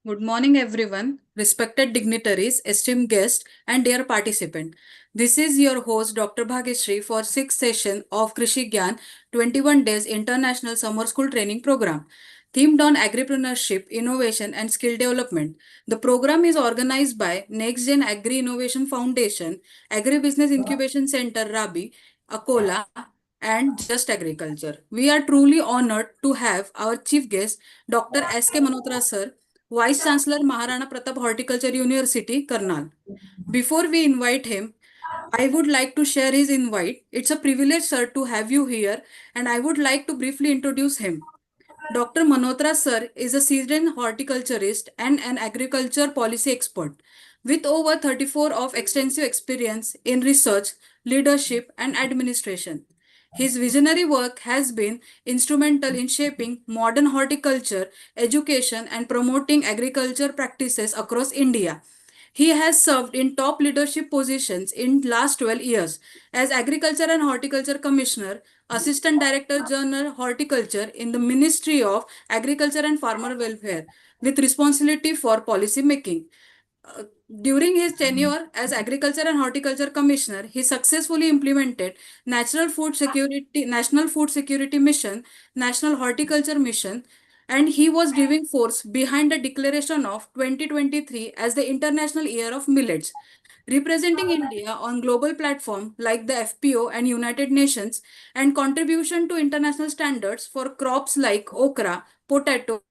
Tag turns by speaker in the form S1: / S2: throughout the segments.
S1: Good morning, everyone, respected dignitaries, esteemed guests, and dear participant. This is your host, Dr. Bhageshri, for sixth session of KRISHI GYAN 21 Days International Summer School Training Program, themed on agripreneurship, innovation, and skill development. The program is organized by Next Gen Agri Innovation Foundation, Agribusiness Incubation Center, Rabi, Akola, and Just Agriculture. We are truly honored to have our chief guest, Dr. S.K. Manotra, sir, Vice Chancellor Maharana Pratap Horticulture University, Karnal. Before we invite him, I would like to share his invite. It's a privilege, sir, to have you here, and I would like to briefly introduce him. Dr. Manotra sir is a seasoned horticulturist and an agriculture policy expert with over 34 of extensive experience in research, leadership and administration. His visionary work has been instrumental in shaping modern horticulture, education and promoting agriculture practices across India. He has served in top leadership positions in last 12 years as Agriculture and Horticulture Commissioner, Assistant Director General Horticulture in the Ministry of Agriculture and Farmer Welfare with responsibility for policy making. Uh, During his tenure as Agriculture and Horticulture Commissioner, he successfully implemented National Food Security Mission, National Horticulture Mission, and he was driving force behind the declaration of 2023 as the International Year of Millets, representing India on global platforms like the FPO and United Nations, and contribution to international standards for crops like okra, potato.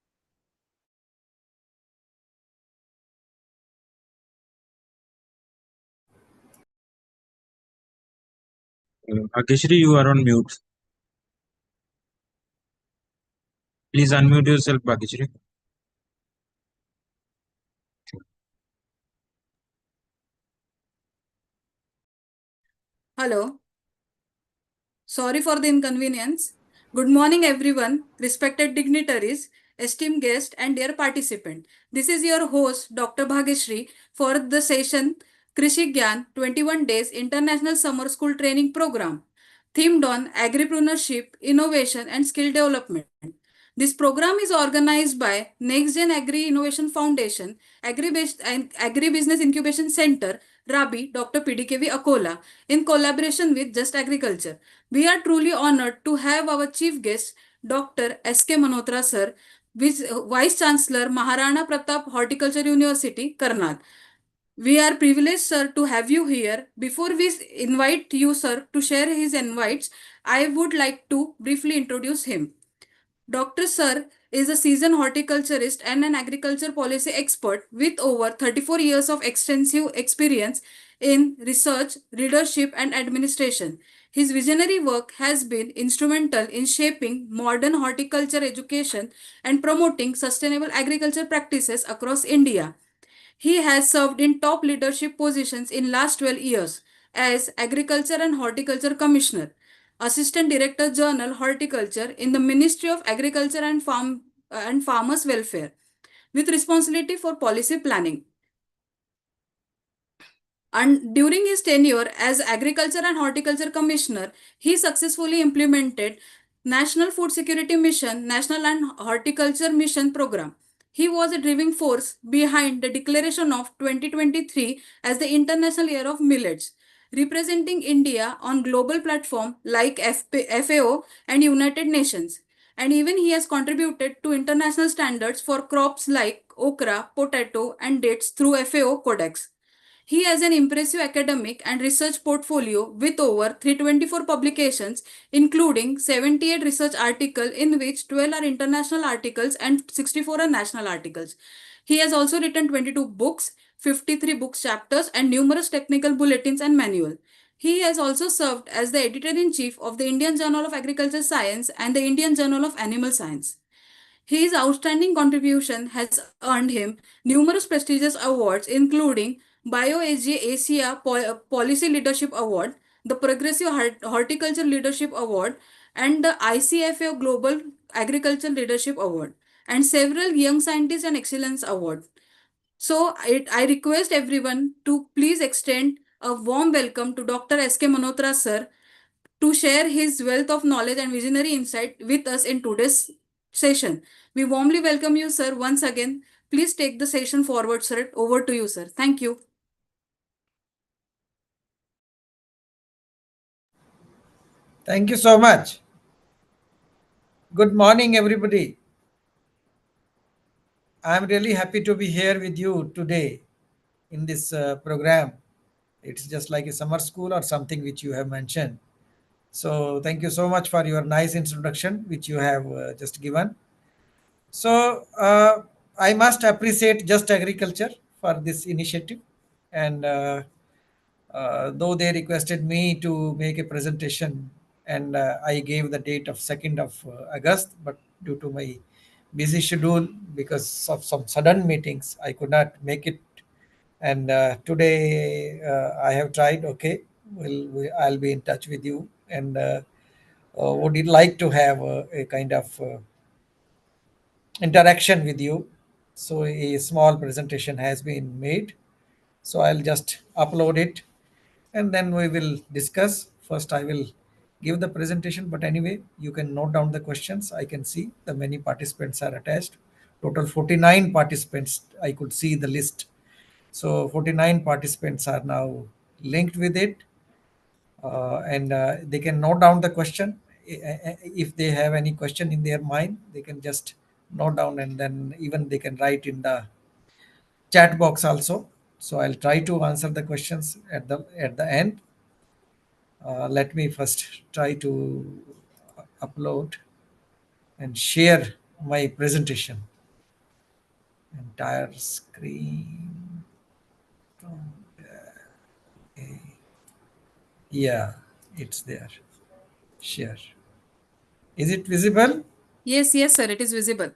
S2: Bhageshri, you are on mute. Please unmute yourself, Bhageshri.
S1: Hello. Sorry for the inconvenience. Good morning, everyone, respected dignitaries, esteemed guest, and dear participant. This is your host, Dr. Bhageshri, for the session Krishi Gyan 21 Days International Summer School Training Program, themed on agripreneurship, innovation, and skill development. This program is organized by Next Gen Agri Innovation Foundation, Agribusiness Incubation Center, Rabi, Dr. PDKV Akola, in collaboration with Just Agriculture. We are truly honored to have our chief guest, Dr. S.K. Manotra sir, Vice Chancellor, Maharana Pratap Horticulture University, Karnal. We are privileged, sir, to have you here. Before we invite you, sir, to share his invites, I would like to briefly introduce him. Dr. Sir is a seasoned horticulturist and an agriculture policy expert with over 34 years of extensive experience in research, leadership, and administration. His visionary work has been instrumental in shaping modern horticulture education and promoting sustainable agriculture practices across India. He has served in top leadership positions in last 12 years as Agriculture and Horticulture Commissioner, Assistant Director General Horticulture in the Ministry of Agriculture and Farmers Welfare, with responsibility for policy planning. And during his tenure as Agriculture and Horticulture Commissioner, he successfully implemented National Food Security Mission, National and Horticulture Mission Program. He was a driving force behind the declaration of 2023 as the International Year of Millets, representing India on global platform like FAO and United Nations. And even he has contributed to international standards for crops like okra, potato, and dates through FAO Codex. He has an impressive academic and research portfolio with over 324 publications, including 78 research articles, in which 12 are international articles and 64 are national articles. He has also written 22 books, 53 book chapters, and numerous technical bulletins and manual. He has also served as the editor-in-chief of the Indian Journal of Agriculture Science and the Indian Journal of Animal Science. His outstanding contribution has earned him numerous prestigious awards, including BioAG Asia Policy Leadership Award, the Progressive Horticulture Leadership Award, and the ICFA Global Agriculture Leadership Award, and several Young Scientist and Excellence Award. So I request everyone to please extend a warm welcome to Dr. S.K. Manotra sir to share his wealth of knowledge and visionary insight with us in today's session. We warmly welcome you, sir, once again. Please take the session forward, sir. Over to you, sir. Thank you.
S3: Thank you so much. Good morning, everybody. I'm really happy to be here with you today in this program. It's just like a summer school or something which you have mentioned. So, thank you so much for your nice introduction, which you have just given. So, I must appreciate Just Agriculture for this initiative. And though they requested me to make a presentation, and I gave the date of 2nd of August, but due to my busy schedule because of some sudden meetings, I could not make it. And today I have tried. Okay, I'll be in touch with you, and would like to have a kind of interaction with you. So a small presentation has been made. So I'll just upload it and then we will discuss. First, I will give the presentation, but anyway, you can note down the questions. I can see the many participants are attached. Total 49 participants. I could see the list. So 49 participants are now linked with it, and they can note down the question. If they have any question in their mind, they can just note down, and then even they can write in the chat box also. So I'll try to answer the questions at the end. Let me first try to upload and share my presentation. Entire screen. Yeah, it's there. Share. Is it visible?
S1: Yes, sir. It is visible.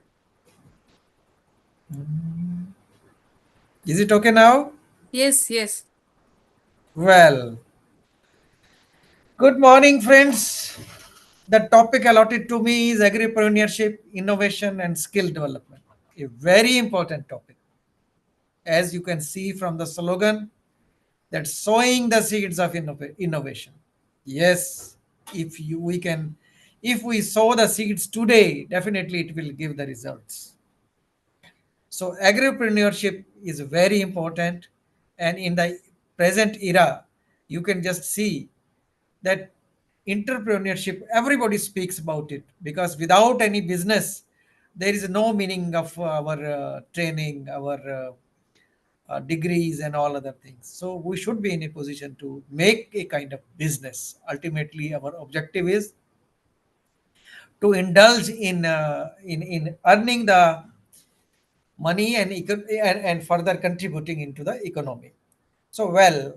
S3: Is it okay now?
S1: Yes.
S3: Well, good morning, friends. The topic allotted to me is agripreneurship, innovation, and skill development. A very important topic. As you can see from the slogan, that sowing the seeds of innovation. Yes, if we sow the seeds today, definitely it will give the results. So agripreneurship is very important, and in the present era, you can just see that entrepreneurship, everybody speaks about it, because without any business, there is no meaning of our training, our degrees, and all other things. So we should be in a position to make a kind of business. Ultimately, our objective is to indulge in earning the money and further contributing into the economy. So well,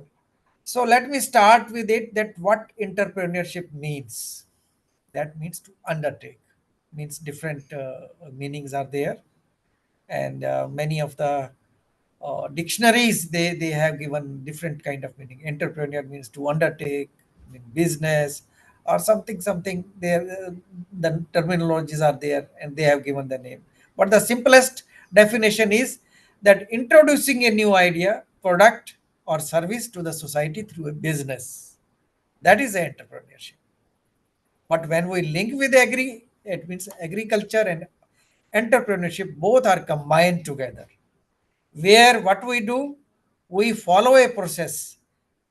S3: so let me start with it, that what entrepreneurship means. That means to undertake, means different meanings are there, and many of the dictionaries, they have given different kind of meaning. Entrepreneur means to undertake, mean business, or something there. The terminologies are there, and they have given the name, but the simplest definition is that introducing a new idea, product, or service to the society through a business. That is entrepreneurship. But when we link with agri, it means agriculture and entrepreneurship both are combined together. Where what we do, we follow a process,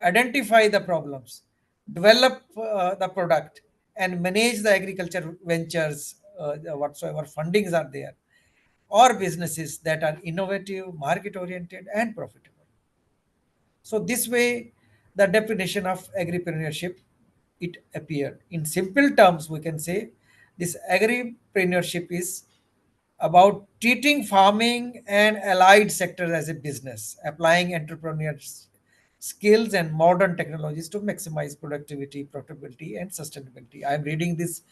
S3: identify the problems, develop the product, and manage the agriculture ventures, whatsoever fundings are there, or businesses that are innovative, market oriented, and profitable. So this way, the definition of agripreneurship, it appeared. In simple terms, we can say this agripreneurship is about treating farming and allied sectors as a business, applying entrepreneurs' skills and modern technologies to maximize productivity, profitability, and sustainability. I am reading this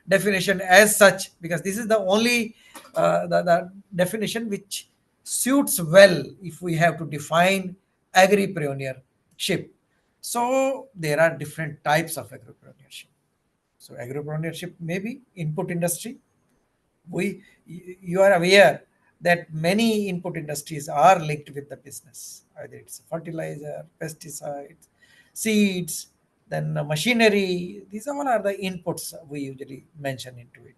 S3: definition as such because this is the only the definition which suits well if we have to define agripreneurship. So there are different types of agripreneurship. So agripreneurship may be input industry. we you are aware that many input industries are linked with the business, either it's fertilizer, pesticides, seeds, then machinery. These all are the inputs we usually mention into it.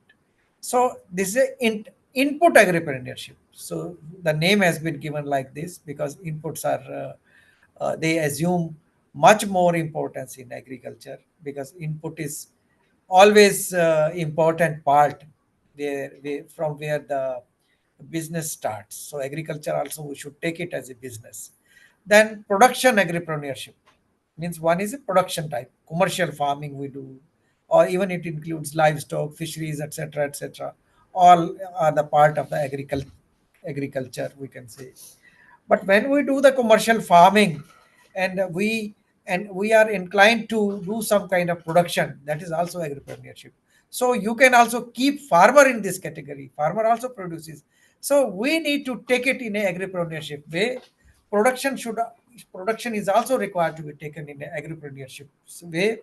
S3: So this is input agripreneurship. So the name has been given like this because inputs are they assume much more importance in agriculture, because input is always important part from where the business starts. So agriculture also we should take it as a business. Then production agripreneurship means one is a production type, commercial farming we do, or even it includes livestock, fisheries, etc., etc. All are the part of the agriculture, we can say. But when we do the commercial farming, and we are inclined to do some kind of production, that is also agripreneurship. So you can also keep farmer in this category. Farmer also produces. So we need to take it in a agripreneurship way. Production is also required to be taken in a agripreneurship way.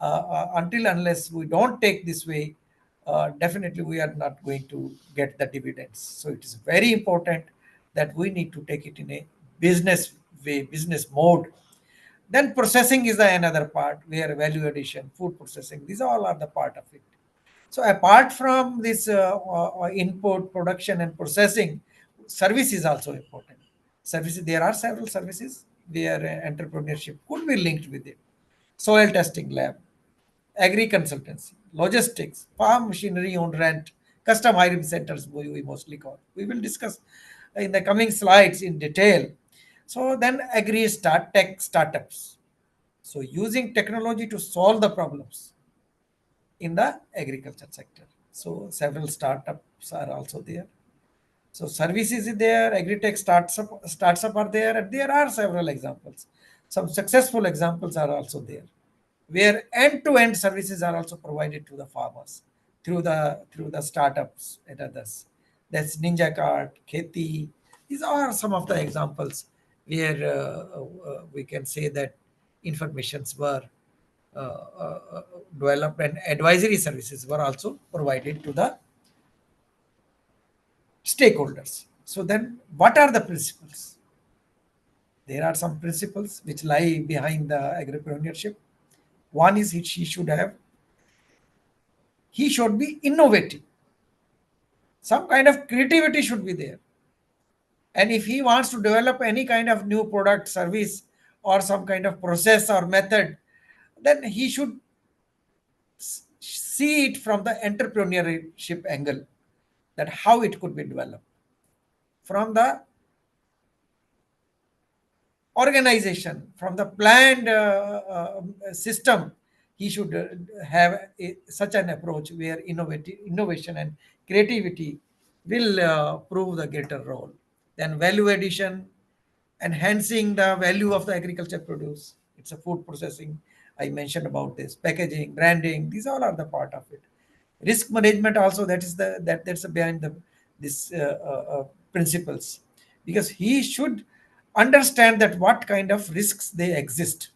S3: Until unless we don't take this way, definitely we are not going to get the dividends. So it is very important that we need to take it in a business way, business mode. Then processing is the another part where value addition, food processing, these all are the part of it. So apart from this input, production, and processing, service is also important. Services, there are several services where entrepreneurship could be linked with it. Soil testing lab, agri consultancy, logistics, farm machinery on rent, custom hiring centers, we mostly call. We will discuss in the coming slides in detail. So then tech startups. So using technology to solve the problems in the agriculture sector. So several startups are also there. So services is there, agri-tech startup are there, and there are several examples. Some successful examples are also there, where end-to-end services are also provided to the farmers through the startups and others. That's Ninja Cart, Kheti. These are some of the examples where we can say that informations were development advisory services were also provided to the stakeholders. So then what are the principles? There are some principles which lie behind the agripreneurship. One is he should be innovative. Some kind of creativity should be there. And if he wants to develop any kind of new product, service, or some kind of process or method, then he should see it from the entrepreneurship angle, that how it could be developed. From the organization, from the planned system, he should have such an approach where innovation and creativity will prove the greater role. Then value addition, enhancing the value of the agriculture produce. It's a food processing. I mentioned about this packaging, branding. These all are the part of it. Risk management also, that's behind the this principles, because he should understand that what kind of risks they exist,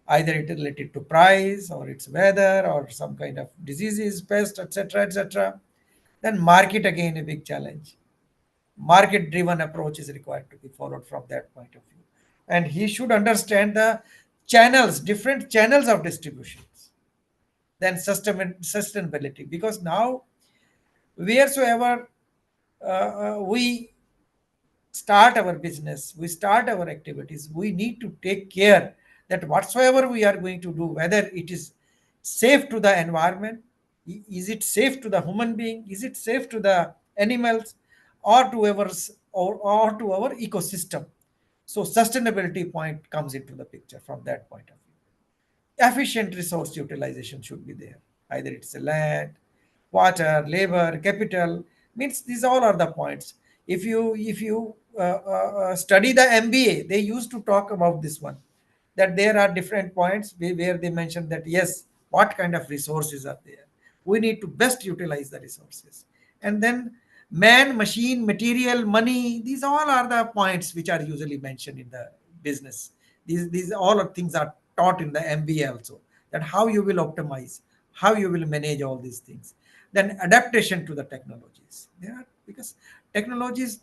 S3: either it is related to price or its weather or some kind of diseases, pest, etc., etc. Then market, again a big challenge. Market driven approach is required to be followed from that point of view, and he should understand the channels, different channels of distributions. Then sustainability, because now wheresoever we start our business, we start our activities, we need to take care that whatsoever we are going to do, whether it is safe to the environment, is it safe to the human being, is it safe to the animals, or to or to our ecosystem. So sustainability point comes into the picture from that point of view. Efficient resource utilization should be there, either it's a land, water, labor, capital. Means these all are the points. If you study the MBA, they used to talk about this one, that there are different points where they mention that yes, what kind of resources are there, we need to best utilize the resources. And then man, machine, material, money, these all are the points which are usually mentioned in the business. These all are things are taught in the MBA also, that how you will optimize, how you will manage all these things. Then adaptation to the technologies. Yeah, because technologies,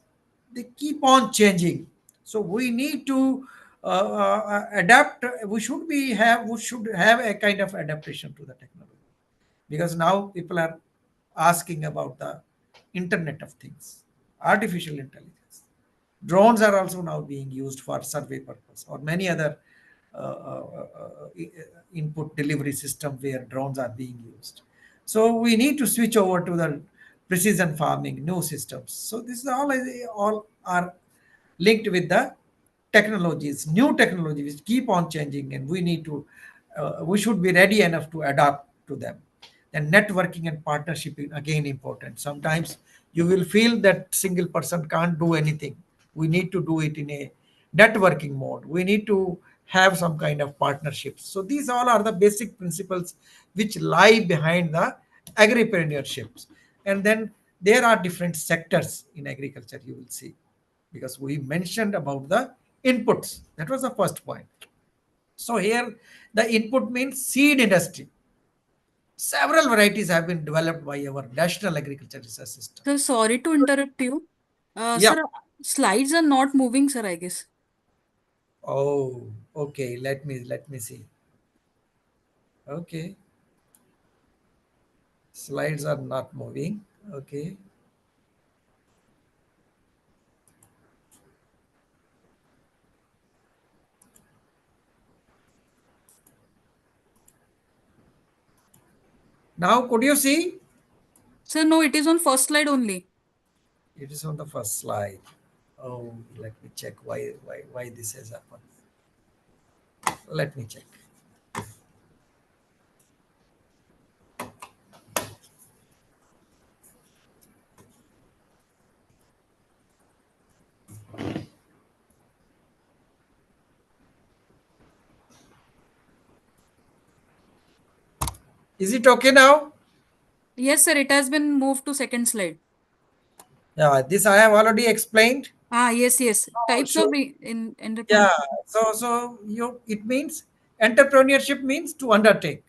S3: they keep on changing. So we need to adapt. We should have a kind of adaptation to the technology, because now people are asking about the Internet of Things, artificial intelligence. Drones are also now being used for survey purpose, or many other input delivery system where drones are being used. So we need to switch over to the precision farming, new systems. So this is all are linked with the technologies, new technologies which keep on changing, and we should be ready enough to adapt to them. And networking and partnership is again important. Sometimes you will feel that single person can't do anything. We need to do it in a networking mode. We need to have some kind of partnerships. So these all are the basic principles which lie behind the agripreneurships. And then there are different sectors in agriculture, you will see, because we mentioned about the inputs. That was the first point. So here the input means seed industry. Several varieties have been developed by our National Agriculture Research System.
S1: Sir, sorry to interrupt you.
S3: Yeah.
S1: Sir, slides are not moving, sir, I guess.
S3: Oh, okay. Let me see. Okay. Slides are not moving. Okay. Now could you see?
S1: Sir, no, it is on first slide only.
S3: It is on the first slide. Oh, let me check why this has happened. Let me check. Is it okay now?
S1: Yes, sir, it has been moved to second slide.
S3: Yeah, this I have already explained.
S1: Yes, yes. Types of
S3: So
S1: in
S3: yeah,
S1: entrepreneurship.
S3: so it means Entrepreneurship means to undertake.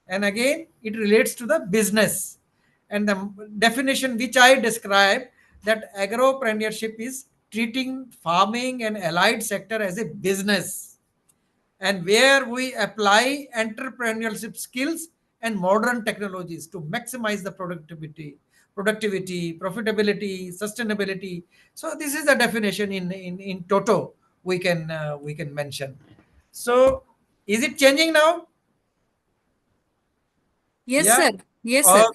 S3: And again, it relates to the business. And the definition which I described, that agropreneurship is treating farming and allied sector as a business, and where we apply entrepreneurship skills and modern technologies to maximize the productivity, profitability, sustainability. So this is the definition in toto we can mention. So is it changing now?
S1: Yes,
S3: Yeah.
S1: sir. Yes, sir.
S3: Oh,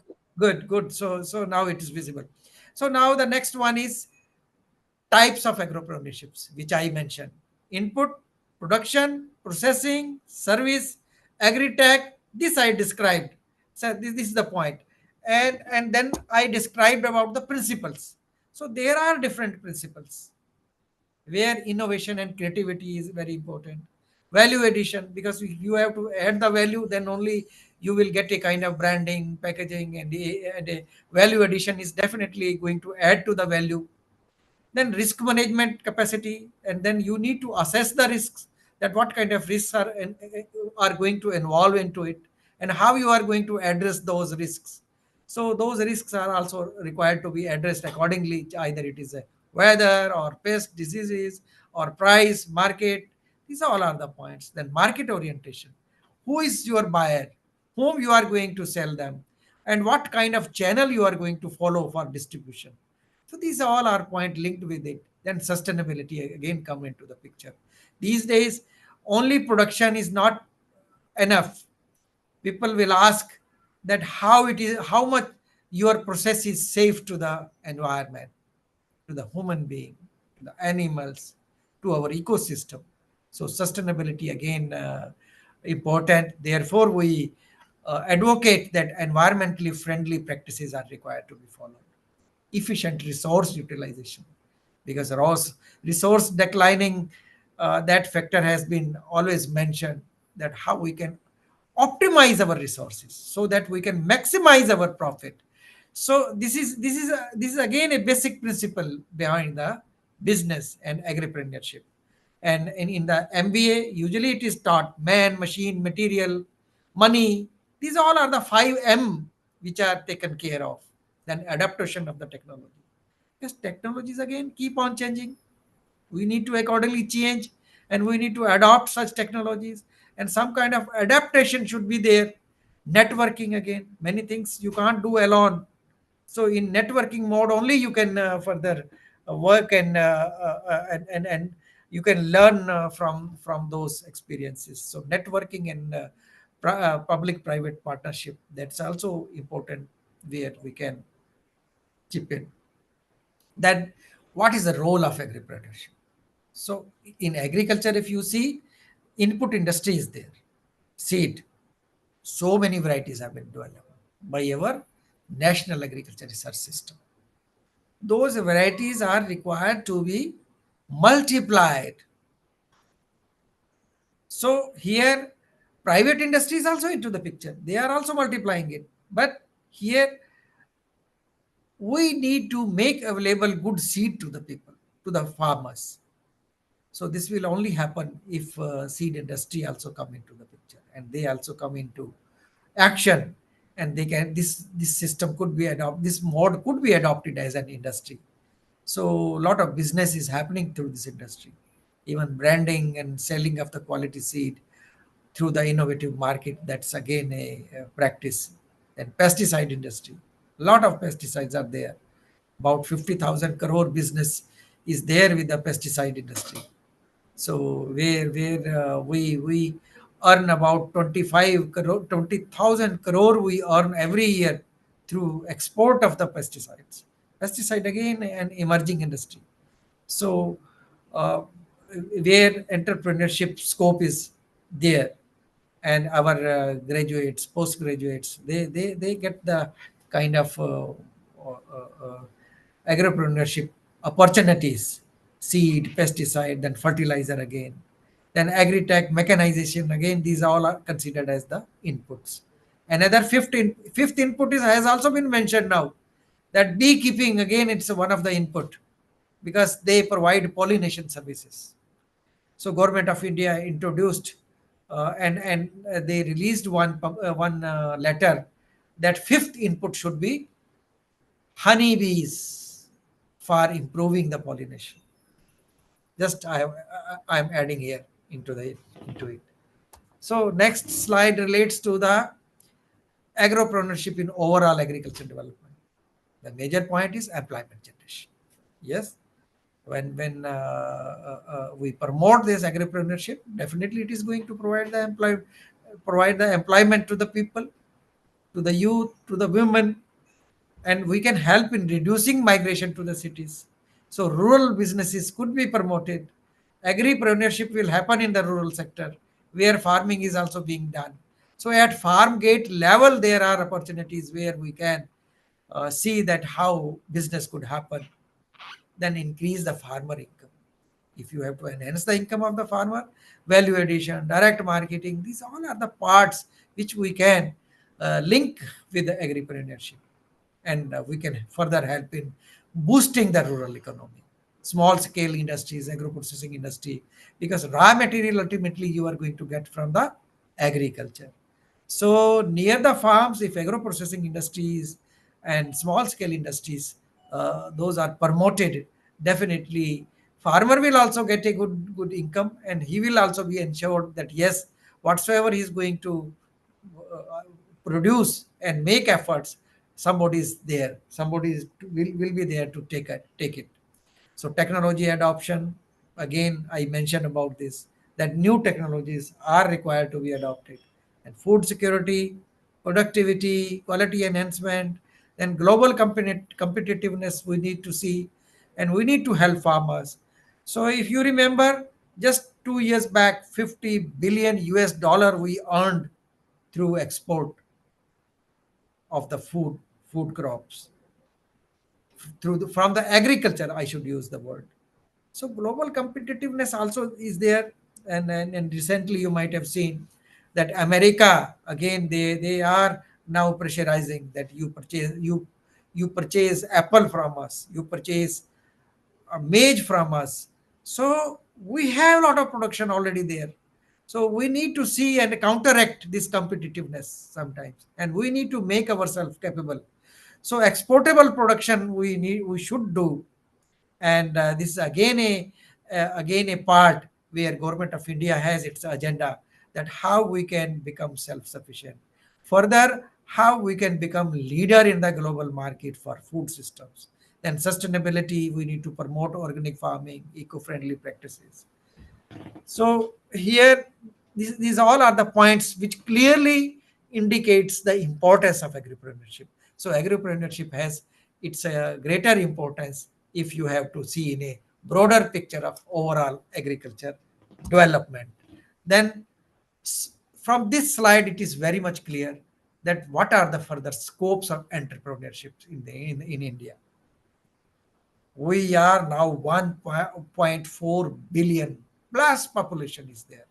S3: good. So now it is visible. So now the next one is types of agropreneurship, which I mentioned: input, production, processing, service, agri-tech. This I described. So this is the point. And then I described about the principles. So there are different principles where innovation and creativity is very important. Value addition, because you have to add the value, then only you will get a kind of branding, packaging, and a value addition is definitely going to add to the value. Then risk management capacity, and then you need to assess the risks, that what kind of risks are going to involve into it, and how you are going to address those risks. So those risks are also required to be addressed accordingly, either it is a weather or pest diseases or price market. These all are the points. Then market orientation: who is your buyer, whom you are going to sell them, and what kind of channel you are going to follow for distribution. So these all are point linked with it. Then sustainability again come into the picture. These days, only production is not enough. People will ask that how it is, how much your process is safe to the environment, to the human being, to the animals, to our ecosystem. So sustainability again important. Therefore, we advocate that environmentally friendly practices are required to be followed. Efficient resource utilization, because resource declining, that factor has been always mentioned, that how we can optimize our resources so that we can maximize our profit. So this is again a basic principle behind the business and agripreneurship. And in the MBA, usually it is taught man, machine, material, money. These all are the 5M which are taken care of. Then adaptation of the technology. Yes, technologies again keep on changing. We need to accordingly change, and we need to adopt such technologies, and some kind of adaptation should be there. Networking again, many things you can't do alone. So in networking mode only you can further work and you can learn from those experiences. So networking and public private partnership, that's also important, where we can chip in. Then what is the role of agripreneurship? So in agriculture, if you see, input industry is there, seed, so many varieties have been developed by our national agriculture research system. Those varieties are required to be multiplied. So here private industry is also into the picture, they are also multiplying it. But here we need to make available good seed to the people, to the farmers. So this will only happen if seed industry also come into the picture, and they also come into action, and they can, this system could be adopted, this mode could be adopted as an industry. So a lot of business is happening through this industry, even branding and selling of the quality seed through the innovative market. That's again a practice. And pesticide industry, a lot of pesticides are there. About 50,000 crore business is there with the pesticide industry. So where we earn about 25 crore, 20,000 crore we earn every year through export of the pesticides. Pesticide again an emerging industry. So uh, where entrepreneurship scope is there, and our graduates, postgraduates, they get the kind of agropreneurship opportunities: seed, pesticide, then fertilizer again, then agri-tech, mechanization again. These all are considered as the inputs. Another fifth input is, has also been mentioned now, that beekeeping again, it's one of the input, because they provide pollination services. So government of India introduced and they released one letter that fifth input should be honeybees for improving the pollination. Just I'm adding here into it. So next slide relates to the agropreneurship in overall agriculture development. The major point is employment generation. Yes, when we promote this agripreneurship, definitely it is going to provide the employment to the people, to the youth, to the women, and we can help in reducing migration to the cities. So rural businesses could be promoted. Agripreneurship will happen in the rural sector where farming is also being done. So at farm gate level, there are opportunities where we can see that how business could happen, then increase the farmer income. If you have to enhance the income of the farmer, value addition, direct marketing, these all are the parts which we can link with the agripreneurship, and we can further help in boosting the rural economy, small scale industries, agro processing industry, because raw material ultimately you are going to get from the agriculture. So near the farms, if agro processing industries and small scale industries, those are promoted, definitely farmer will also get a good income, and he will also be ensured that yes, whatsoever he is going to uh, produce and make efforts, somebody is there, will be there to take it. So technology adoption, again, I mentioned about this, that new technologies are required to be adopted. And food security, productivity, quality enhancement, then global competitiveness we need to see, and we need to help farmers. So if you remember, just 2 years back, 50 billion US dollar we earned through export of the food crops from the agriculture, I should use the word. So global competitiveness also is there, and recently you might have seen that America again, they are now pressurizing that you purchase apple from us, you purchase a maize from us. So we have a lot of production already there. So we need to see and counteract this competitiveness sometimes, and we need to make ourselves capable. So exportable production we should do, and this is again a part where government of India has its agenda, that how we can become self-sufficient. Further, how we can become leader in the global market for food systems. Then sustainability, we need to promote organic farming, eco-friendly practices. So here, these all are the points which clearly indicates the importance of agripreneurship. So agripreneurship has its greater importance if you have to see in a broader picture of overall agriculture development. Then from this slide, it is very much clear that what are the further scopes of entrepreneurship in India. We are now 1.4 billion plus population is there.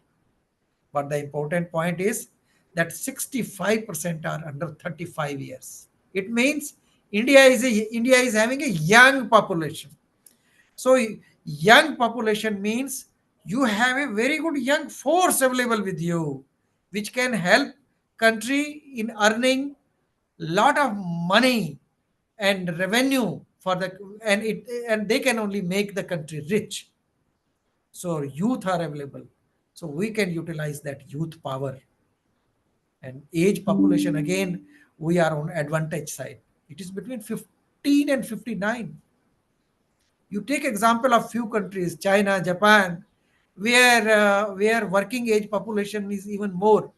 S3: But the important point is that 65% are under 35 years. It means India is having a young population. So young population means you have a very good young force available with you, which can help country in earning lot of money and revenue for the, and they can only make the country rich. So youth are available, so we can utilize that youth power. And age population, again, we are on advantage side, it is between 15 and 59. You take example of few countries, China, Japan, where working age population is even more.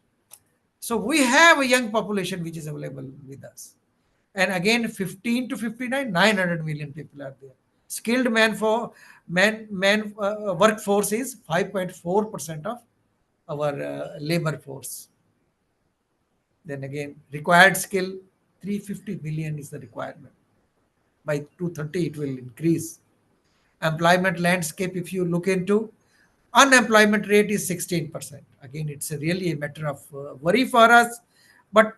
S3: So we have a young population which is available with us. And again, 15 to 59, 900 million people are there. Skilled man workforce is 5.4% of our labor force. Then again, required skill, 350 million is the requirement. By 2030, it will increase. Employment landscape, if you look into, unemployment rate is 16%. Again, it's really a matter of worry for us. But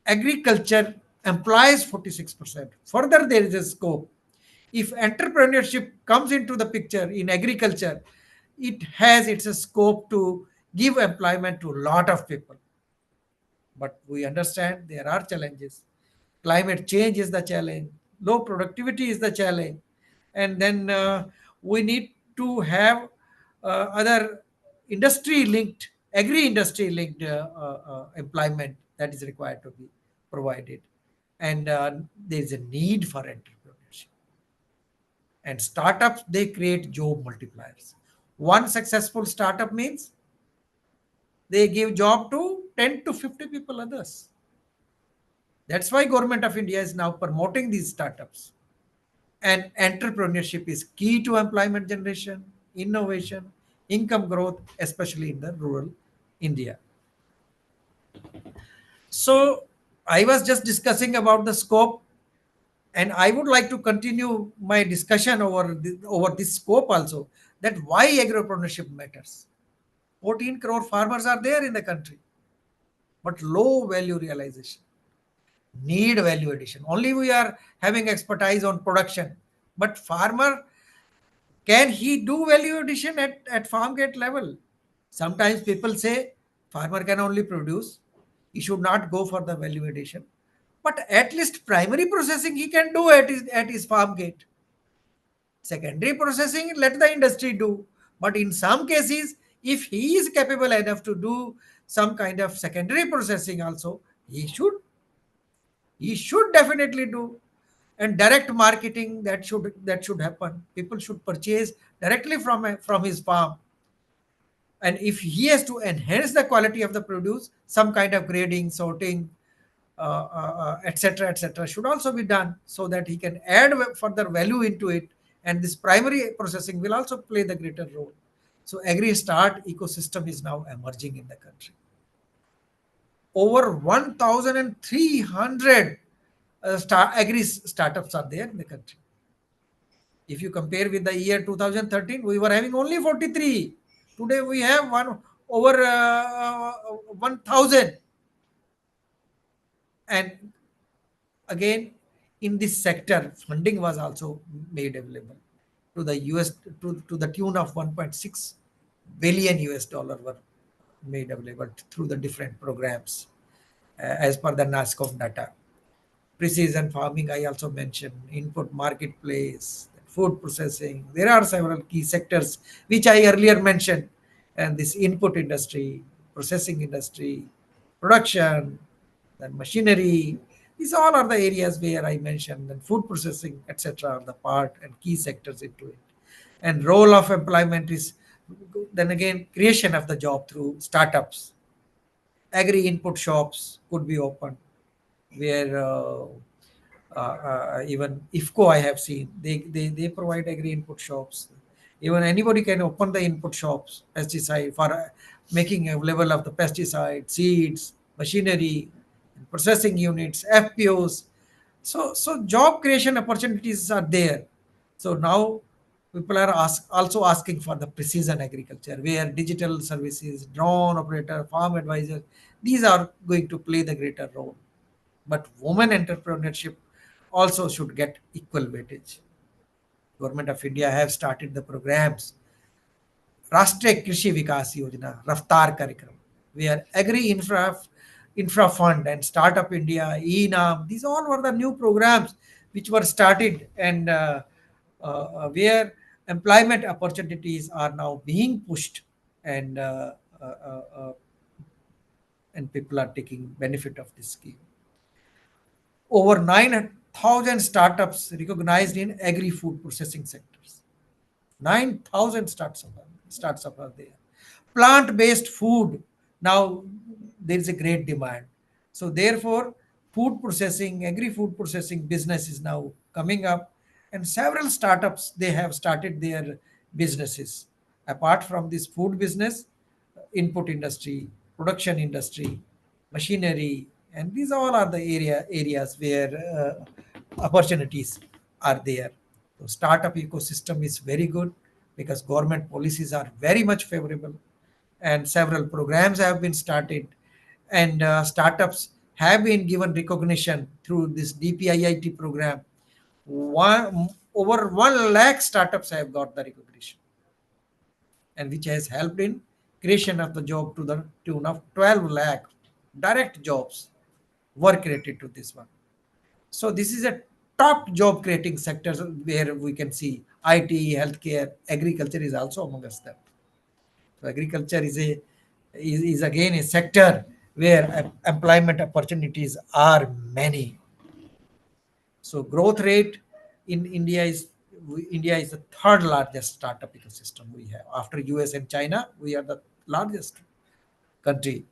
S3: agriculture employs 46%. Further, there is a scope. If entrepreneurship comes into the picture in agriculture, it has its scope to give employment to a lot of people. But we understand there are challenges. Climate change is the challenge, low productivity is the challenge, and then we need to have other industry linked, agri industry linked employment that is required to be provided. And there is a need for entrepreneurship. And startups, they create job multipliers. One successful startup means they give job to 10 to 50 people others. That's why government of India is now promoting these startups. And entrepreneurship is key to employment generation, innovation, income growth, especially in the rural India. So I was just discussing about the scope, and I would like to continue my discussion over this scope also, that why agropreneurship matters. 14 crore farmers are there in the country, but low value realization, need value addition. Only we are having expertise on production, but farmer, can he do value addition at farm gate level? Sometimes people say farmer can only produce, he should not go for the value addition. But at least primary processing he can do at his farm gate. Secondary processing, let the industry do. But in some cases, if he is capable enough to do some kind of secondary processing also, he should definitely do. And direct marketing, that should happen. People should purchase directly from his farm. And if he has to enhance the quality of the produce, some kind of grading, sorting, etc., etc., should also be done, so that he can add further value into it. And this primary processing will also play the greater role. So agri start ecosystem is now emerging in the country. Over 1,300 agri startups are there in the country. If you compare with the year 2013, we were having only 43. Today we have over 1,000. And again, in this sector, funding was also made available to the US, to the tune of 1.6 billion US dollar were made available through the different programs, as per the NASCOM data. Precision farming, I also mentioned, input marketplace, food processing. There are several key sectors which I earlier mentioned, and this input industry, processing industry, production, then machinery. These all are the areas where I mentioned, and food processing, etc., are the part and key sectors into it. And role of employment is then again creation of the job through startups. Agri input shops could be opened, where even IFCO I have seen, they provide agri input shops. Even anybody can open the input shops, pesticide, for making available of the pesticide, seeds, machinery, processing units, FPOs. So job creation opportunities are there. So now people are also asking for the precision agriculture, where digital services, drone operator, farm advisor, these are going to play the greater role. But women entrepreneurship also should get equal weightage. Government of India have started the programs, राष्ट्रीय कृषि विकास योजना रफ्तार कार्यक्रम, where agri infra fund and startup India, ENAM, these all were the new programs which were started, and where employment opportunities are now being pushed, and uh, uh, and people are taking benefit of this scheme. Over 9,000 startups recognized in agri-food processing sectors. 9,000 startups are there. Plant-based food, now there is a great demand. So therefore, food processing, agri-food processing business is now coming up, and several startups, they have started their businesses. Apart from this food business, input industry, production industry, machinery, and these all are the areas where opportunities are there. So startup ecosystem is very good, because government policies are very much favorable, and several programs have been started, and startups have been given recognition through this DPIIT program. Over 1 lakh startups have got the recognition, and which has helped in creation of the job to the tune of 12 lakh direct jobs were created to this one. So this is a top job creating sectors where we can see IT, healthcare, agriculture is also among us them. So agriculture is again a sector where employment opportunities are many. So growth rate in India is the third largest startup ecosystem we have. After US and China, we are the largest country.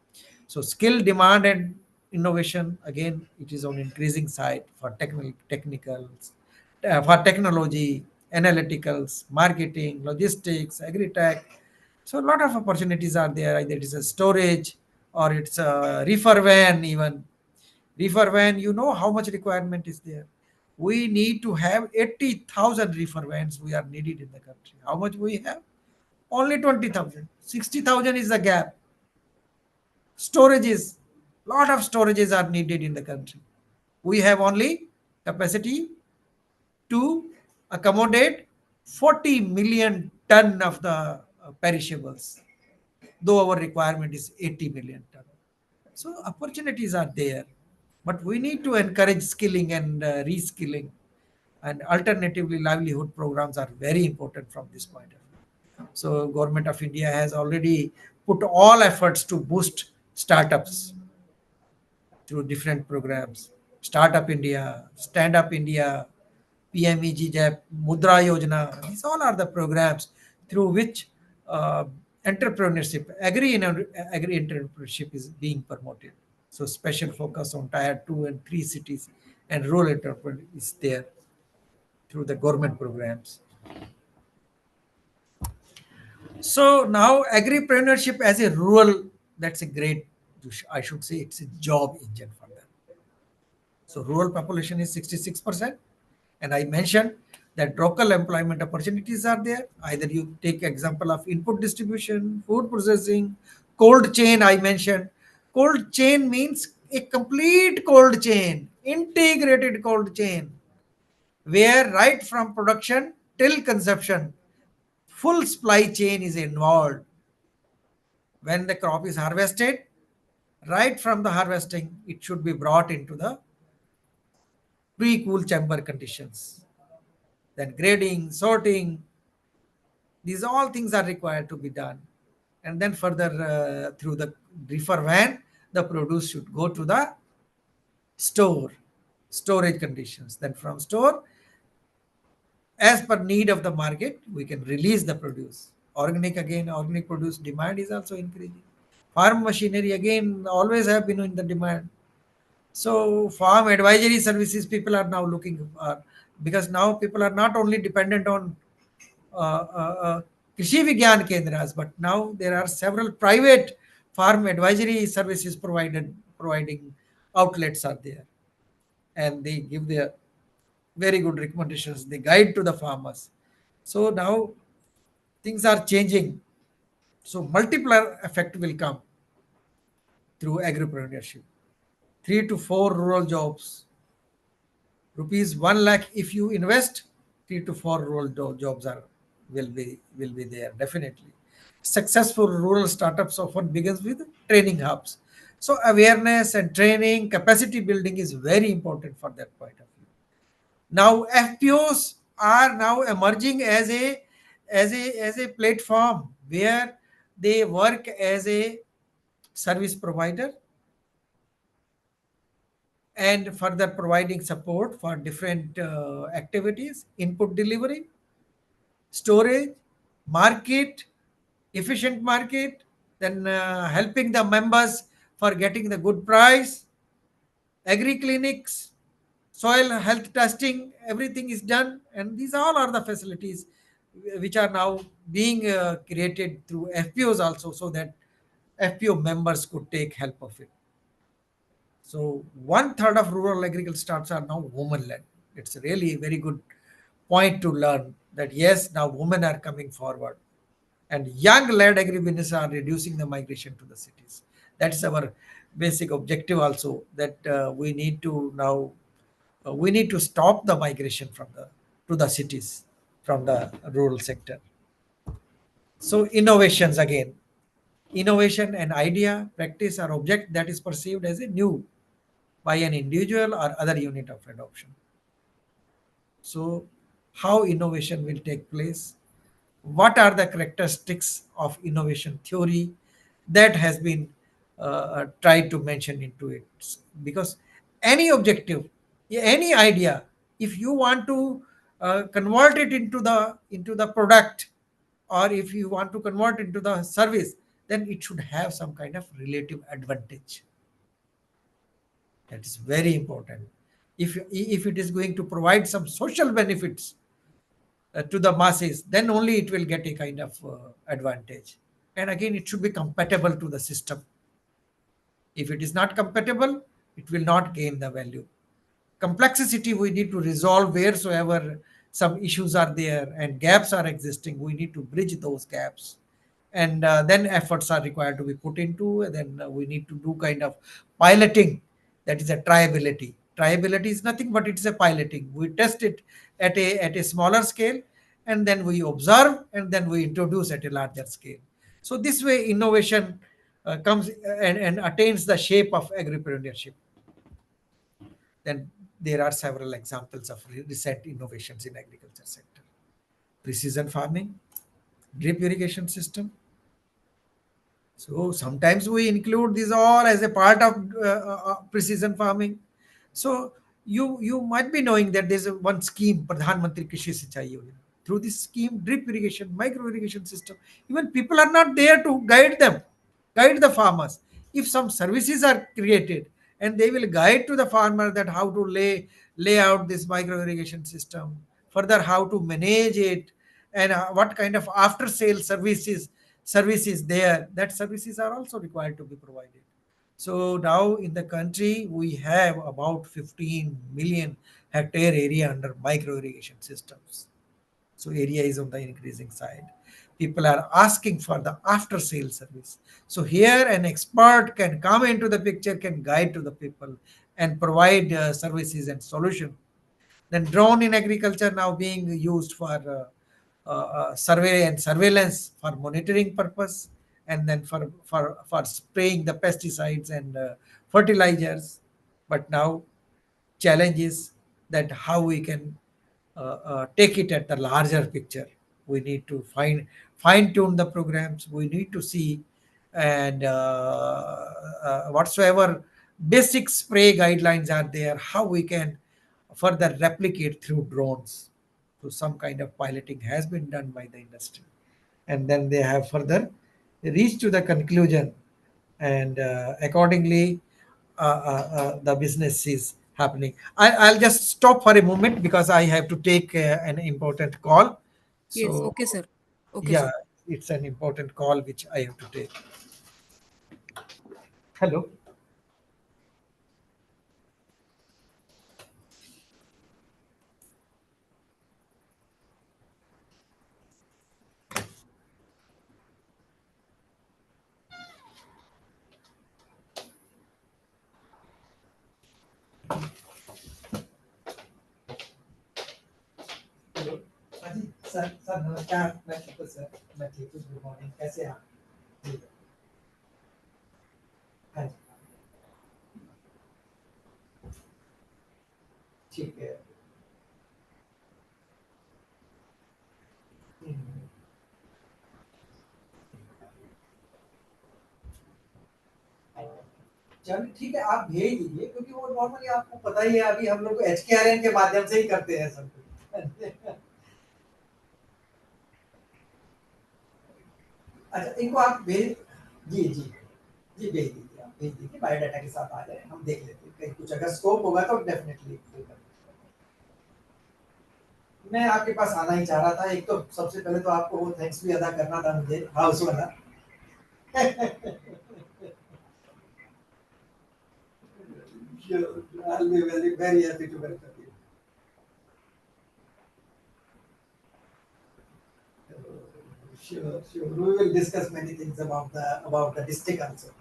S3: So skill demand and innovation, again, it is on increasing side for technicals, for technology, analyticals, marketing, logistics, agri-tech. So a lot of opportunities are there. Either it is a storage or it's a reefer van even. Reefer van, you know how much requirement is there. We need to have 80,000 reefer vans we are needed in the country. How much we have? Only 20,000. 60,000 is the gap. Storages, lot of storages are needed in the country. We have only capacity to accommodate 40 million ton of the perishables, though our requirement is 80 million ton. So opportunities are there, but we need to encourage skilling and reskilling, and alternatively livelihood programs are very important from this point of view. So government of India has already put all efforts to boost startups through different programs. Startup India, Stand Up India, PMEGJEP, Mudra Yojana. These all are the programs through which uh, entrepreneurship, agri entrepreneurship is being promoted. So special focus on tier 2 and 3 cities and rural entrepreneurship is there through the government programs. So now agripreneurship as a rural, that's a great, I should say it's a job engine for them. So rural population is 66%. And I mentioned that local employment opportunities are there. Either you take example of input distribution, food processing, cold chain I mentioned. Cold chain means a complete cold chain, integrated cold chain, where right from production till consumption, full supply chain is involved. When the crop is harvested, right from the harvesting, it should be brought into the pre-cool chamber conditions. Then grading, sorting, these all things are required to be done. And then further through the reefer van, the produce should go to the store, storage conditions. Then from store, as per need of the market, we can release the produce. Organic again, organic produce demand is also increasing. Farm machinery again always have been in the demand. So farm advisory services people are now looking because now people are not only dependent on KRISHI GYAN Kendras, but now there are several private farm advisory services providing outlets are there, and they give their very good recommendations. They guide to the farmers. So now things are changing. So multiplier effect will come through agripreneurship. 3 to 4 rural jobs, rupees 1 lakh if you invest, 3 to 4 rural jobs are will be there definitely. Successful rural startups often begins with training hubs. So awareness and training, capacity building is very important for that point of view. Now FPOs are now emerging as a platform where they work as a service provider and further providing support for different activities, input delivery, storage, market, efficient market, then helping the members for getting the good price, agri clinics, soil health testing, everything is done. And these all are the facilities which are now being created through FPOs also, so that FPO members could take help of it. So 1/3 of rural agriculture startups are now women-led. It's really a very good point to learn that yes, now women are coming forward, and young-led agribusiness are reducing the migration to the cities. That's our basic objective also. That we need to now we need to stop the migration from the to the cities from the rural sector. So innovations again. Innovation, an idea, practice, or object that is perceived as a new by an individual or other unit of adoption. So, how innovation will take place? What are the characteristics of innovation theory that has been tried to mention into it? Because any objective, any idea, if you want to convert it into the product, or if you want to convert into the service, then it should have some kind of relative advantage. That is very important. If it is going to provide some social benefits to the masses, then only it will get a kind of advantage. And again, it should be compatible to the system. If it is not compatible, it will not gain the value. Complexity we need to resolve wheresoever some issues are there and gaps are existing. We need to bridge those gaps, and then efforts are required to be put into. And then we need to do kind of piloting. That is a triability is nothing but it's a piloting. We test it at a smaller scale, and then we observe, and then we introduce at a larger scale. So this way innovation comes and attains the shape of agripreneurship. Then there are several examples of recent innovations in agriculture sector: precision farming, drip irrigation system. So sometimes we include these all as a part of precision farming. So you might be knowing that there's one scheme, Pradhan Mantri Krishi Sinchai Yojana. Through this scheme, drip irrigation, micro irrigation system, even people are not there to guide them, guide the farmers. If some services are created, and they will guide to the farmer that how to lay out this micro irrigation system, further how to manage it, and what kind of after sale services there, that services are also required to be provided. So now in the country we have about 15 million hectare area under micro irrigation systems. So area is on the increasing side. People are asking for the after sale service. So here an expert can come into the picture, can guide to the people and provide services and solution. Then drone in agriculture now being used for survey and surveillance for monitoring purpose, and then for spraying the pesticides and fertilizers. But now challenge is that how we can take it at the larger picture. We need to fine tune the programs. We need to see, and whatsoever basic spray guidelines are there, how we can further replicate through drones. So some kind of piloting has been done by the industry, and then they have further reached to the conclusion, and accordingly the business is happening. I'll just stop for a moment because I have to take an important call.
S1: Yes,
S3: So
S1: okay, sir. Okay,
S3: yeah,
S1: sir.
S3: it's an important call which I have to take. Hello. Hello. हाँ जी sir, sir नमस्कार, मैं ठीक हूँ sir, मैं ठीक हूँ, good morning, कैसे हैं आप? जी, हाँ जी, ठीक है। हम्म, चलिए ठीक है, आप भेज दीजिए क्योंकि वो नॉर्मली आपको पता ही है, अभी हम लोग HKRN के माध्यम से ही करते हैं सब कुछ। अच्छा, इनको आप भेज, जी जी जी, भेज दीजिए, आप भेज दीजिए, बायोडाटा के साथ आ जाए, हम देख लेते हैं, कहीं कुछ अगर स्कोप होगा तो डेफिनेटली। मैं आपके पास आना ही चाह रहा था, एक तो सबसे पहले तो आपको वो थैंक्स भी अदा करना था मुझे, हाउस वाला। Sure, I'll be very happy to welcome you. Sure, sure. We will discuss many things about the district also.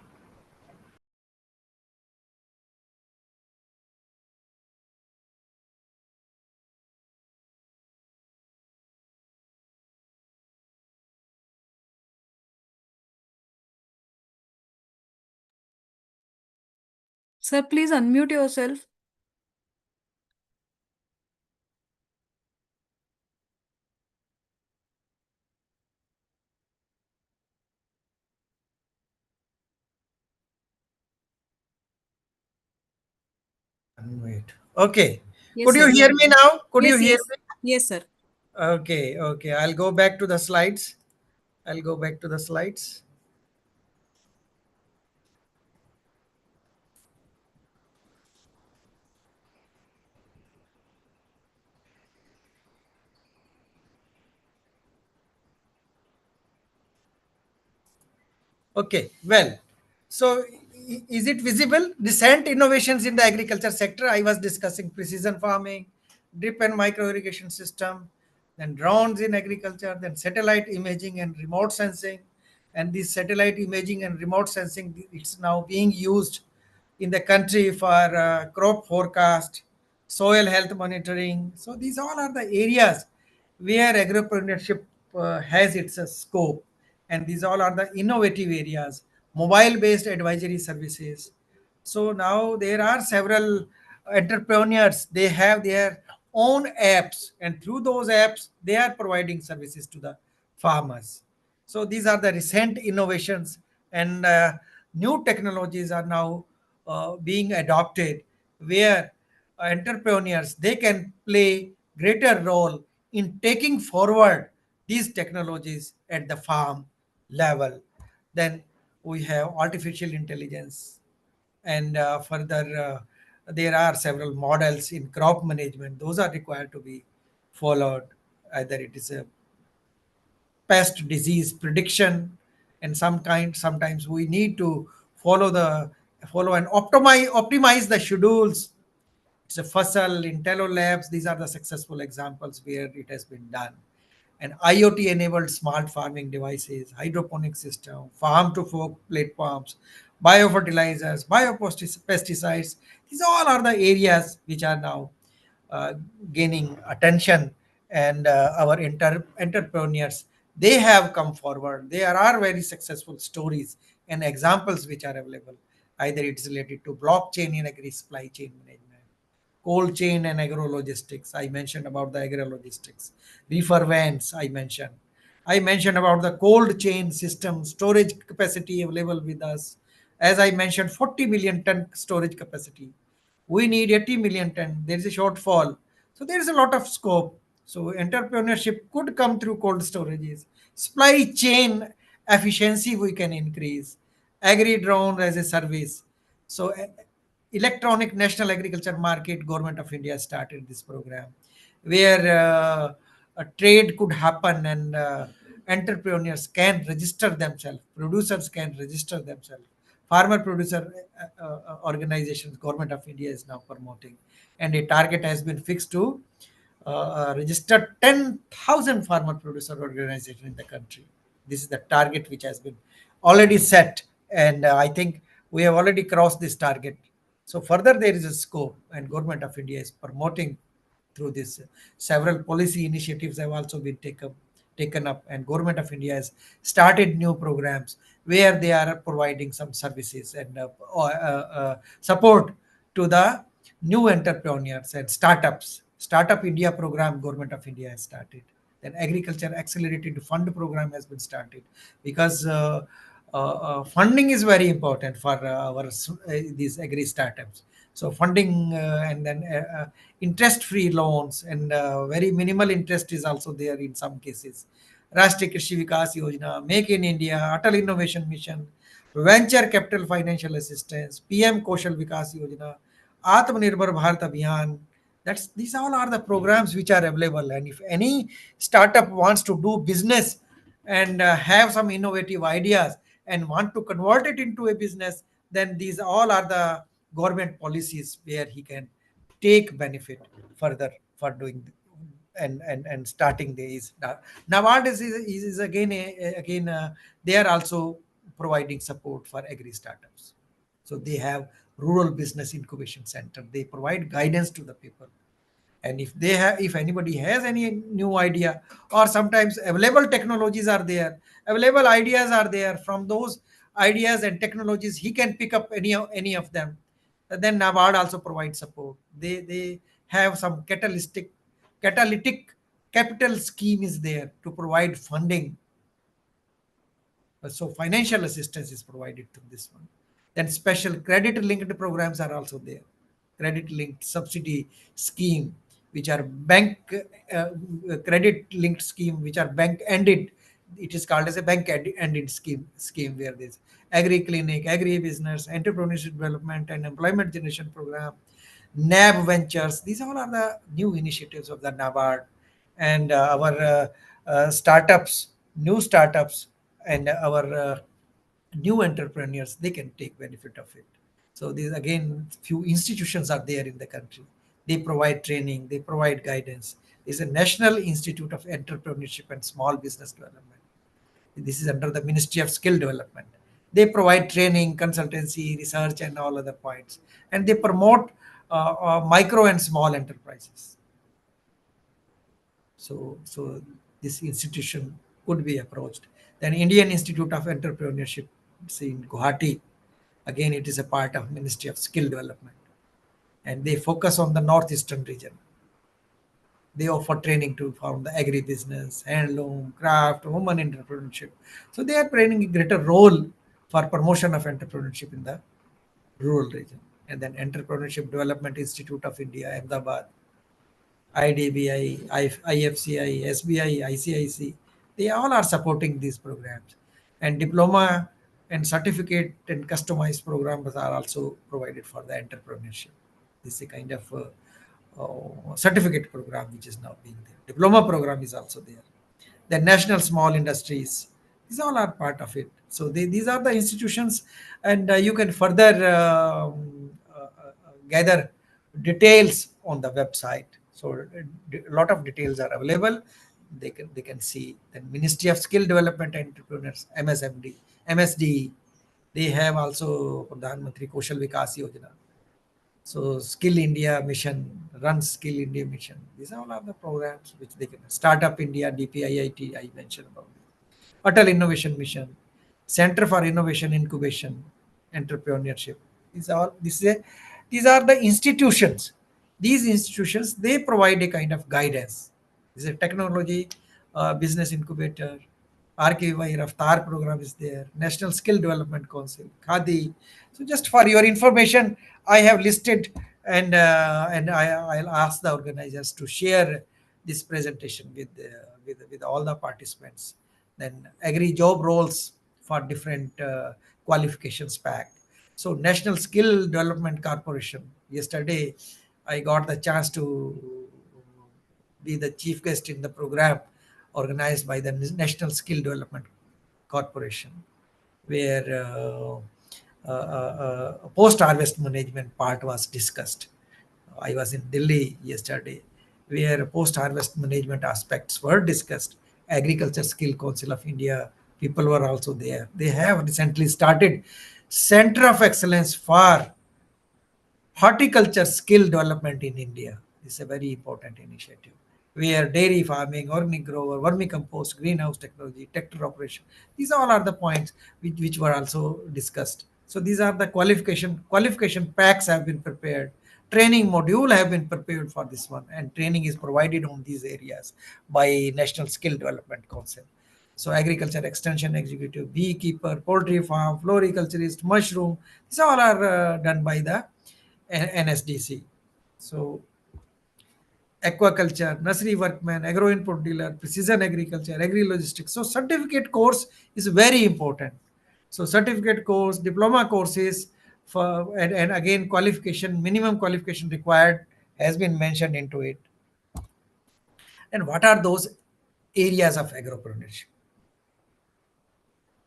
S1: Sir, please unmute yourself.
S3: Wait. Okay.
S1: Yes,
S3: Could you
S1: sir.
S3: hear me now? Could you
S1: Yes,
S3: hear
S1: yes.
S3: me?
S1: Yes, sir.
S3: Okay. Okay. I'll go back to the slides. I'll go back to the slides. Okay, well, so is it visible? Recent innovations in the agriculture sector. I was discussing precision farming, drip and micro irrigation system, then drones in agriculture, then satellite imaging and remote sensing. And this satellite imaging and remote sensing, it's now being used in the country for crop forecast, soil health monitoring. So these all are the areas where agropreneurship has its scope, and these all are the innovative areas. Mobile based advisory services. So now there are several entrepreneurs, they have their own apps, and through those apps they are providing services to the farmers. So these are the recent innovations, and new technologies are now being adopted, where entrepreneurs, they can play greater role in taking forward these technologies at the farm level. Then we have artificial intelligence, and further there are several models in crop management. Those are required to be followed. Either it is a pest disease prediction, and sometimes we need to follow the follow and optimize the schedules. It's a Fussell, Intello Labs. These are the successful examples where it has been done. And IoT enabled smart farming devices, hydroponic system, farm to fork platforms, biofertilizers, biopesticides. These all are the areas which are now uh, gaining attention, and our entrepreneurs, they have come forward. There are very successful stories and examples which are available. Either it's related to blockchain in agri supply chain management, cold chain and agro logistics. I mentioned about the agro logistics. Reefer vans, I mentioned about the cold chain system, storage capacity available with us. As I mentioned, 40 million ton storage capacity. We need 80 million ton. There is a shortfall. So there is a lot of scope. So entrepreneurship could come through cold storages. Supply chain efficiency we can increase. Agri drone as a service. So electronic national agriculture market, government of India started this program, where a trade could happen, and entrepreneurs can register themselves, producers can register themselves, farmer producer organizations, government of India is now promoting, and a target has been fixed to register 10,000 farmer producer organization in the country. This is the target which has been already set, and I think we have already crossed this target. So further there is a scope, and government of India is promoting through this. Several policy initiatives have also been taken up, and government of India has started new programs where they are providing some services and support to the new entrepreneurs and startups. Startup India program, government of India has started. Then agriculture accelerated fund program has been started, because funding is very important for our these agri startups. So funding, and then interest free loans, and very minimal interest is also there in some cases. Rashtriya Krishi Vikas Yojana, Make in India, Atal Innovation Mission, Venture Capital Financial Assistance, PM Kaushal Vikas Yojana, Atmanirbhar Bharat Abhiyan. That's these all are the programs which are available. And if any startup wants to do business and have some innovative ideas and want to convert it into a business, then these all are the government policies where he can take benefit further for doing and starting these. Nowadays is again they are also providing support for agri startups. So they have rural business incubation center. They provide guidance to the people, and if anybody has any new idea, or sometimes available technologies are there, available ideas are there, from those ideas and technologies he can pick up any of them, Then NABARD also provides support. They have some catalytic capital scheme is there to provide funding. So financial assistance is provided through this one. Then special credit linked programs are also there. Credit linked subsidy scheme, which are bank credit linked scheme, which are bank ended. It is called as a bank ended scheme where there's agri clinic, agri business, entrepreneurship development, and employment generation program, NAB ventures. These all are the new initiatives of the NABARD, and our startups, new startups, and our new entrepreneurs, they can take benefit of it. So these again, few institutions are there in the country. They provide training, they provide guidance. There's a National Institute of Entrepreneurship and Small Business Development. This is under the Ministry of Skill Development. They provide training, consultancy, research, and all other points, and they promote micro and small enterprises. So this institution could be approached. Then Indian Institute of Entrepreneurship, see in Guwahati. Again, it is a part of Ministry of Skill Development, and they focus on the northeastern region. They offer training to from the agribusiness, handloom, craft, women entrepreneurship. So they are playing a greater role for promotion of entrepreneurship in the rural region. And then Entrepreneurship Development Institute of India, Ahmedabad, IDBI, IFCI, SBI, ICIC, they all are supporting these programs. And diploma and certificate and customized programs are also provided for the entrepreneurship. This is a kind of certificate program which is now being there. Diploma program is also there. The national small industries, these all are part of it. So these are the institutions, and you can further gather details on the website. So a lot of details are available. They can see the Ministry of Skill Development and Entrepreneurs, MSMD, MSD. They have also Pradhan Mantri Kaushal Vikas Yojana. So Skill India Mission, Run Skill India Mission. These are all of the programs which they can. Startup India, DPIIT, I mentioned about it. Atal Innovation Mission, Center for Innovation Incubation, Entrepreneurship. These are the institutions. These institutions, they provide a kind of guidance. This is a technology business incubator. RKY Raftar program is there. National Skill Development Council, Khadi. So just for your information, I have listed, and I'll ask the organizers to share this presentation with all the participants. Then agri job roles for different qualifications packed. So National Skill Development Corporation. Yesterday, I got the chance to be the chief guest in the program organized by the National Skill Development Corporation, where post-harvest management part was discussed. I was in Delhi yesterday, where post-harvest management aspects were discussed. Agriculture Skill Council of India people were also there. They have recently started Center of Excellence for Horticulture Skill Development in India. This is a very important initiative where dairy farming, organic grower, vermicompost, greenhouse technology, tractor operation, these all are the points which were also discussed. So these are the qualification packs have been prepared. Training module have been prepared for this one, and training is provided on these areas by National Skill Development Council. So agriculture extension executive, beekeeper, poultry farm, floriculturist, mushroom, these all are done by the NSDC. So aquaculture, nursery workman, agro input dealer, precision agriculture, agri logistics. So certificate course is very important. So certificate course, diploma courses for and again qualification, minimum qualification required has been mentioned into it. And what are those areas of agropreneurship?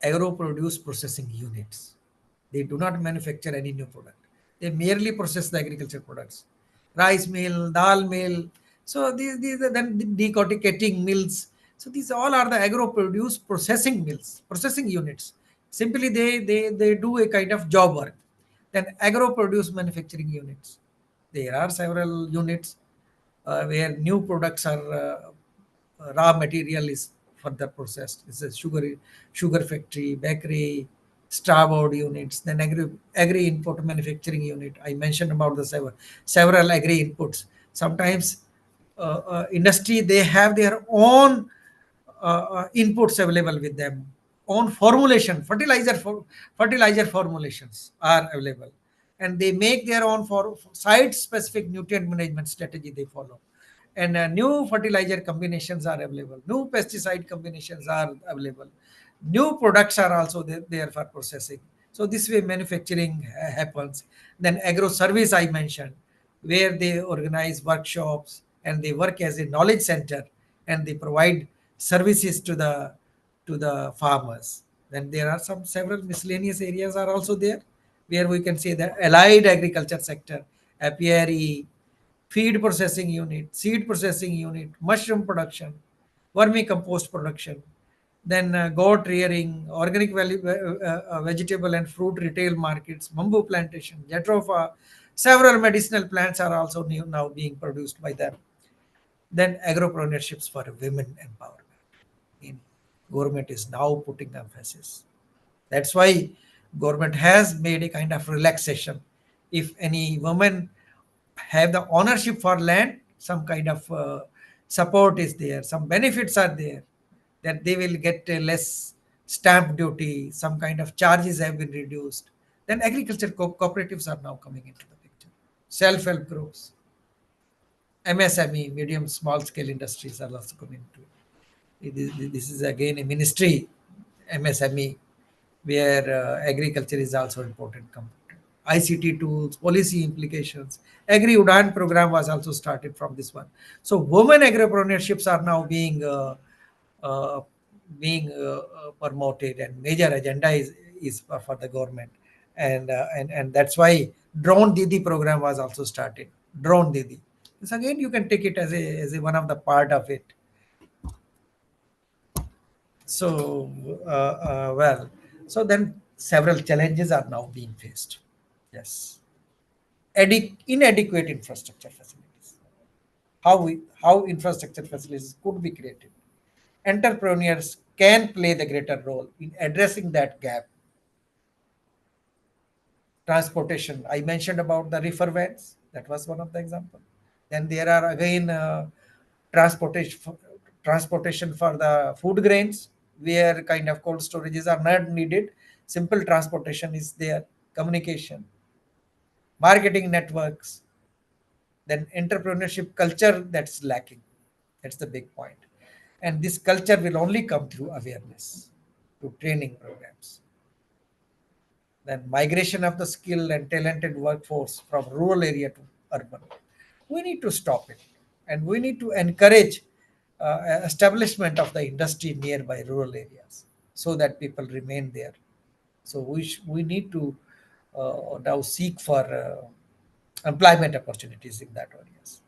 S3: Agro produce processing units. They do not manufacture any new product. They merely process the agriculture products. Rice mill, dal mill. So these are then decorticating mills. So these all are the agro produce processing mills, processing units. Simply they do a kind of job work. Then agro produce manufacturing units. There are several units where new products are raw material is further processed. It's a sugar factory, bakery, starboard units, then agri input manufacturing unit. I mentioned about the several agri inputs. Sometimes industry, they have their own inputs available with them, own formulation, fertilizer formulations are available, and they make their own for site specific nutrient management strategy they follow. And new fertilizer combinations are available, new pesticide combinations are available, new products are also there for processing. So this way manufacturing happens. Then agro service I mentioned, where they organize workshops and they work as a knowledge center, and they provide services to the farmers. Then there are some several miscellaneous areas are also there, where we can say the allied agriculture sector, apiary, feed processing unit, seed processing unit, mushroom production, vermicompost production, then goat rearing, organic vegetable and fruit retail markets, bamboo plantation, jatropha, several medicinal plants are also now being produced by them. Then agropreneurship for women empowerment. In government is now putting emphasis. That's why government has made a kind of relaxation. If any woman have the ownership for land, some kind of support is there, some benefits are there, that they will get a less stamp duty, some kind of charges have been reduced. Then agriculture cooperatives are now coming into the picture. Self-help groups, MSME, medium small scale industries are also coming to it. This is again a ministry, MSME, where agriculture is also important component. ICT tools, policy implications. Agri Udan program was also started from this one. So women agripreneurships are now uh, being promoted, and major agenda is for the government, and that's why Drone Didi program was also started. Drone Didi. This again you can take it as a one of the part of it. So, well, so then several challenges are now being faced. Yes. Inadequate infrastructure facilities. How infrastructure facilities could be created. Entrepreneurs can play the greater role in addressing that gap. Transportation. I mentioned about the reefer vans. That was one of the example. Then there are again transportation transportation for the food grains, where kind of cold storages are not needed. Simple transportation is there. Communication, marketing networks, then entrepreneurship culture that's lacking. That's the big point. And this culture will only come through awareness, through training programs. Then migration of the skilled and talented workforce from rural area to urban. We need to stop it, and we need to encourage establishment of the industry nearby rural areas, so that people remain there. So we need to now seek for employment opportunities in that areas.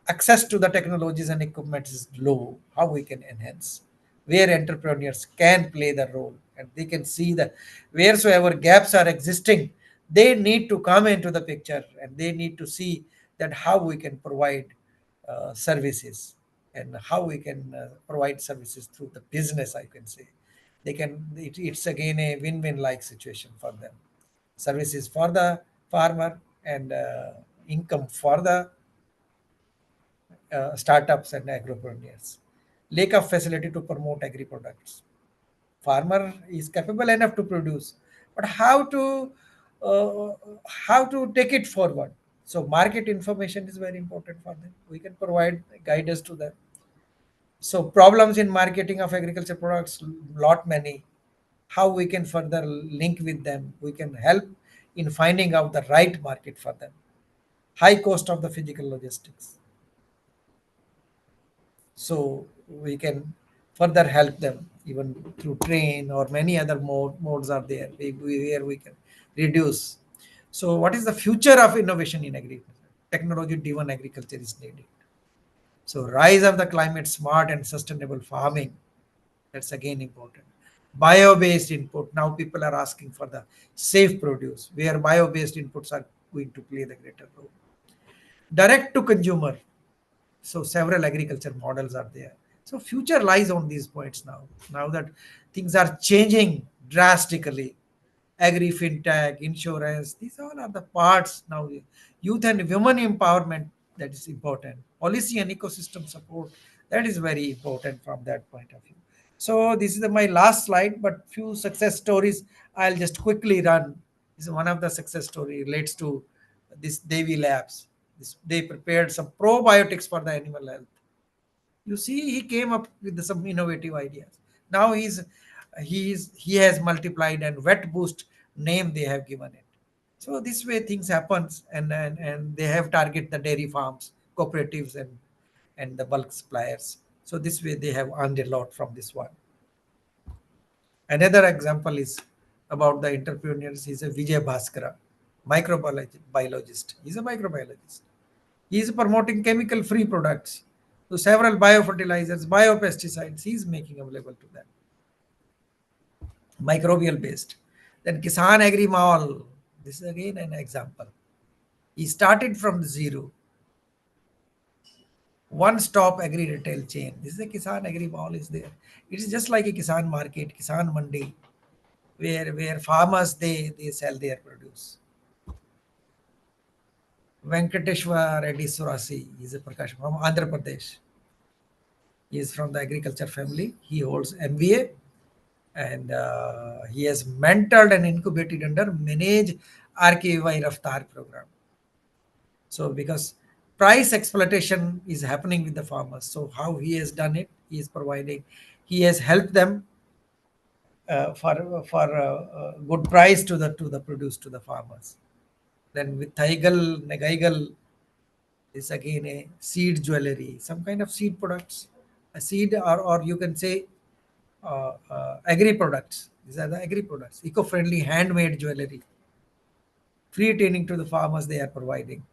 S3: Access to the technologies and equipment is low. How we can enhance, where entrepreneurs can play the role, and they can see that wheresoever gaps are existing, they need to come into the picture, and they need to see that how we can provide services, and how we can provide services through the business, I can say. It's again a win-win like situation for them. Services for the farmer, and income for the startups and agropreneurs. Lack of facility to promote agri products. Farmer is capable enough to produce, but uh, how to take it forward? So market information is very important for them. We can provide guidance to them. So problems in marketing of agriculture products, lot many. How we can further link with them? We can help in finding out the right market for them. High cost of the physical logistics, so we can further help them even through train or many other modes are there, where we can reduce. So what is the future of innovation in agriculture? Technology driven agriculture is needed. So rise of the climate smart and sustainable farming, that's again important. Bio based input, now people are asking for the safe produce, where bio based inputs are going to play the greater role. Direct to consumer, so several agriculture models are there. So future lies on these points now. Now that things are changing drastically, agri fintech, insurance. These all are the parts now. Youth and women empowerment, that is important. Policy and ecosystem support, that is very important from that point of view. So this is my last slide, but few success stories I'll just quickly run. This is one of the success story relates to this Devi Labs. They prepared some probiotics for the animal health. You see, he came up with some innovative ideas. Now he has multiplied, and Wet Boost name they have given it. So this way things happens, and they have target the dairy farms, cooperatives, and the bulk suppliers. So this way they have earned a lot from this one. Another example is about the entrepreneurs. He's a Vijay Bhaskara, microbiologist. He's a microbiologist. He is promoting chemical-free products. So several biofertilizers, biopesticides, he is making available to them, microbial based. Then Kisan Agri Mall, this is again an example. He started from zero, one-stop agri retail chain. This is a Kisan Agri Mall is there. It is just like a Kisan market, Kisan Mandi, where farmers they sell their produce. Venkateshwar Reddy Surasi is a Prakash from Andhra Pradesh. He is from the agriculture family. He holds MBA, and he has mentored and incubated under Manage RKY Raftar program. So because price exploitation is happening with the farmers, so how he has done it, he is providing, he has helped them for good price to the produce to the farmers. Then with Thaigal, Negaigal is again a seed jewelry, some kind of seed products, a seed, or you can say agri products. These are the agri products, eco-friendly handmade jewelry, free training to the farmers they are providing.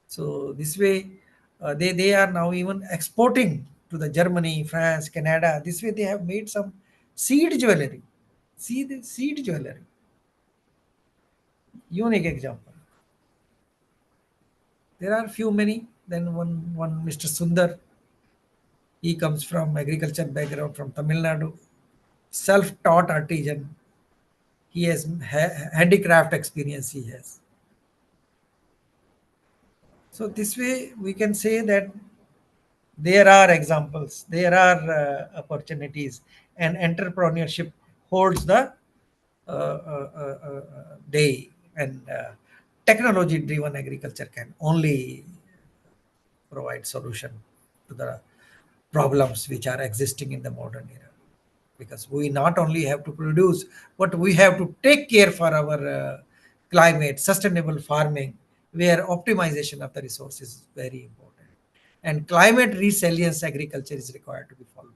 S3: So this way, they are now even exporting to the Germany, France, Canada. This way they have made some seed jewelry. See the seed jewelry, unique example. There are few many. Then one Mr. Sundar, he comes from agriculture background from Tamil Nadu, self-taught artisan. He has handicraft experience. He has. So this way we can say that there are examples, there are opportunities, and entrepreneurship holds the day. And technology-driven agriculture can only provide solution to the problems which are existing in the modern era, because we not only have to produce, but we have to take care for our climate, sustainable farming, where optimization of the resources is very important, and climate resilience agriculture is required to be followed.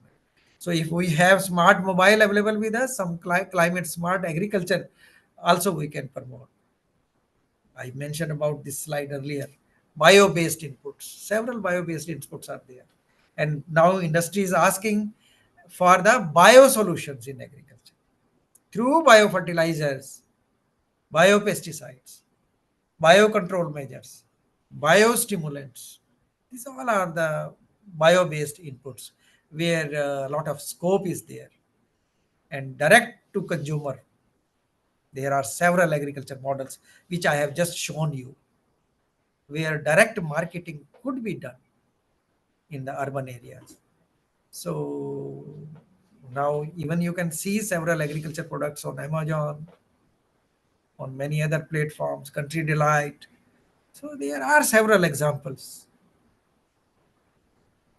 S3: So if we have smart mobile available with us, some climate smart agriculture also we can promote. I mentioned about this slide earlier. Bio-based inputs. Several bio-based inputs are there. And now industry is asking for the bio-solutions in agriculture. Through biofertilizers, biopesticides, biocontrol measures, biostimulants. These all are the bio-based inputs where a lot of scope is there. And direct to consumer, there are several agriculture models which I have just shown you, where direct marketing could be done in the urban areas. So now even you can see several agriculture products on Amazon, on many other platforms, Country Delight. So there are several examples.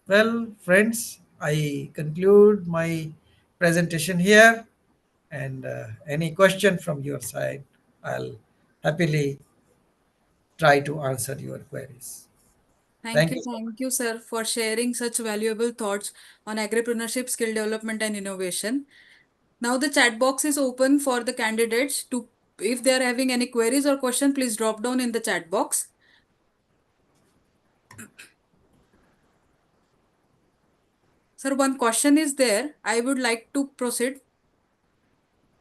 S3: Well, friends, I conclude my presentation here, and any question from your side, I'll happily try to answer your queries. Thank you so much.
S1: Thank you, sir, for sharing such valuable thoughts on agripreneurship, skill development, and innovation. Now the chat box is open for the candidates to, if they are having any queries or question, please drop down in the chat box. Sir, one question is there. I would like to proceed.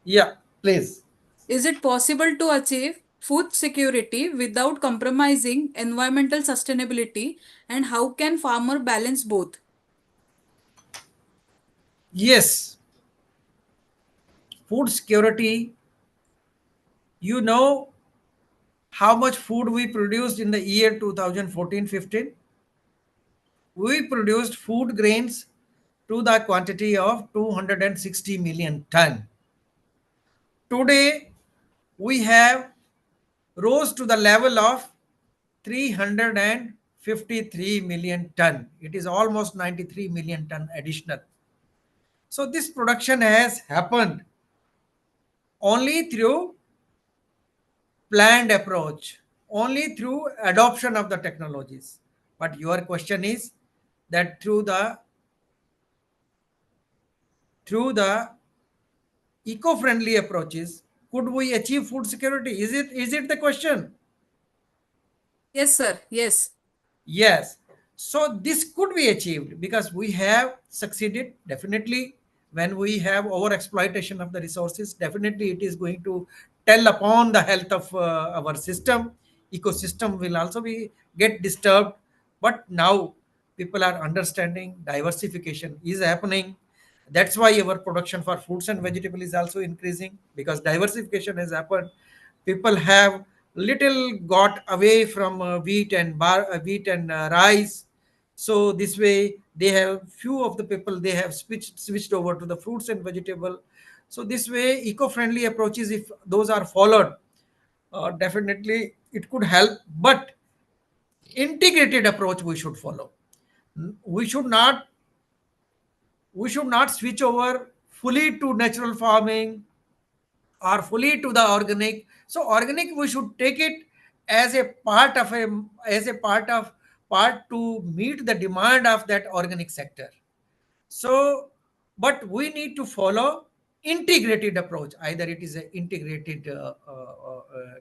S3: Yeah, please.
S1: Is it possible to achieve food security without compromising environmental sustainability, and how can farmer balance both?
S3: Yes, food security You know how much food we produced in the year 2014-15? We produced food grains to the quantity of 260 million ton. Today, we have rose to the level of 353 million ton. It is almost 93 million ton additional. So this production has happened only through planned approach, only through adoption of the technologies. But your question is that through the eco-friendly approaches, could we achieve food security? Is it the question?
S1: Yes, sir. Yes.
S3: Yes. So this could be achieved because we have succeeded. Definitely, when we have over exploitation of the resources, definitely it is going to tell upon the health of our system. Ecosystem will also be get disturbed. But now people are understanding diversification is happening. That's why our production for fruits and vegetable is also increasing because diversification has happened. People have little got away from wheat and rice. So this way they have few of the people they have switched over to the fruits and vegetable. So this way eco-friendly approaches, if those are followed, definitely it could help. But integrated approach we should follow. We should not we should not switch over fully to natural farming or fully to the organic. So organic we should take it as a part of part to meet the demand of that organic sector. So, but we need to follow integrated approach. Either it is an integrated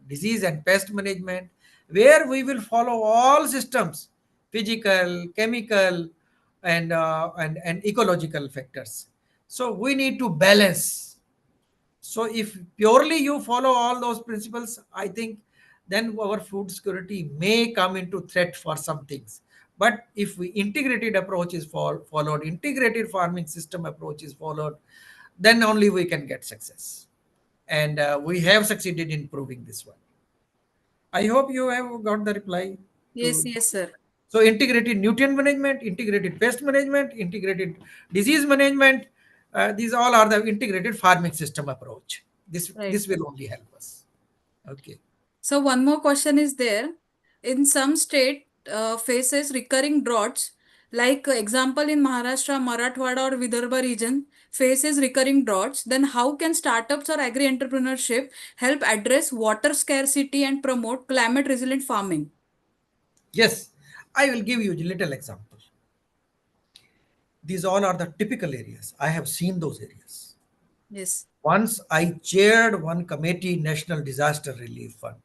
S3: disease and pest management, where we will follow all systems, physical, chemical, and ecological factors. So we need to balance. So if purely you follow all those principles, I think then our food security may come into threat for some things. But if we integrated approach is followed, integrated farming system approach is followed, then only we can get success. And we have succeeded in proving this one. I hope you have got the reply
S1: Yes,
S3: to.
S1: yes, sir.
S3: So integrated nutrient management, integrated pest management, integrated disease management, these all are the integrated farming system approach.
S1: Right.
S3: This will only help us. Okay.
S1: So one more question is there. In some state faces recurring droughts, like example in Maharashtra, Marathwada or Vidarbha region faces recurring droughts, then how can startups or agri-entrepreneurship help address water scarcity and promote climate resilient farming?
S3: Yes, I will give you a little example. These all are the typical areas. I have seen those areas.
S1: Yes.
S3: Once I chaired one committee, National Disaster Relief Fund,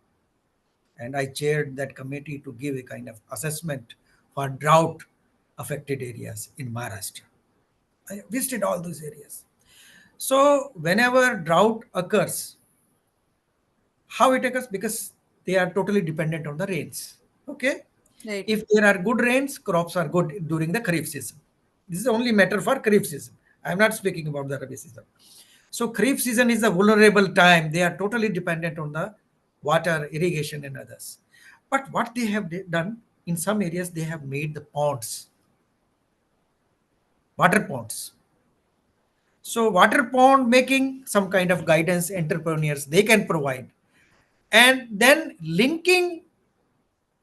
S3: and I chaired that committee to give a kind of assessment for drought affected areas in Maharashtra. I visited all those areas. So whenever drought occurs, how it occurs? Because they are totally dependent on the rains. Okay.
S1: Right.
S3: If there are good rains, crops are good during the Kharif season. This is only matter for Kharif season. I am not speaking about the Rabi season. So Kharif season is a vulnerable time. They are totally dependent on the water, irrigation, and others. But what they have done in some areas, they have made the ponds, water ponds. So water pond making, some kind of guidance entrepreneurs they can provide, and then linking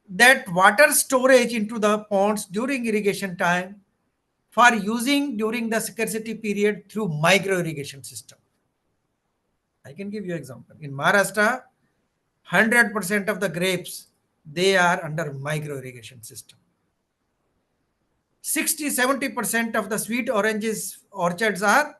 S3: that water storage into the ponds during irrigation time for using during the scarcity period through micro irrigation system. I can give you example. In Maharashtra, 100% of the grapes they are under micro irrigation system. 60-70% of the sweet oranges orchards are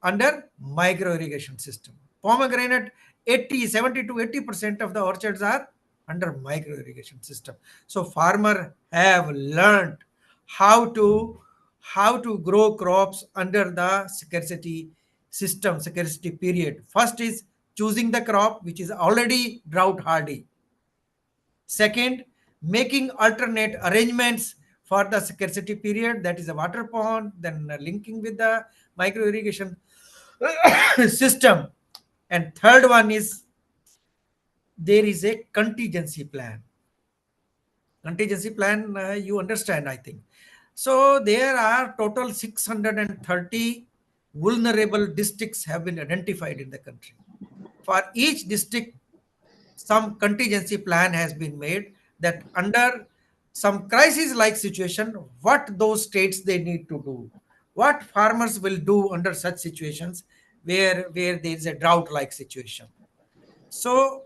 S3: under micro irrigation system. Pomegranate, 70 to 80% of the orchards are under micro irrigation system. So farmer have learned how to how to grow crops under the scarcity system, scarcity period. First is choosing the crop which is already drought hardy. Second, making alternate arrangements for the scarcity period, that is a water pond, then linking with the micro irrigation system. And third one is there is a contingency plan. Contingency plan, you understand, I think. So there are total 630 vulnerable districts have been identified in the country. For each district, some contingency plan has been made that under some crisis like situation, what those states they need to do, what farmers will do under such situations where there is a drought like situation. So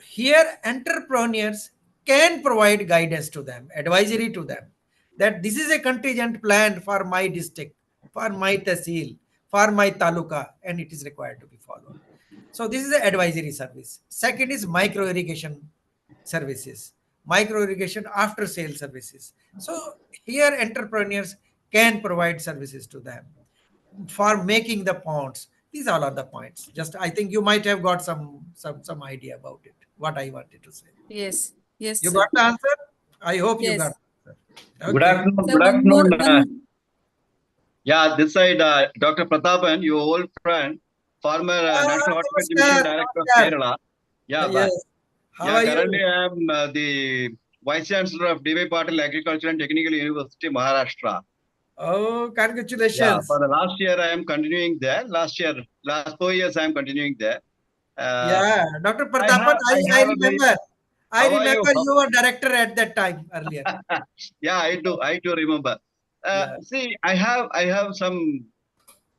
S3: here entrepreneurs can provide guidance to them, advisory to them, that this is a contingent plan for my district, for my tehsil, for my taluka, and it is required to be followed. So this is the advisory service. Second is micro irrigation services, micro irrigation after sale services. So here entrepreneurs can provide services to them for making the ponds. These all are the points. Just I think you might have got some idea about it. What I wanted to say.
S1: Yes. Yes,
S3: You got
S1: sir.
S3: the answer? I hope you got
S1: Yes.
S3: the answer.
S4: Good
S3: Okay.
S4: afternoon.
S1: Sir,
S4: Good
S1: one more,
S4: afternoon.
S1: one.
S4: This side, Dr. Pratapan, your old friend, former National Horticulture Mission
S3: Namaskar.
S4: Director of
S3: Namaskar.
S4: Kerala.
S3: Yes. How are
S4: Currently
S3: you?
S4: I am the Vice Chancellor of D.Y. Patil Agriculture and Technical University, Maharashtra.
S3: Oh,
S4: Yeah,
S3: congratulations.
S4: for the last year I am continuing there. Last 4 years I am continuing there. Uh,
S3: Yeah, Dr.
S4: I
S3: Prathapan,
S4: have I
S3: I
S4: have a very.
S3: remember. I
S4: How are you?
S3: remember you were director at that time earlier.
S4: Yeah, I do remember.
S3: Yeah.
S4: See, I have some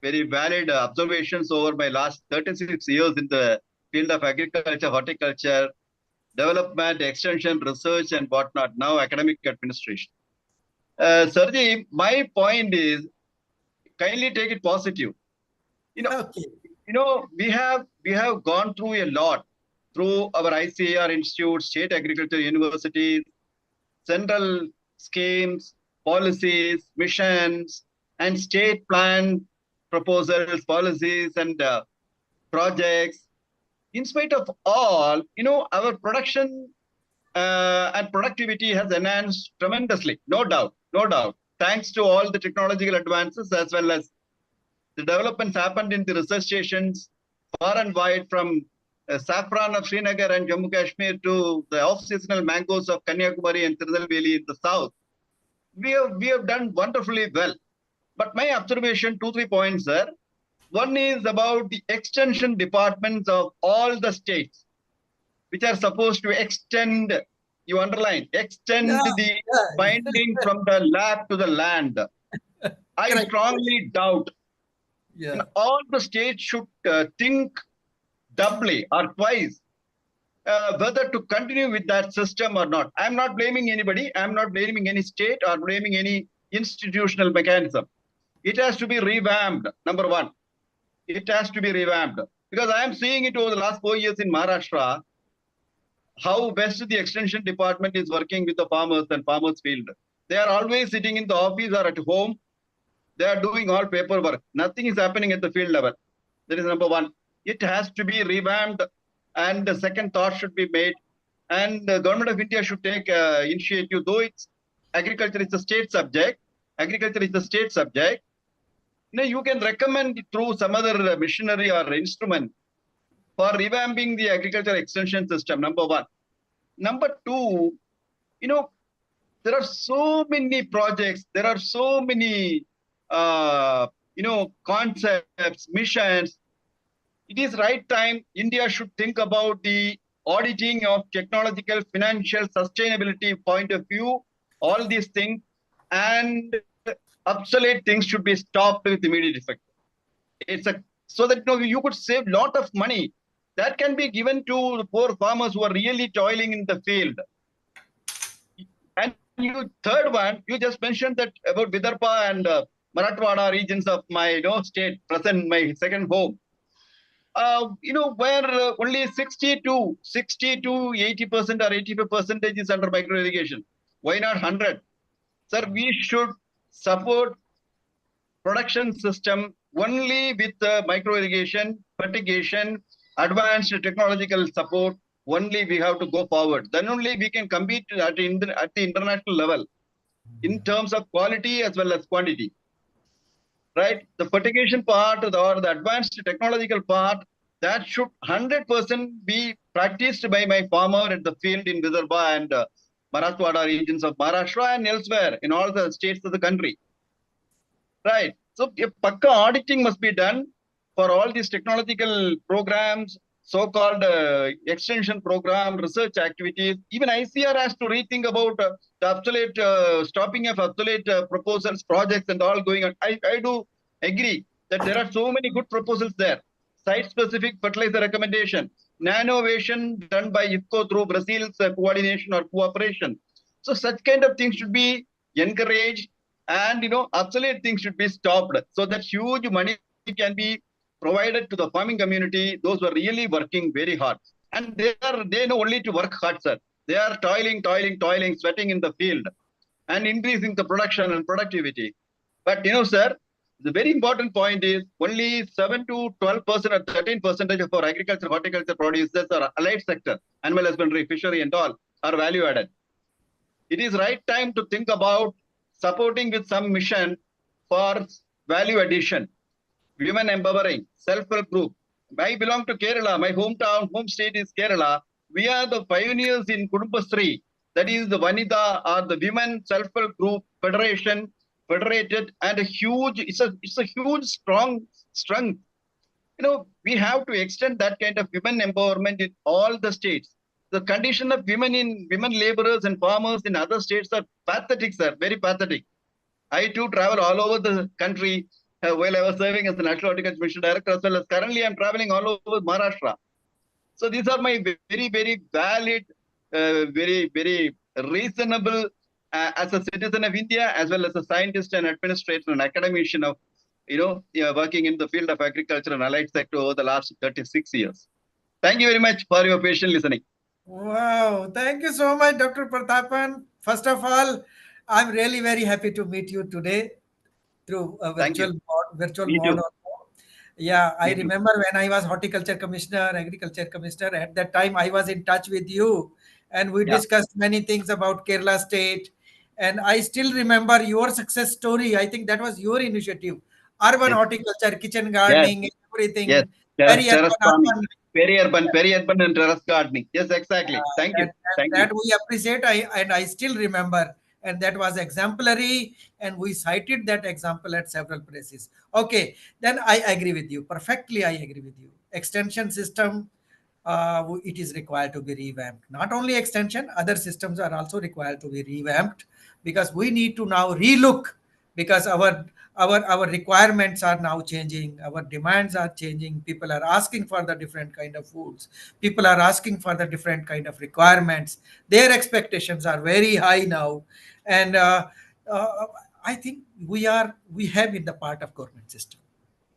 S4: very valid observations over my last 36 years in the field of agriculture, horticulture, development, extension, research, and whatnot. Now, academic administration. Sarji, my point is kindly take it positive. You know,
S3: Okay.
S4: we have gone through a lot through our ICAR institute, state agriculture universities, central schemes, policies, missions, and state plan proposals, policies, and projects. In spite of all, our production and productivity has enhanced tremendously, no doubt, no doubt. Thanks to all the technological advances as well as the developments happened in the research stations far and wide from saffron of Srinagar and Jammu Kashmir to the off-seasonal mangoes of Kanyakumari and Tirunelveli in the south. We have done wonderfully well. But my observation, 2-3 points, sir. One is about the extension departments of all the states, which are supposed to extend, you underline, extend
S3: Yeah,
S4: the
S3: yeah.
S4: finding from the lab to the land. I
S3: Correct.
S4: strongly doubt. And
S3: Yeah.
S4: all the states should think doubly or twice whether to continue with that system or not. I'm not blaming anybody. I'm not blaming any state or blaming any institutional mechanism. It has to be revamped, number one. It has to be revamped. Because I am seeing it over the last 4 years in Maharashtra, how best the extension department is working with the farmers and farmers field. They are always sitting in the office or at home. They are doing all paperwork. Nothing is happening at the field level. That is number one. It has to be revamped, and the second thought should be made. And the government of India should take initiative, though it's agriculture is a state subject. Agriculture is a state subject. You can recommend through some other machinery or instrument for revamping the agriculture extension system, number one. Number two, there are so many projects, there are so many, concepts, missions. It is right time India should think about the auditing of technological, financial, sustainability point of view, all these things, and obsolete things should be stopped with immediate effect. So that you could save a lot of money that can be given to the poor farmers who are really toiling in the field. And third one, you just mentioned that about Vidarbha and Marathwada regions of my state, present my second home. Where only 60 to 80% or 85% is under micro irrigation. Why not 100? Sir, we should support production system only with micro irrigation, fertigation, advanced technological support. Only we have to go forward. Then only we can compete at the international level in terms of quality as well as quantity. Right? The fertigation part or the advanced technological part, that should 100% be practiced by my farmer at the field in Vidarbha and Marathwada regions of Maharashtra and elsewhere in all the states of the country. Right. So a pakka auditing must be done for all these technological programs, so-called extension program, research activities. Even ICR has to rethink about the obsolete, stopping of obsolete proposals, projects and all going on. I do agree that there are so many good proposals there. Site-specific fertilizer recommendation, nanovation done by IFCO through Brazil's coordination or cooperation. So such kind of things should be encouraged, and obsolete things should be stopped so that huge money can be provided to the farming community, those who are really working very hard. And they know only to work hard, sir. They are toiling, sweating in the field and increasing the production and productivity. But sir, the very important point is only 7 to 12% or 13% of our agriculture, horticulture producers are allied sector, animal husbandry, fishery and all are value added. It is right time to think about supporting with some mission for value addition, women empowering, self-help group. I belong to Kerala. My hometown, home state is Kerala. We are the pioneers in Kudumbasri. That is the Vanida or the Women Self-Help Group Federation, federated, and it's a huge, strong strength. We have to extend that kind of women empowerment in all the states. The condition of women laborers and farmers in other states are pathetic, sir, very pathetic. I too travel all over the country while I was serving as the National Horticulture Mission Director, as well as currently I'm traveling all over Maharashtra. So these are my very, very valid, very, very reasonable as a citizen of India, as well as a scientist and administrator and academician of, working in the field of agriculture and allied sector over the last 36 years. Thank you very much for your patient listening.
S3: Wow, thank you so much, Dr. Prathapan. First of all, I'm really very happy to meet you today through a virtual
S4: Me
S3: mode.
S4: too.
S3: Yeah, I
S4: Me too.
S3: remember when I was horticulture commissioner, agriculture commissioner. At that time, I was in touch with you, and we discussed many things about Kerala state. And I still remember your success story. I think that was your initiative. Urban
S4: Yes.
S3: horticulture, kitchen
S4: Yes.
S3: gardening, everything.
S4: Yes.
S3: Very
S4: Terrace farming.
S3: urban.
S4: Peri-urban and terrace gardening. Yes, exactly. Thank you. Thank you.
S3: That we appreciate. I still remember, and that was exemplary, and we cited that example at several places. Okay, then I agree with you perfectly. I agree with you. Extension system, it is required to be revamped. Not only extension, other systems are also required to be revamped, because we need to now relook, because our requirements are now changing, our demands are changing, people are asking for the different kind of foods, people are asking for the different kind of requirements, their expectations are very high now. And I think we have been the part of government system.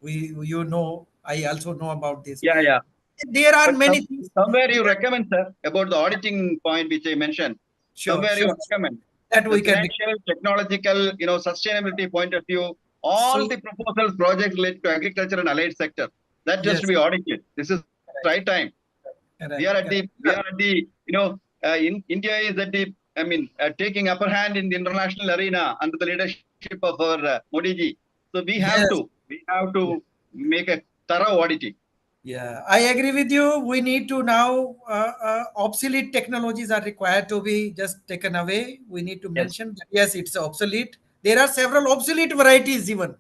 S3: I also know about this.
S4: Yeah.
S3: There are
S4: But
S3: many things.
S4: somewhere you recommend, sir, about the auditing point which I mentioned. Somewhere you recommend
S3: that we
S4: the
S3: can
S4: financial, technological, sustainability point of view, all the proposals, projects related to agriculture and allied sector, that just to be audited. This is right time. We are at the, in India is at the, taking upper hand in the international arena under the leadership of our Modi ji. So we have to make a thorough auditing.
S3: Yeah, I agree with you. We need to now, obsolete technologies are required to be just taken away. We need to mention that, yes, it's obsolete. There are several obsolete varieties even.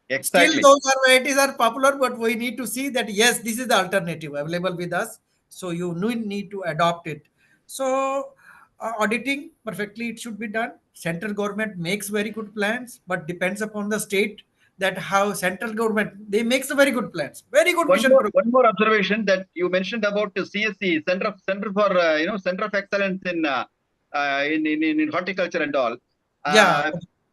S4: Exactly.
S3: Still, those varieties are popular, but we need to see that, yes, this is the alternative available with us. So you need to adopt it. So auditing, perfectly, it should be done. Central government makes very good plans, but depends upon the state, that how central government, they makes the very good plans, very good mission program.
S4: One more observation that you mentioned about the CSE, Center for Center of Excellence in horticulture and all.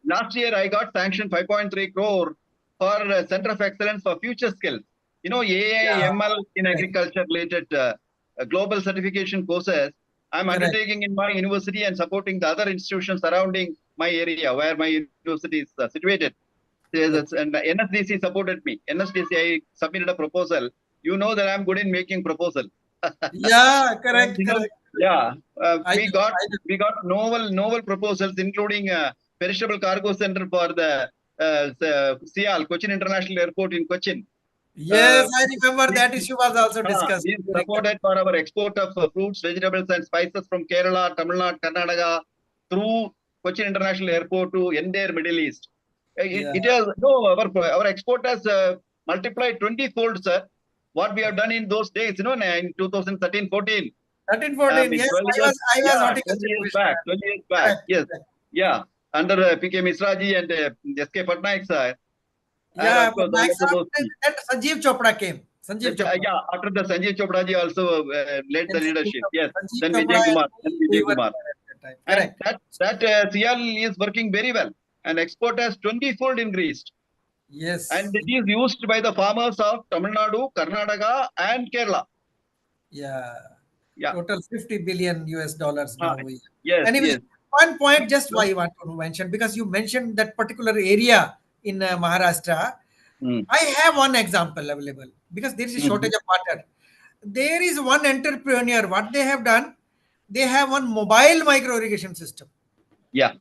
S4: Last year I got sanctioned 5.3 crore for Center of Excellence for Future Skills. AI, ML in agriculture related global certification courses. I'm undertaking in my university and supporting the other institutions surrounding my area where my university is situated. And NSDC supported me. NSDC, I submitted a proposal. You know that I'm good in making proposal.
S3: Correct.
S4: Yeah, we got novel proposals, including perishable cargo center for the Cochin International Airport in Cochin.
S3: Yes, I remember that issue was also discussed.
S4: Is supported for our export of fruits, vegetables, and spices from Kerala, Tamil Nadu, Karnataka through Cochin International Airport to entire Middle East.
S3: Yeah.
S4: It has no our export has multiplied 20-fold, sir. What we have done in those days, in 2013-14.
S3: 13, 14. Yes,
S4: 12 years,
S3: I was
S4: yeah,
S3: horticulture
S4: 20 years
S3: division.
S4: back, 20 years back,
S3: Correct,
S4: yes,
S3: correct.
S4: yeah, under PK Misraji and SK Patnaik, sir, and
S3: Yeah,
S4: of
S3: but
S4: course, all
S3: next
S4: of those.
S3: after that, Sanjeev Chopra came. Sanjeev Chopra.
S4: Yeah, after the Sanjay Chopra ji also led the
S3: And
S4: leadership, yes,
S3: Sanjeev
S4: then
S3: Chopra
S4: Vijay
S3: and
S4: Kumar, then
S3: we
S4: Vijay
S3: were
S4: Kumar,
S3: there at that time.
S4: and
S3: Correct.
S4: that CL is working very well, and export has 20-fold increased,
S3: Yes.
S4: and it is used by the farmers of Tamil Nadu, Karnataka, and Kerala.
S3: Yeah.
S4: Yeah,
S3: Total 50 billion US dollars
S4: uh,
S3: now.
S4: yes,
S3: Anyway,
S4: yes.
S3: one point just why I want to mention because you mentioned that particular area in Maharashtra.
S4: Mm.
S3: I have one example available because there is a
S4: Mhm.
S3: shortage of water. There is one entrepreneur. What they have done, they have one mobile micro irrigation system.
S4: Yeah,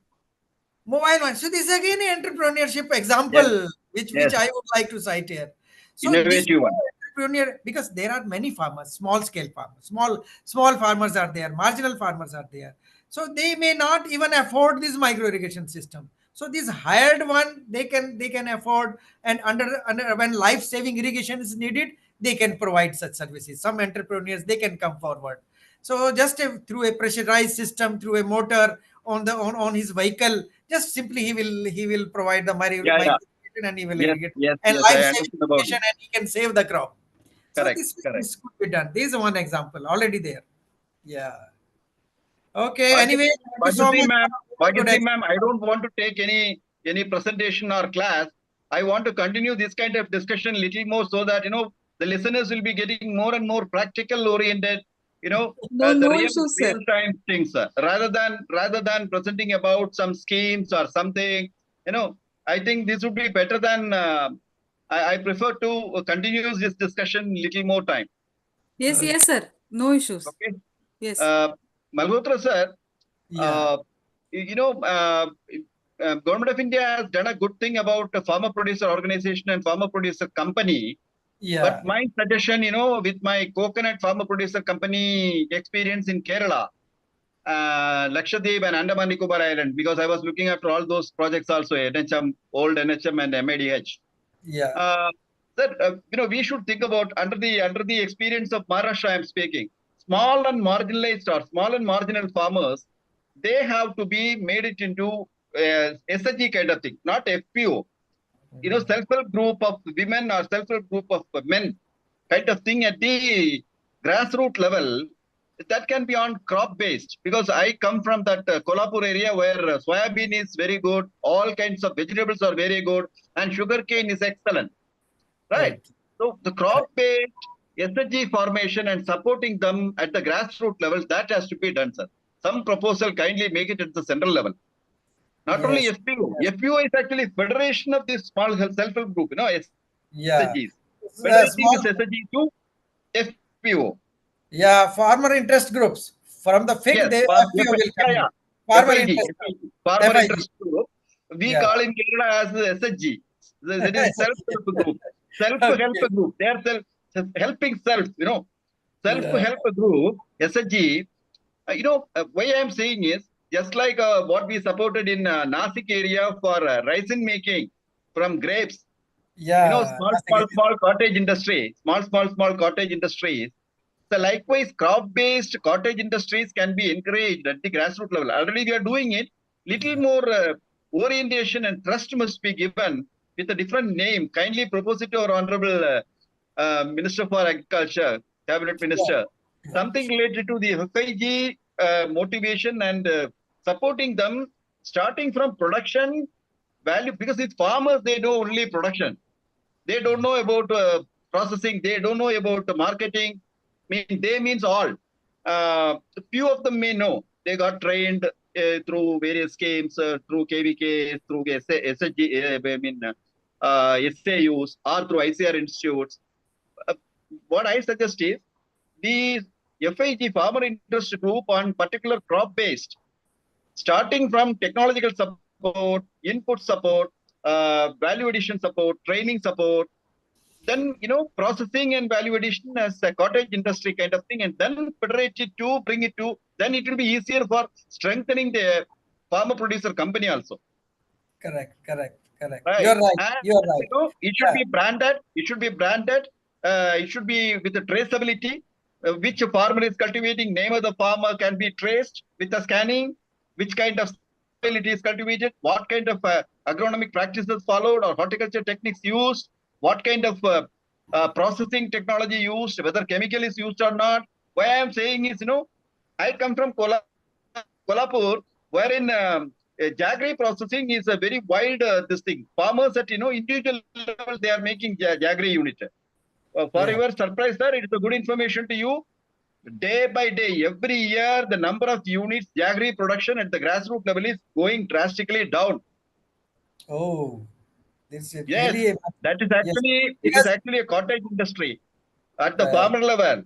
S3: Mobile one. So this is again an entrepreneurship
S4: yes,
S3: example, which
S4: yes,
S3: I would like to cite here. So this
S4: innovative one.
S3: entrepreneur, because there are many farmers, small scale farmers, small farmers are there, marginal farmers are there. So they may not even afford this micro irrigation system. So this hired one, they can afford, and under when life saving irrigation is needed, they can provide such services. Some entrepreneurs they can come forward. So just through a pressurized system, through a motor on his vehicle, just simply he will provide the
S4: Yeah, yeah,
S3: irrigation and he will
S4: yes,
S3: irrigate
S4: yes,
S3: and
S4: yes,
S3: life
S4: I
S3: saving
S4: understand about
S3: irrigation
S4: it.
S3: and he can save the crop. So
S4: Correct,
S3: this
S4: correct.
S3: could be done. This is one example already there. Yeah. Okay.
S4: Bhagya-
S3: Anyway, thank you so
S4: Bhagyashree
S3: much
S4: ma'am,
S3: for a very good
S4: Bhagyashree ma'am, I
S3: explanation.
S4: don't want to take any presentation or class. I want to continue this kind of discussion little more so that the listeners will be getting more and more practical oriented.
S1: No,
S4: The
S1: no
S4: real
S1: issues, sir.
S4: real time things rather than presenting about some schemes or something. I think this would be better than. I prefer to continue this discussion little more time.
S1: Yes, yes, sir. No issues.
S4: Okay,
S1: Yes.
S4: uh, Malhotra sir.
S3: Yeah.
S4: Uh, Government of India has done a good thing about the farmer producer organization and farmer producer company. But
S3: Yeah.
S4: my suggestion, with my coconut farmer producer company experience in Kerala, Lakshadweep and Andaman Nicobar Island, because I was looking after all those projects also, NHM, old NHM and MADH.
S3: Yeah.
S4: Uh, we should think about under the experience of Maharashtra. I'm speaking small and marginalized or small and marginal farmers. They have to be made it into SHG kind of thing, not FPO. Self-help group of women or self-help group of men kind of thing at the grassroots level. That can be on crop based because I come from that Kolhapur area where soybean is very good, all kinds of vegetables are very good, and sugarcane is excellent. Right.
S3: Okay.
S4: So the crop-based SHG formation and supporting them at the grassroots level, that has to be done, sir. Some proposal kindly make it at the central level. Not only
S3: Yes.
S4: FPO.
S3: Yes.
S4: FPO is actually federation of this small self-help group,
S3: Yeah.
S4: SHGs. Federating this
S3: Small.
S4: SHG to FPO.
S3: Yeah. Farmer interest groups from the FIG,
S4: Yes,
S3: they FPO will
S4: yeah,
S3: come in.
S4: yeah.
S3: Farmer
S4: FIG,
S3: interest group.
S4: Farmer
S3: FIG.
S4: Interest Group. We
S3: Yeah.
S4: call in Kerala as the SHG. That is self-help group. Self-help
S3: Okay.
S4: group. They are helping self.
S3: Yeah.
S4: Self-help group, SHG. Why I am saying is just like what we supported in Nasik area for resin making from grapes.
S3: Yeah.
S4: Small cottage industry, small cottage industries. So likewise, crop-based cottage industries can be encouraged at the grassroots level. Already we are doing it. Little more orientation and trust must be given with a different name. Kindly propose it to our Honorable Minister for Agriculture, Cabinet Minister.
S3: Yeah.
S4: Something related to the FIG motivation and supporting them, starting from production value, because it's farmers, they know only production. They don't know about processing. They don't know about marketing. They means all. Few of them may know. They got trained through various schemes, through KVK, through SHG, SAUs, or through ICR institutes. Uh, what I suggest is the FIG farmer interest group on particular crop based, starting from technological support, input support, value addition support, training support, then processing and value addition as a cottage industry kind of thing, and then federate it to bring it to, then it will be easier for strengthening the farmer producer company also.
S3: Correct.
S4: Right.
S3: You're right.
S4: And
S3: You're right.
S4: it should
S3: Yeah.
S4: be branded. It should be branded. It should be with the traceability. Which farmer is cultivating, name of the farmer can be traced with the scanning. Which kind of soil it is cultivated, what kind of agronomic practices followed or horticulture techniques used, what kind of processing technology used, whether chemical is used or not. Why I am saying is, I come from Kolhapur, wherein jaggery processing is a very wide this thing. Farmers at individual level they are making jaggery unit. For
S3: Yeah.
S4: your surprise, sir, it is a good information to you. Day by day, every year, the number of units jaggery production at the grassroots level is going drastically down.
S3: Oh, this is
S4: Yes,
S3: really
S4: that is
S3: yes.
S4: actually it is
S3: Because
S4: actually a cottage industry at the
S3: uh,
S4: farmer level.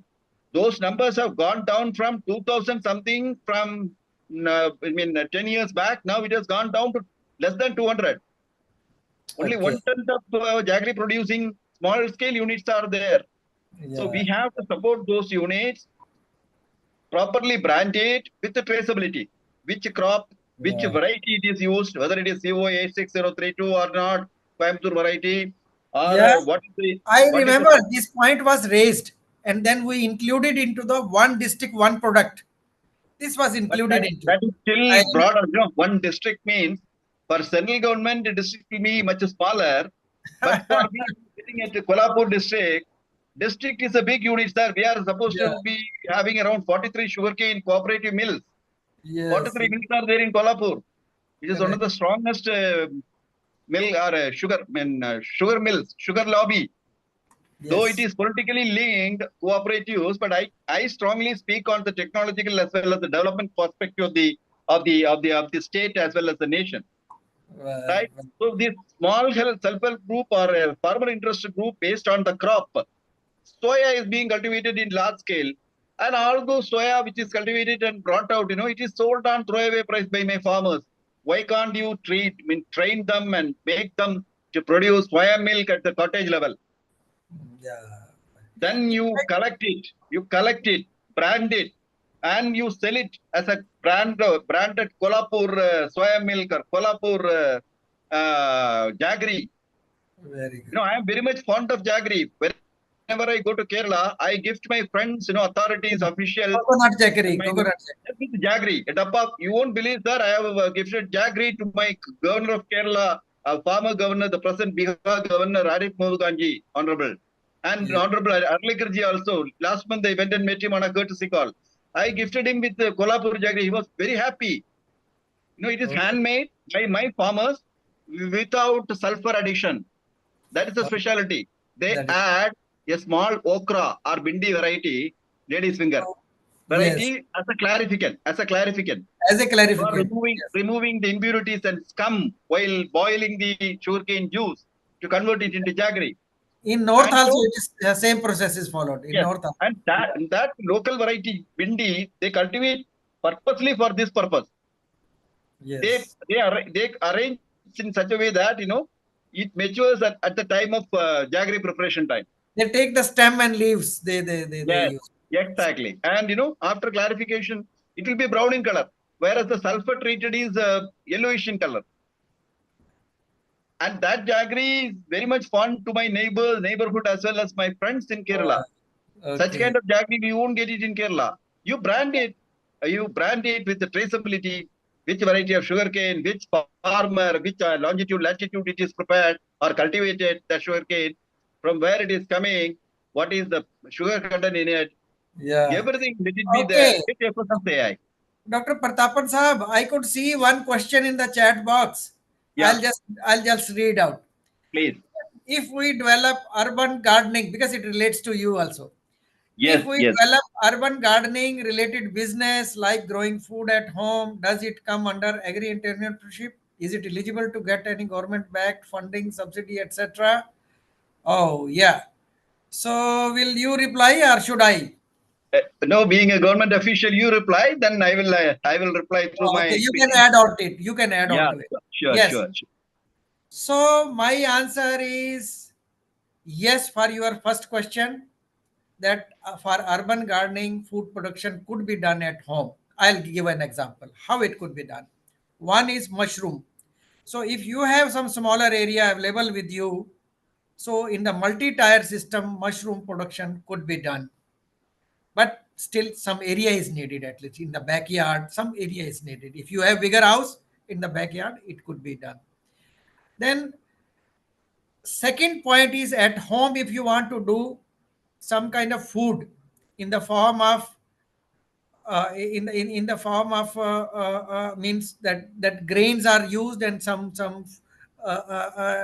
S4: Those numbers have gone down from 2000 something from 10 years back. Now it has gone down to less than 200. Only
S3: okay.
S4: 1/10 of jaggery producing small scale units are there. So
S3: Yeah.
S4: we have to support those units, properly brand it with the traceability. Which crop, which
S3: Yeah.
S4: variety it is used, whether it is CO 86032 or not, Coimbatore variety, or
S3: Yeah. I
S4: what is the
S3: remember this point was raised, and then we included into the one district, one product. This was
S4: but
S3: included into.
S4: that is
S3: I
S4: still broader. One district means for central government, the district will be much smaller. But for me, sitting at the Kolhapur district is a big unit, sir. We are supposed
S3: yeah.
S4: to be having around 43 sugarcane cooperative mills.
S3: Yes.
S4: 43 mills are there in Kolhapur, which is one of
S3: Correct.
S4: the strongest mill or sugar mills, sugar lobby. Though it
S3: Yes.
S4: is politically linked cooperatives, but I strongly speak on the technological as well as the development perspective of the state as well as the nation.
S3: Uh,
S4: Right? So this small self-help group or a farmer interest group based on the crop, soya is being cultivated in large scale. And although soya which is cultivated and brought out, it is sold on throwaway price by my farmers. Why can't you train them and make them to produce soya milk at the cottage level?
S3: yeah.
S4: Then you collect it, brand it, and you sell it as a branded Kolhapur soya milk or Kolhapur jaggery.
S3: Very good.
S4: I am very much fond of jaggery. Whenever I go to Kerala, I gift my friends, authorities, officials,
S3: Coconut
S4: and
S3: jaggery.
S4: my
S3: Coconut jaggery.
S4: with jaggery. You won't believe, sir. I have gifted jaggery to my governor of Kerala, former governor, the present Bihar governor, Arif Mohuganji, honorable. And
S3: Yeah.
S4: Honorable Arlikirji also. Last month I went and met him on a courtesy call. I gifted him with the Kolhapur jaggery. He was very happy. It is
S3: Okay.
S4: handmade by my farmers without sulfur addition. That is the specialty. They
S3: That is.
S4: add a small okra or bindi variety, lady's finger
S3: Yes.
S4: variety as a clarificant.
S3: As a
S4: You are
S3: clarification.
S4: removing
S3: Yes.
S4: removing the impurities and scum while boiling the sugarcane juice to convert it into jaggery.
S3: In North
S4: And
S3: also, it is the same process is followed. In
S4: yes,
S3: North also.
S4: and that local variety bindi they cultivate purposely for this purpose. They
S3: Yes.
S4: they arrange in such a way that it matures at the time of jaggery preparation time.
S3: They take the stem and leaves. They
S4: Yes,
S3: use.
S4: exactly. And after clarification, it will be brown in color, whereas the sulfur treated is yellowish in color. And that jaggery is very much fun to my neighborhood as well as my friends in Kerala. Such
S3: Okay.
S4: kind of jaggery you won't get it in Kerala. You brand it with the traceability, which variety of sugarcane, which farmer, which longitude, latitude it is prepared or cultivated, the sugarcane, from where it is coming, what is the sugar content in it,
S3: Yeah.
S4: everything, let it be there
S3: Okay.
S4: with the efforts of AI.
S3: Dr. Pratapan Sahab, I could see one question in the chat box.
S4: Yeah,
S3: I'll just read out.
S4: please.
S3: If we develop urban gardening, because it relates to you also. If
S4: Yes,
S3: we
S4: yes.
S3: develop urban gardening related business like growing food at home, does it come under agri-entrepreneurship? Is it eligible to get any government backed funding, subsidy, etc.? Oh, yeah. So will you reply or should I?
S4: No, being a government official, you reply, then I will reply through
S3: Oh,
S4: my
S3: okay, you can
S4: experience.
S3: add on to it. You can add on
S4: Yeah,
S3: to it.
S4: sure,
S3: Yes.
S4: sure, sure.
S3: So my answer is Yes, for your first question, that for urban gardening, food production could be done at home. I'll give an example how it could be done. One is mushroom. So if you have some smaller area available with you, so in the multi-tier system, mushroom production could be done. But still some area is needed, at least in the backyard, some area is needed. If you have bigger house in the backyard, it could be done. Then second point is at home, if you want to do some kind of food in the form of in the form of means that grains are used and some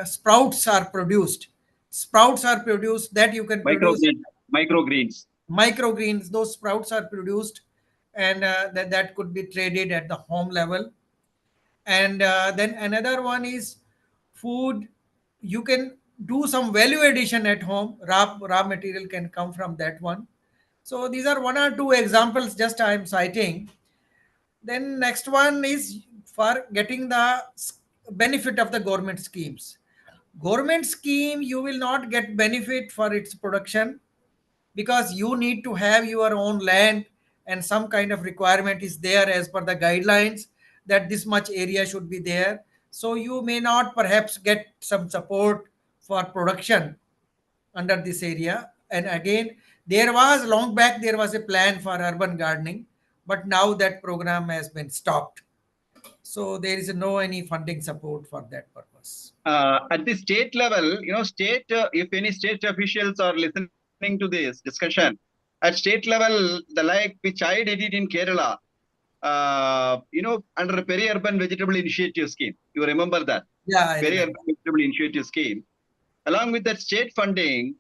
S3: sprouts are produced that you can produce
S4: Microgreens. Microgreens.
S3: microgreens, those sprouts are produced, and that could be traded at the home level. And then another one is food. You can do some value addition at home. Raw material can come from that one. So these are one or two examples just I am citing. Then next one is for getting the benefit of the government schemes. Government scheme, you will not get benefit for its production because you need to have your own land, and some kind of requirement is there as per the guidelines that this much area should be there. So you may not perhaps get some support for production under this area. And again, there was long back there was a plan for urban gardening, but now that program has been stopped. So there is no any funding support for that purpose.
S4: At the state level, if any state officials are listening to this discussion, at state level, the like which I did it in Kerala, under a peri-urban vegetable initiative scheme. You remember that?
S3: Yeah, I
S4: Peri-urban
S3: remember.
S4: vegetable initiative scheme. Along with that state funding,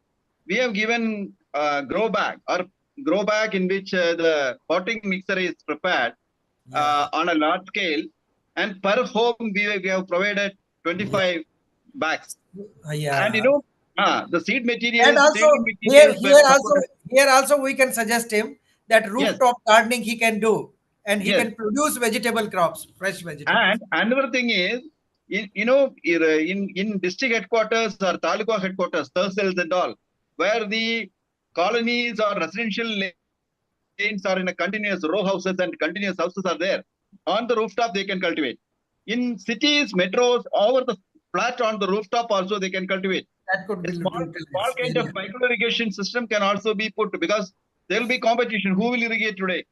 S4: we have given grow bag in which the potting mixer is prepared
S3: Yeah,
S4: on a large scale, and per home we have provided 25 bags. And
S3: yeah.
S4: the seed
S3: And
S4: materials,
S3: also
S4: seedling
S3: here,
S4: materials were
S3: here also,
S4: supported.
S3: here also we can suggest him that
S4: Yes,
S3: rooftop gardening he can do, and he
S4: yes.
S3: can produce vegetable crops, fresh vegetables.
S4: And another thing is, in district headquarters or taluka headquarters, tehsils and all, where the colonies or residential lanes are in a continuous row houses and continuous houses are there. On the rooftop, they can cultivate. In cities, metros, over the flat on the rooftop also they can cultivate.
S3: That could
S4: A
S3: be
S4: small
S3: utilized.
S4: kind of micro irrigation system can also be put, because there will be competition. Who will irrigate today?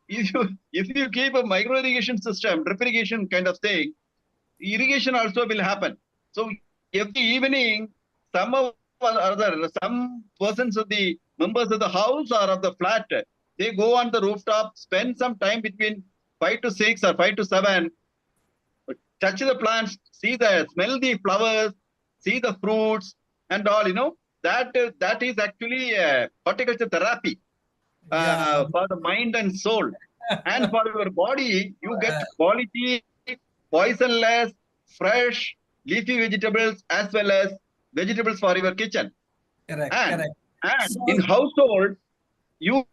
S4: If you keep a micro irrigation system, drip irrigation kind of thing, irrigation also will happen. So every evening, some of or other, some persons of the members of the house or of the flat, they go on the rooftop, spend some time between 5 to 6 or 5 to 7, touch the plants, smell the flowers, see the fruits and all. That is actually horticulture therapy
S3: Yeah,
S4: for the mind and soul. And for your body, you get quality, poisonless, fresh, leafy vegetables as well as vegetables for your kitchen.
S3: correct,
S4: And
S3: correct.
S4: and
S3: So
S4: in household, you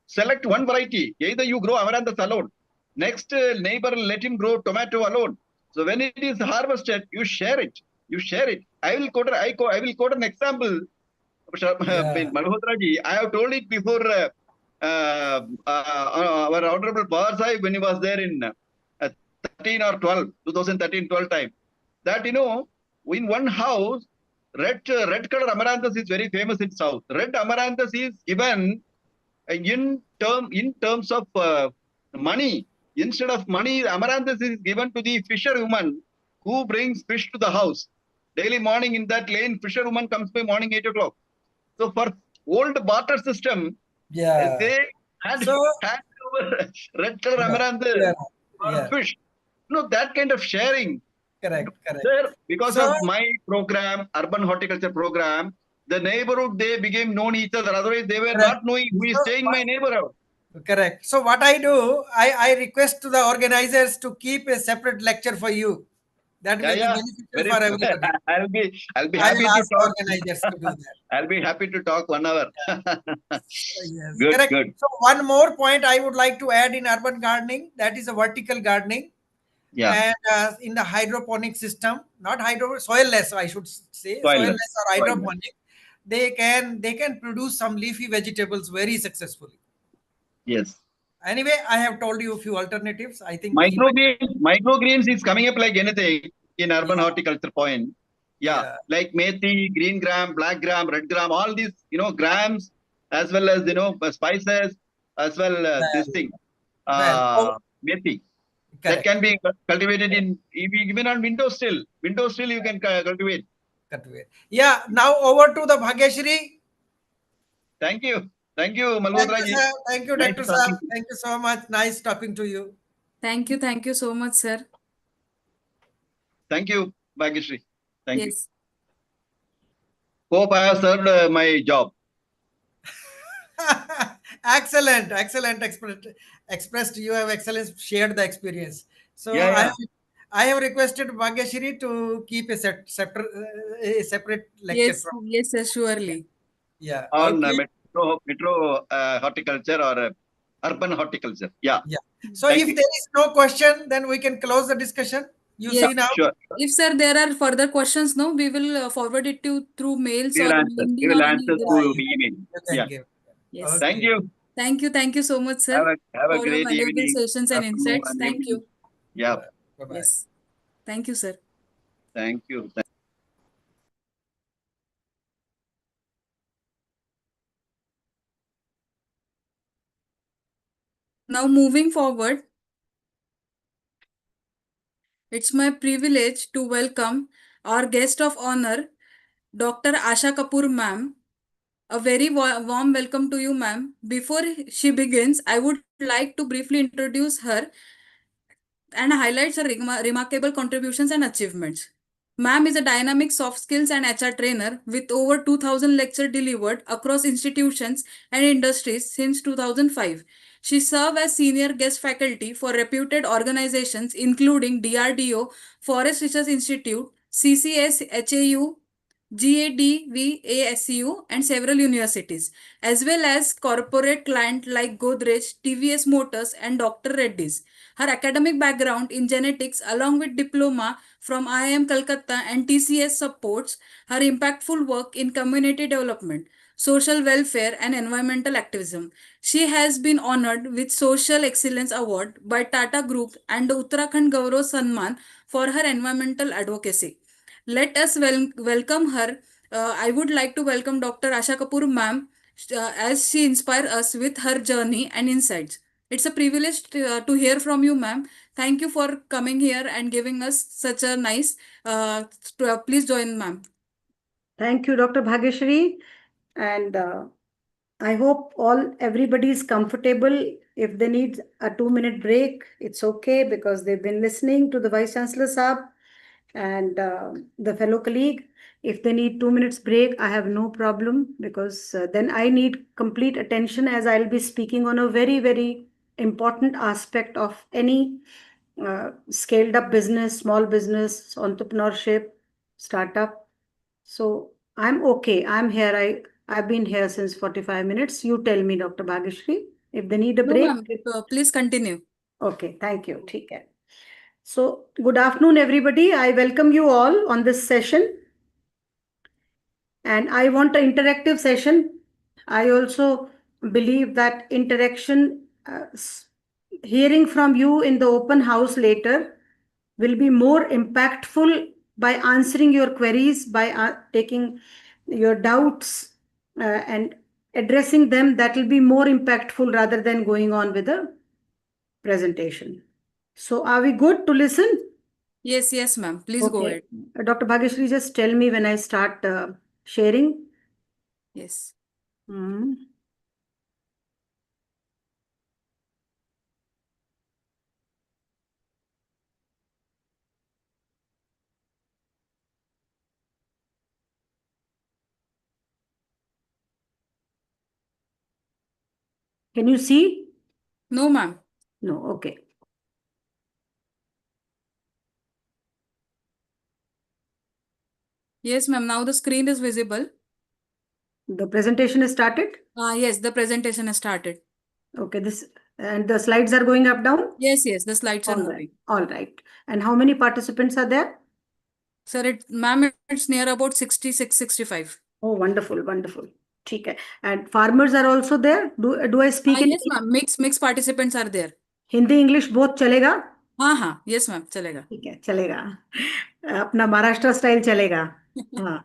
S4: select one variety. Either you grow amaranthus alone. Next neighbor let him grow tomato alone. So when it is harvested, you share it. You share it. I will quote an example.
S3: yeah,
S4: Malhotra ji, I have told it before our Honorable Bawar Sahib when he was there in 13 or 12, 2013, 12 time. That, in one house, red color amaranthus is very famous in South. Red amaranthus is given in terms of money. Instead of money, amaranthus is given to the fisherwoman who brings fish to the house. Daily morning in that lane, fisherwoman comes by morning 8 o'clock. So for old barter system,
S3: yeah.
S4: they had
S3: So
S4: hand over red color
S3: yeah,
S4: amaranthus
S3: yeah,
S4: for
S3: yeah.
S4: fish. That kind of sharing.
S3: Correct, correct.
S4: There, because
S3: So
S4: of my program, urban horticulture program, the neighborhood, they became known each other. Otherwise, they were
S3: correct.
S4: not knowing who is
S3: So
S4: staying in my neighborhood.
S3: correct. So what I do, I request to the organizers to keep a separate lecture for you. That
S4: Yeah,
S3: will be
S4: yeah.
S3: beneficial
S4: Very.
S3: for everybody.
S4: I'll be
S3: I will
S4: happy to
S3: ask
S4: talk.
S3: organizers to do that.
S4: I'll be happy to talk 1 hour.
S3: Yes,
S4: Good,
S3: correct.
S4: good.
S3: So one more point I would like to add in urban gardening, that is a vertical gardening,
S4: Yeah.
S3: and in the hydroponic system, not soilless, I should say,
S4: Soilless.
S3: soilless or
S4: Soilless.
S3: hydroponic. they can produce some leafy vegetables very successfully.
S4: Yes.
S3: Anyway, I have told you a few alternatives. I think he might.
S4: Microgreens is coming up like anything in urban
S3: Yeah.
S4: horticulture point. Yeah,
S3: Yeah.
S4: like methi, green gram, black gram, red gram, all these, grams, as well as, spices, as well as this
S3: Well,
S4: thing,
S3: well,
S4: methi. That
S3: correct.
S4: can be cultivated even on windowsill. Windowsill you can cultivate.
S3: Cultivate. Yeah. Now over to the Bhagyashri.
S4: Thank you. Thank you,
S3: Thank
S4: Malhotra
S3: you,
S4: ji.
S3: sir. Thank you,
S4: Nice
S3: Dr. Saab.
S4: talking to you.
S3: Thank you so much. Nice talking to you.
S1: Thank you so much, sir.
S4: Thank you, Bhagyashree. Thank you.
S1: Yes.
S4: Hope I have served my job.
S3: Excellent, excellent expressed. You have excellent shared the experience. So
S4: Yeah, yeah.
S3: I have requested Bhagyashri to keep a separate lecture
S1: Yes,
S3: from.
S1: yes, sir, surely.
S3: Yeah.
S4: On
S3: Okay.
S4: metro horticulture or urban horticulture. Yeah.
S3: Yeah. So
S4: Thank
S3: if
S4: you.
S3: there is no question, then we can close the discussion. You
S1: Yes.
S3: see now.
S4: Sure.
S1: If, sir, there are further questions, no, we will forward it to through mails
S4: We
S1: or
S4: will answer. We
S1: LinkedIn
S4: will
S1: or any
S4: answer
S1: other
S3: Yeah,
S4: through
S1: way.
S4: email.
S3: you can
S4: Yeah.
S3: give.
S1: Yes.
S4: Thank
S3: Okay.
S4: you.
S1: Thank you so much, sir,
S4: Have a
S1: for your
S4: great
S1: valuable
S4: evening,
S1: sessions and
S4: afternoon,
S1: insights.
S4: and
S1: Thank
S4: evening.
S1: you.
S4: Yeah.
S3: Bye bye.
S1: Yes. Thank you, sir.
S4: Thank you.
S1: Now, moving forward, it's my privilege to welcome our guest of honor, Dr. Asha Kapoor, ma'am. A very warm welcome to you, ma'am. Before she begins, I would like to briefly introduce her and highlights her remarkable contributions and achievements. Ma'am is a dynamic soft skills and HR trainer with over 2000 lectures delivered across institutions and industries since 2005. She served as senior guest faculty for reputed organizations including DRDO, Forest Research Institute, CCS, HAU, GADVASU, and several universities, as well as corporate clients like Godrej, TVS Motors, and Dr. Reddy's. Her academic background in genetics, along with diploma from IIM Calcutta and TCS, supports her impactful work in community development, social welfare, and environmental activism. She has been honored with Social Excellence Award by Tata Group and the Uttarakhand Gaurav Sanman for her environmental advocacy. Let us welcome her. I would like to welcome Dr. Asha Kapoor, ma'am, as she inspires us with her journey and insights. It's a privilege to hear from you, ma'am. Thank you for coming here and giving us such a nice. Please join, ma'am.
S5: Thank you, Dr. Bhageshri. And I hope everybody is comfortable. If they need a 2-minute break, it's okay because they've been listening to the Vice Chancellor Saab and the fellow colleague. If they need 2 minutes break, I have no problem because then I need complete attention as I'll be speaking on a very, very important aspect of any scaled up business, small business, entrepreneurship, startup. So I'm okay. I'm here. I've been here since 45 minutes. You tell me, Dr. Bhageshri, if they need a
S1: No,
S5: break.
S1: ma'am. Please continue.
S5: Okay, thank you. ठीक है. So, good afternoon, everybody. I welcome you all on this session. And I want an interactive session. I also believe that interaction, hearing from you in the open house later, will be more impactful by answering your queries, by taking your doubts and addressing them. That will be more impactful rather than going on with a presentation. So, are we good to listen?
S1: Yes, ma'am. Please go
S5: Okay.
S1: ahead.
S5: Dr. Bhageshri, just tell me when I start sharing.
S1: Yes.
S5: Hmm. Can you see?
S1: No, ma'am.
S5: No. Okay.
S1: Yes, ma'am. Now the screen is visible.
S5: The presentation is started.
S1: Yes, the presentation has started.
S5: Okay. And the slides are going up down.
S1: Yes, the slides are
S5: All right.
S1: moving.
S5: All right. And how many participants are there?
S1: Sir, ma'am, it's near about 66, 65.
S5: Oh, wonderful, wonderful. ठीक है. And farmers are also there. Do I speak in
S1: Yes, ma'am. Mixed participants are there.
S5: Hindi, English both चलेगा?
S1: हाँ, yes, ma'am, चलेगा.
S5: ठीक है, चलेगा. अपना Maharashtra style चलेगा. हाँ,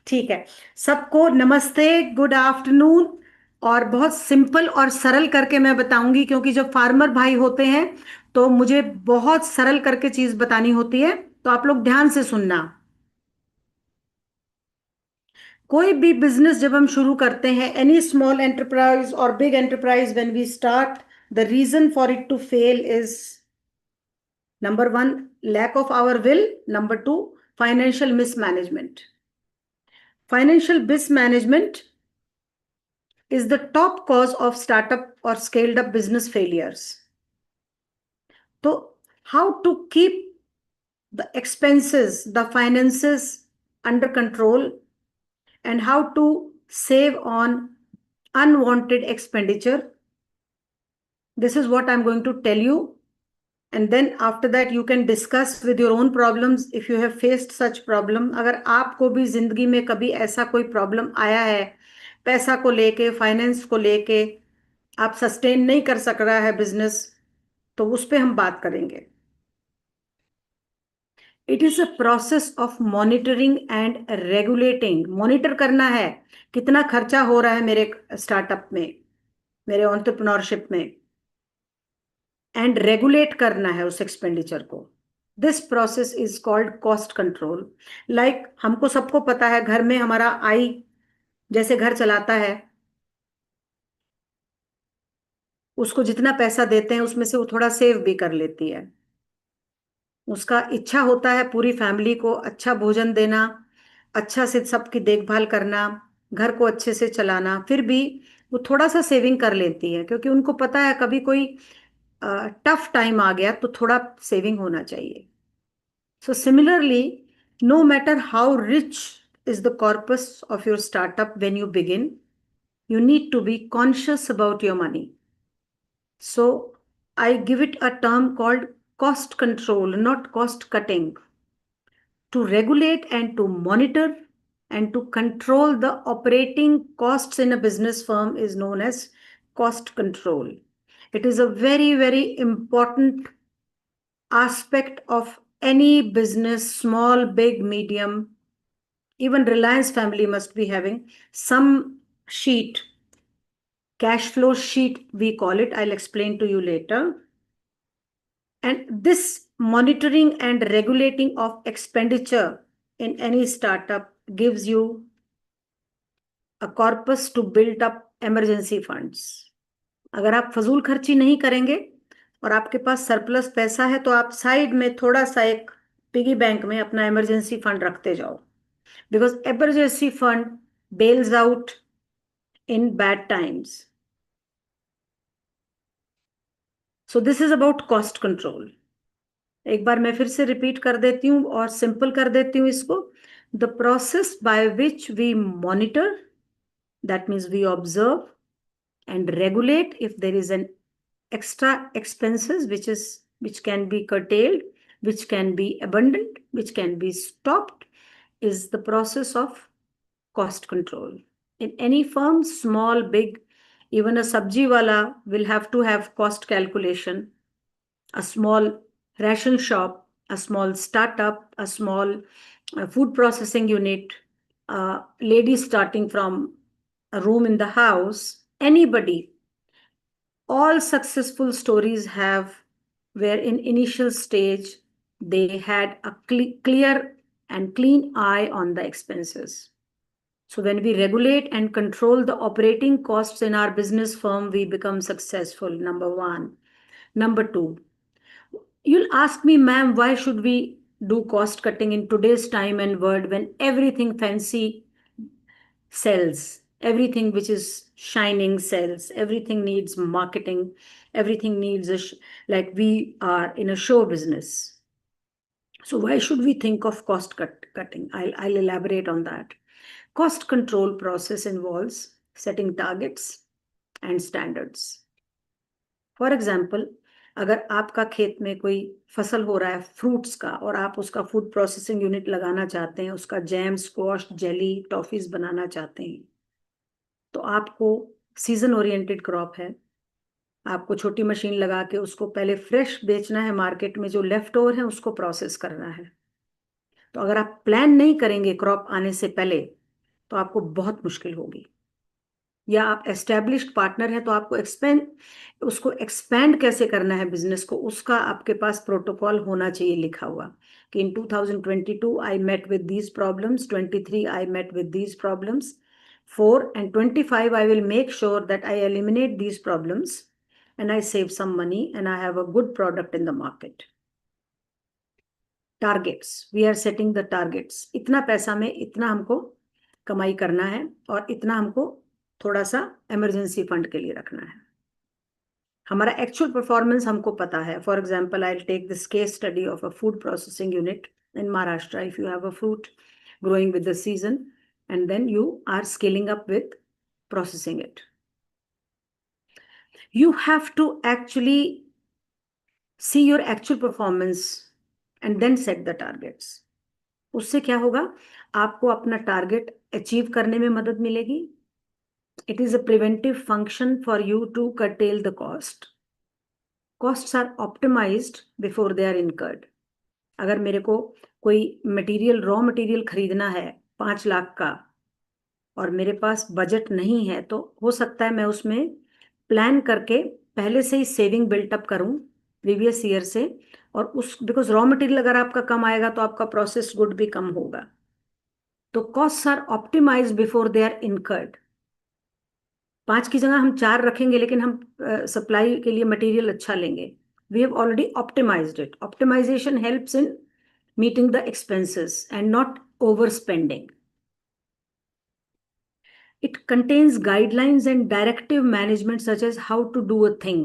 S5: ठीक है. सबको नमस्ते, गुड आफ्टरनून. और बहुत सिंपल और सरल करके मैं बताऊंगी, क्योंकि जब फार्मर भाई होते हैं तो मुझे बहुत सरल करके चीज बतानी होती है, तो आप लोग ध्यान से सुनना. कोई भी बिजनेस जब हम शुरू करते हैं, एनी स्मॉल एंटरप्राइज और big enterprise, when we start, the reason for it to fail is number 1, lack of our will. Number 2, financial mismanagement. Financial mismanagement is the top cause of startup or scaled up business failures. So how to keep the expenses, the finances under control, and how to save on unwanted expenditure, this is what I'm going to tell you. And then after that you can discuss with your own problems if you have faced such problem. अगर आपको भी जिंदगी में कभी ऐसा कोई problem आया है, पैसा को लेके, फाइनेंस को लेके, आप सस्टेन नहीं कर सक रहा है बिजनेस, तो उस पे हम बात करेंगे. It is a process of monitoring and regulating. Monitor करना है कितना खर्चा हो रहा है मेरे स्टार्टअप में, मेरे एंटरप्रेन्योरशिप में, एंड रेगुलेट करना है उस एक्सपेंडिचर को. This process is called cost control. Like हमको सबको पता है, घर में हमारा आई जैसे घर चलाता है, उसको जितना पैसा देते हैं उसमें से वो थोड़ा सेव भी कर लेती है. उसका इच्छा होता है पूरी फैमिली को अच्छा भोजन देना, अच्छा से सबकी देखभाल करना, घर को अच्छे से चलाना, फिर भी वो थोड़ा सा सेविंग कर लेती है, क्योंकि उनको पता है कभी कोई टफ टाइम आ गया तो थोड़ा सेविंग होना चाहिए. So similarly, no matter how rich is the corpus of your startup when you begin, you need to be conscious about your money. So I give it a term called cost control, not cost cutting. To regulate and to monitor and to control the operating costs in a business firm is known as cost control. It is a very, very important aspect of any business, small, big, medium. Even Reliance family must be having some sheet, cash flow sheet we call it. I'll explain to you later. And this monitoring and regulating of expenditure in any startup gives you a corpus to build up emergency funds. अगर आप फजूल खर्ची नहीं करेंगे और आपके पास surplus पैसा है, तो आप साइड में थोड़ा सा एक पिगी बैंक में अपना इमरजेंसी फंड रखते जाओ, because emergency fund bails out in bad times. So this is about cost control. एक बार मैं फिर से रिपीट कर देती हूँ और सिंपल कर देती हूँ इसको. The process by which we monitor, that means we observe and regulate if there is an extra expenses which can be curtailed, which can be abundant, which can be stopped, is the process of cost control. In any firm, small, big, even a sabji wala will have to have cost calculation. A small ration shop, a small startup, a small food processing unit, a lady starting from a room in the house, anybody. All successful stories have where in initial stage they had a clear and clean eye on the expenses. So when we regulate and control the operating costs in our business firm, we become successful. Number 1. Number 2, you'll ask me, ma'am, why should we do cost cutting in today's time and world when everything fancy sells? Everything which is shining sells. Everything needs marketing. Everything needs like we are in a show business. So why should we think of cost cutting? I'll elaborate on that. Cost control process involves setting targets and standards. For example, अगर आपका खेत में कोई फसल हो रहा है fruits का और आप उसका फूड प्रोसेसिंग यूनिट लगाना चाहते हैं, उसका जैम, स्क्वॉश, जेली, टॉफीज बनाना चाहते हैं, तो आपको सीजन ओरिएंटेड क्रॉप है, आपको छोटी मशीन लगा के उसको पहले फ्रेश बेचना है मार्केट में, जो लेफ्ट ओवर है उसको प्रोसेस करना है। तो अगर आप प्लान नहीं करेंगे क्रॉप आने से पहले तो आपको बहुत मुश्किल होगी। या आप एस्टेब्लिश्ड पार्टनर है तो आपको उसको एक्सपैंड कैसे करना है बिजनेस को, उसका आपके पास प्रोटोकॉल होना चाहिए लिखा हुआ कि in 2022 I met with these problems, 23 I met with these problems, 4 and 25 I will make sure that I eliminate these problems and I save some money and I have a good product in the market. Targets, we are setting the targets. इतना पैसा में इतना हमको कमाई करना है और इतना हमको थोड़ा सा इमरजेंसी फंड के लिए रखना है। हमारा एक्चुअल परफॉर्मेंस हमको पता है। For example, I will take this case study of a food processing unit in Maharashtra. If you have a fruit growing with the season and then you are scaling up with processing it, you have to actually see your actual performance and then set the targets. उससे क्या होगा, आपको अपना target achieve करने में मदद मिलेगी. It is a preventive function for you to curtail the cost. Costs are optimized before they are incurred. अगर मेरे को कोई मटेरियल, रॉ मटेरियल खरीदना है 5 लाख का और मेरे पास बजट नहीं है, तो हो सकता है मैं उसमें प्लान करके पहले से ही सेविंग बिल्टअप करूं प्रीवियस ईयर से, और उस बिकॉज रॉ मटेरियल अगर आपका कम आएगा तो आपका प्रोसेस गुड भी कम होगा. तो costs are optimised before they are incurred. 5 की जगह हम 4 रखेंगे लेकिन हम सप्लाई के लिए मटेरियल अच्छा लेंगे. We have already optimised it. Optimisation helps in meeting the expenses and not over spending. It contains guidelines and directive management such as how to do a thing.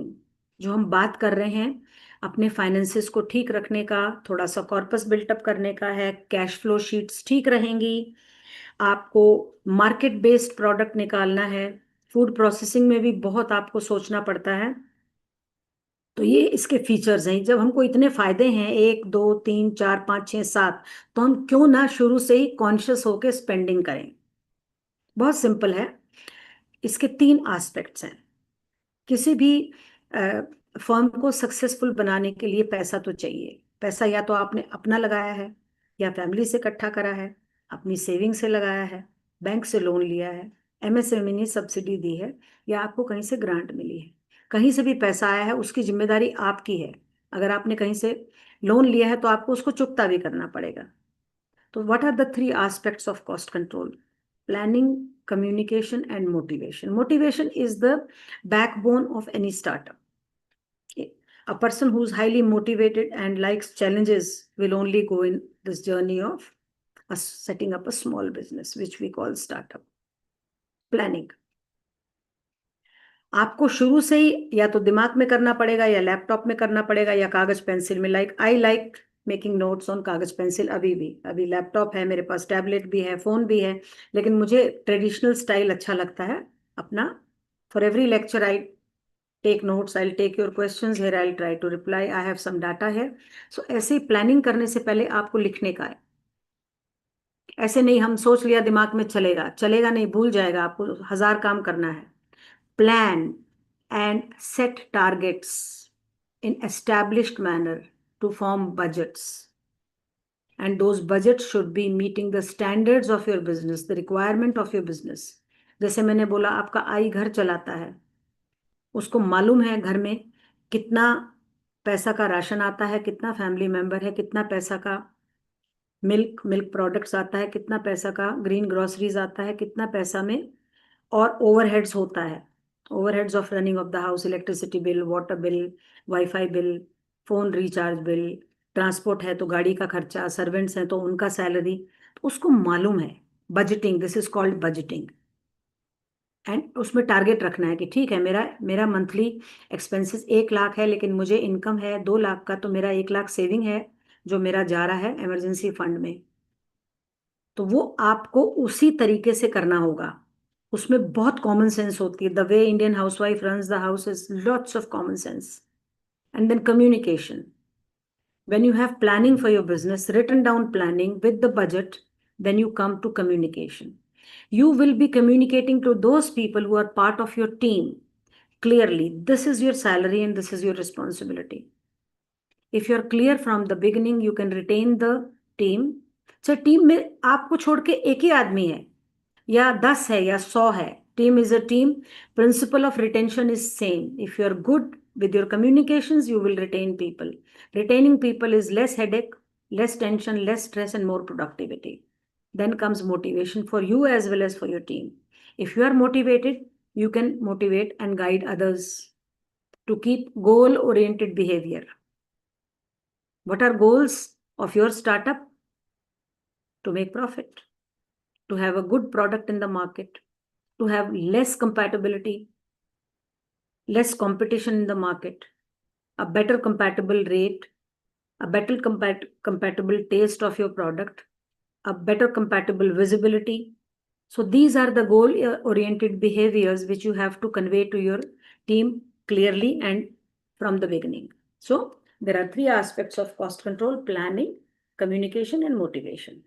S5: जो हम बात कर रहे हैं अपने फाइनेंसेस को ठीक रखने का, थोड़ा सा कॉर्पस बिल्टअप करने का है, कैश फ्लो शीट्स ठीक रहेंगी, आपको मार्केट बेस्ड प्रोडक्ट निकालना है. फूड प्रोसेसिंग में भी बहुत आपको सोचना पड़ता है. तो ये इसके फीचर्स हैं. जब हमको इतने फायदे हैं 1 2 3 4 5 6 7, तो हम क्यों ना शुरू से ही कॉन्शियस होकर स्पेंडिंग करें. बहुत सिंपल है. इसके 3 एस्पेक्ट्स हैं. किसी भी फर्म को सक्सेसफुल बनाने के लिए पैसा तो चाहिए. पैसा या तो आपने अपना लगाया है, या फैमिली से इकट्ठा करा है, अपनी सेविंग से लगाया है, बैंक से लोन लिया है, एमएसएमई ने सब्सिडी दी है, या आपको कहीं से ग्रांट मिली है. कहीं से भी पैसा आया है उसकी जिम्मेदारी आपकी है. अगर आपने कहीं से लोन लिया है तो आपको उसको चुकता भी करना पड़ेगा. तो what are the 3 aspects of cost control? Planning, communication, and motivation. Motivation is the backbone of any startup. A person who's highly motivated and likes challenges will only go in this journey of setting up a small business, which we call startup. Planning. आपको शुरू से ही या तो दिमाग में करना पड़ेगा, या लैपटॉप में करना पड़ेगा, या कागज पेंसिल में. Like I like making notes on कागज पेंसिल. अभी लैपटॉप है मेरे पास, टैबलेट भी है, फोन भी है, लेकिन मुझे ट्रेडिशनल स्टाइल अच्छा लगता है अपना. For every lecture I take notes, I take your questions here, I try to reply, I have some data है. सो ऐसे प्लानिंग करने से पहले आपको लिखने का है. ऐसे नहीं हम सोच लिया दिमाग में चलेगा, चलेगा नहीं, भूल जाएगा. आपको 1000 काम करना है. Plan and set targets in established manner to form budgets. And those budgets should be meeting the standards of your business, the requirement of your business. जैसे मैंने बोला, आपका आई घर चलाता है, उसको मालूम है घर में कितना पैसा का राशन आता है, कितना फैमिली मेंबर है, कितना पैसा का मिल्क प्रोडक्ट्स आता है, कितना पैसा का ग्रीन ग्रोसरीज आता है, कितना पैसा में और ओवरहेड्स होता है. Overheads of running of the house, electricity bill, water bill, wifi bill, phone recharge bill, transport है तो गाड़ी का खर्चा, सर्वेंट्स हैं तो उनका सैलरी. तो उसको मालूम है. Budgeting, this is called budgeting. And उसमें टारगेट रखना है कि ठीक है, मेरा मंथली एक्सपेंसेस 1 लाख है, लेकिन मुझे इनकम है 2 लाख का, तो मेरा 1 लाख सेविंग है जो मेरा जा रहा है इमरजेंसी फंड में. तो वो आपको उसी तरीके से करना होगा. उसमें बहुत कॉमन सेंस होती है. The way Indian housewife runs the house is lots of common sense. And then communication. When you have planning for your business, written down planning with the budget, then you come to communication. You will be communicating to those people who are part of your team clearly. This is your salary and this is your responsibility. If you're clear from the beginning, you can retain the team. So team में आपको छोड़ के एक ही आदमी है या 10 है या 100 है, team is a team. Principle of retention is same. If you are good with your communications, you will retain people. Retaining people is less headache, less tension, less stress, and more productivity. Then comes motivation for you as well as for your team. If you are motivated, you can motivate and guide others to keep goal-oriented behavior. What are goals of your startup? To make profit, to have a good product in the market, to have less compatibility, less competition in the market, a better compatible rate, a better compatible taste of your product, a better compatible visibility. So these are the goal-oriented behaviors which you have to convey to your team clearly and from the beginning. So there are 3 aspects of cost control: planning, communication, and motivation.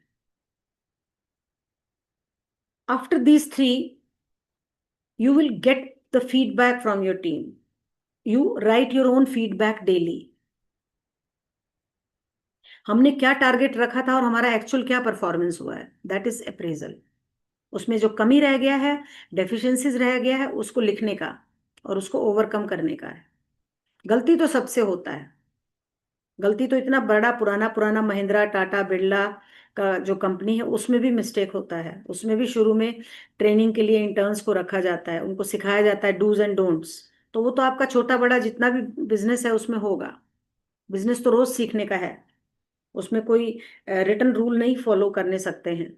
S5: After these 3, you will get the feedback from your team. You write your own feedback daily. हमने क्या target रखा था और हमारा actual क्या performance हुआ है, that is appraisal. उसमें जो कमी रह गया है, डेफिशिएंसीज रह गया है, उसको लिखने का और उसको ओवरकम करने का है. गलती तो सबसे होता है. गलती तो इतना बड़ा पुराना महिंद्रा, टाटा, बिरला का जो कंपनी है उसमें भी मिस्टेक होता है. उसमें भी शुरू में ट्रेनिंग के लिए इंटर्न्स को रखा जाता है, उनको सिखाया जाता है डूज एंड डोंट्स. तो वो तो आपका छोटा बड़ा जितना भी बिजनेस है उसमें होगा. बिजनेस तो रोज सीखने का है, उसमें कोई रिटन रूल नहीं फॉलो करने सकते हैं.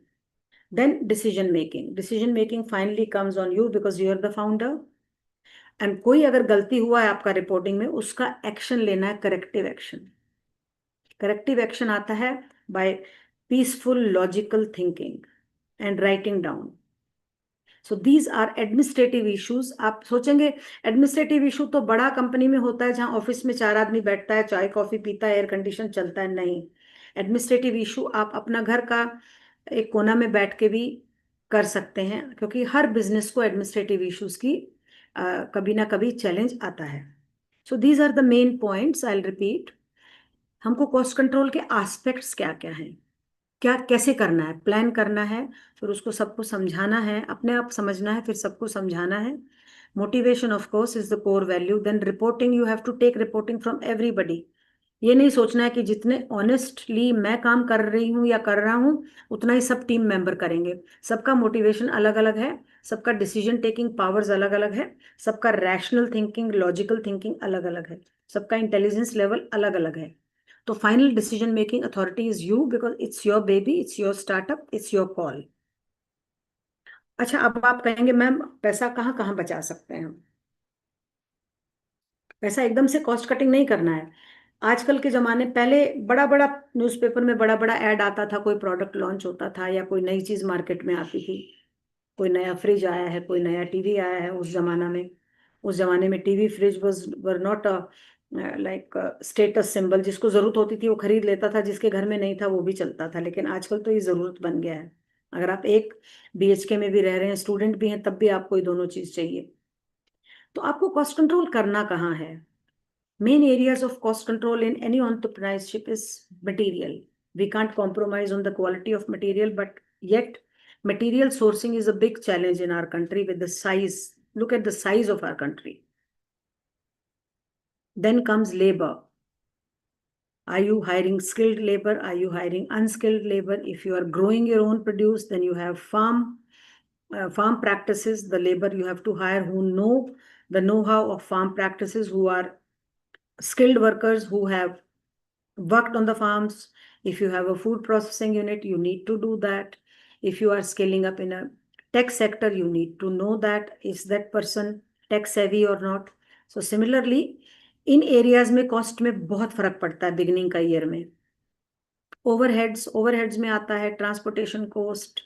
S5: Then decision making finally comes on you because you are the founder. And कोई अगर गलती हुआ है आपका रिपोर्टिंग में, उसका एक्शन लेना है, करेक्टिव एक्शन. करेक्टिव एक्शन आता है by peaceful logical thinking and writing down. So these are administrative issues. आप सोचेंगे एडमिनिस्ट्रेटिव इशू तो बड़ा कंपनी में होता है जहां ऑफिस में 4 आदमी बैठता है, चाय कॉफी पीता है, एयर कंडीशन चलता है. नहीं, एडमिनिस्ट्रेटिव इशू आप अपना घर का एक कोना में बैठ के भी कर सकते हैं, क्योंकि हर बिजनेस को एडमिनिस्ट्रेटिव इश्यूज की कभी ना कभी चैलेंज आता है. So these are the main points. I will repeat. हमको कॉस्ट कंट्रोल के एस्पेक्ट्स क्या क्या हैं, क्या कैसे करना है, प्लान करना है, फिर उसको सबको समझाना है, अपने आप समझना है, फिर सबको समझाना है. Motivation of course is the core value. Then reporting, you have to take reporting from everybody. ये नहीं सोचना है कि जितने ऑनेस्टली मैं काम कर रही हूँ या कर रहा हूँ उतना ही सब टीम मेंबर करेंगे. सबका मोटिवेशन अलग अलग है, सबका डिसीजन टेकिंग पावर्स अलग अलग है, सबका रैशनल थिंकिंग, लॉजिकल थिंकिंग अलग अलग है, सबका इंटेलिजेंस लेवल अलग अलग है. तो final decision making authority is you because it's your baby, it's your startup, it's your call. अच्छा, अब आप कहेंगे मैम पैसा कहाँ कहाँ बचा सकते हैं हम. पैसा एकदम से कॉस्ट कटिंग नहीं करना है. आजकल के ज़माने, पहले बड़ा बड़ा न्यूज़पेपर में बड़ा बड़ा ऐड आता था, कोई प्रोडक्ट लॉन्च होता था या कोई नई चीज़ मार्केट में आती थी, कोई नया फ्रिज आया है, कोई नया टीवी आया है. उस ज़माने में TV fridge were not like status symbol. जिसको ज़रूरत होती थी वो खरीद लेता था, जिसके घर में नहीं था वो भी चलता था. लेकिन आजकल तो ये ज़रूरत बन गया है. अगर आप एक BHK में भी रह रहे हैं, स्टूडेंट भी हैं, तब भी आपको ये दोनों चीज़ चाहिए. तो आपको कॉस्ट कंट्रोल करना कहाँ है. Main areas of cost control in any entrepreneurship is material. We can't compromise on the quality of material, but yet material sourcing is a big challenge in our country with the size. Look at the size of our country. Then comes labor. Are you hiring skilled labor? Are you hiring unskilled labor? If you are growing your own produce, then you have farm practices. The labor you have to hire who know the know-how of farm practices, who are skilled workers who have worked on the farms. If you have a food processing unit, you need to do that. If you are scaling up in a tech sector, you need to know that is that person tech savvy or not. So similarly, in areas में cost में बहुत फर्क पड़ता है beginning का year में. Overheads में आता है ट्रांसपोर्टेशन कॉस्ट.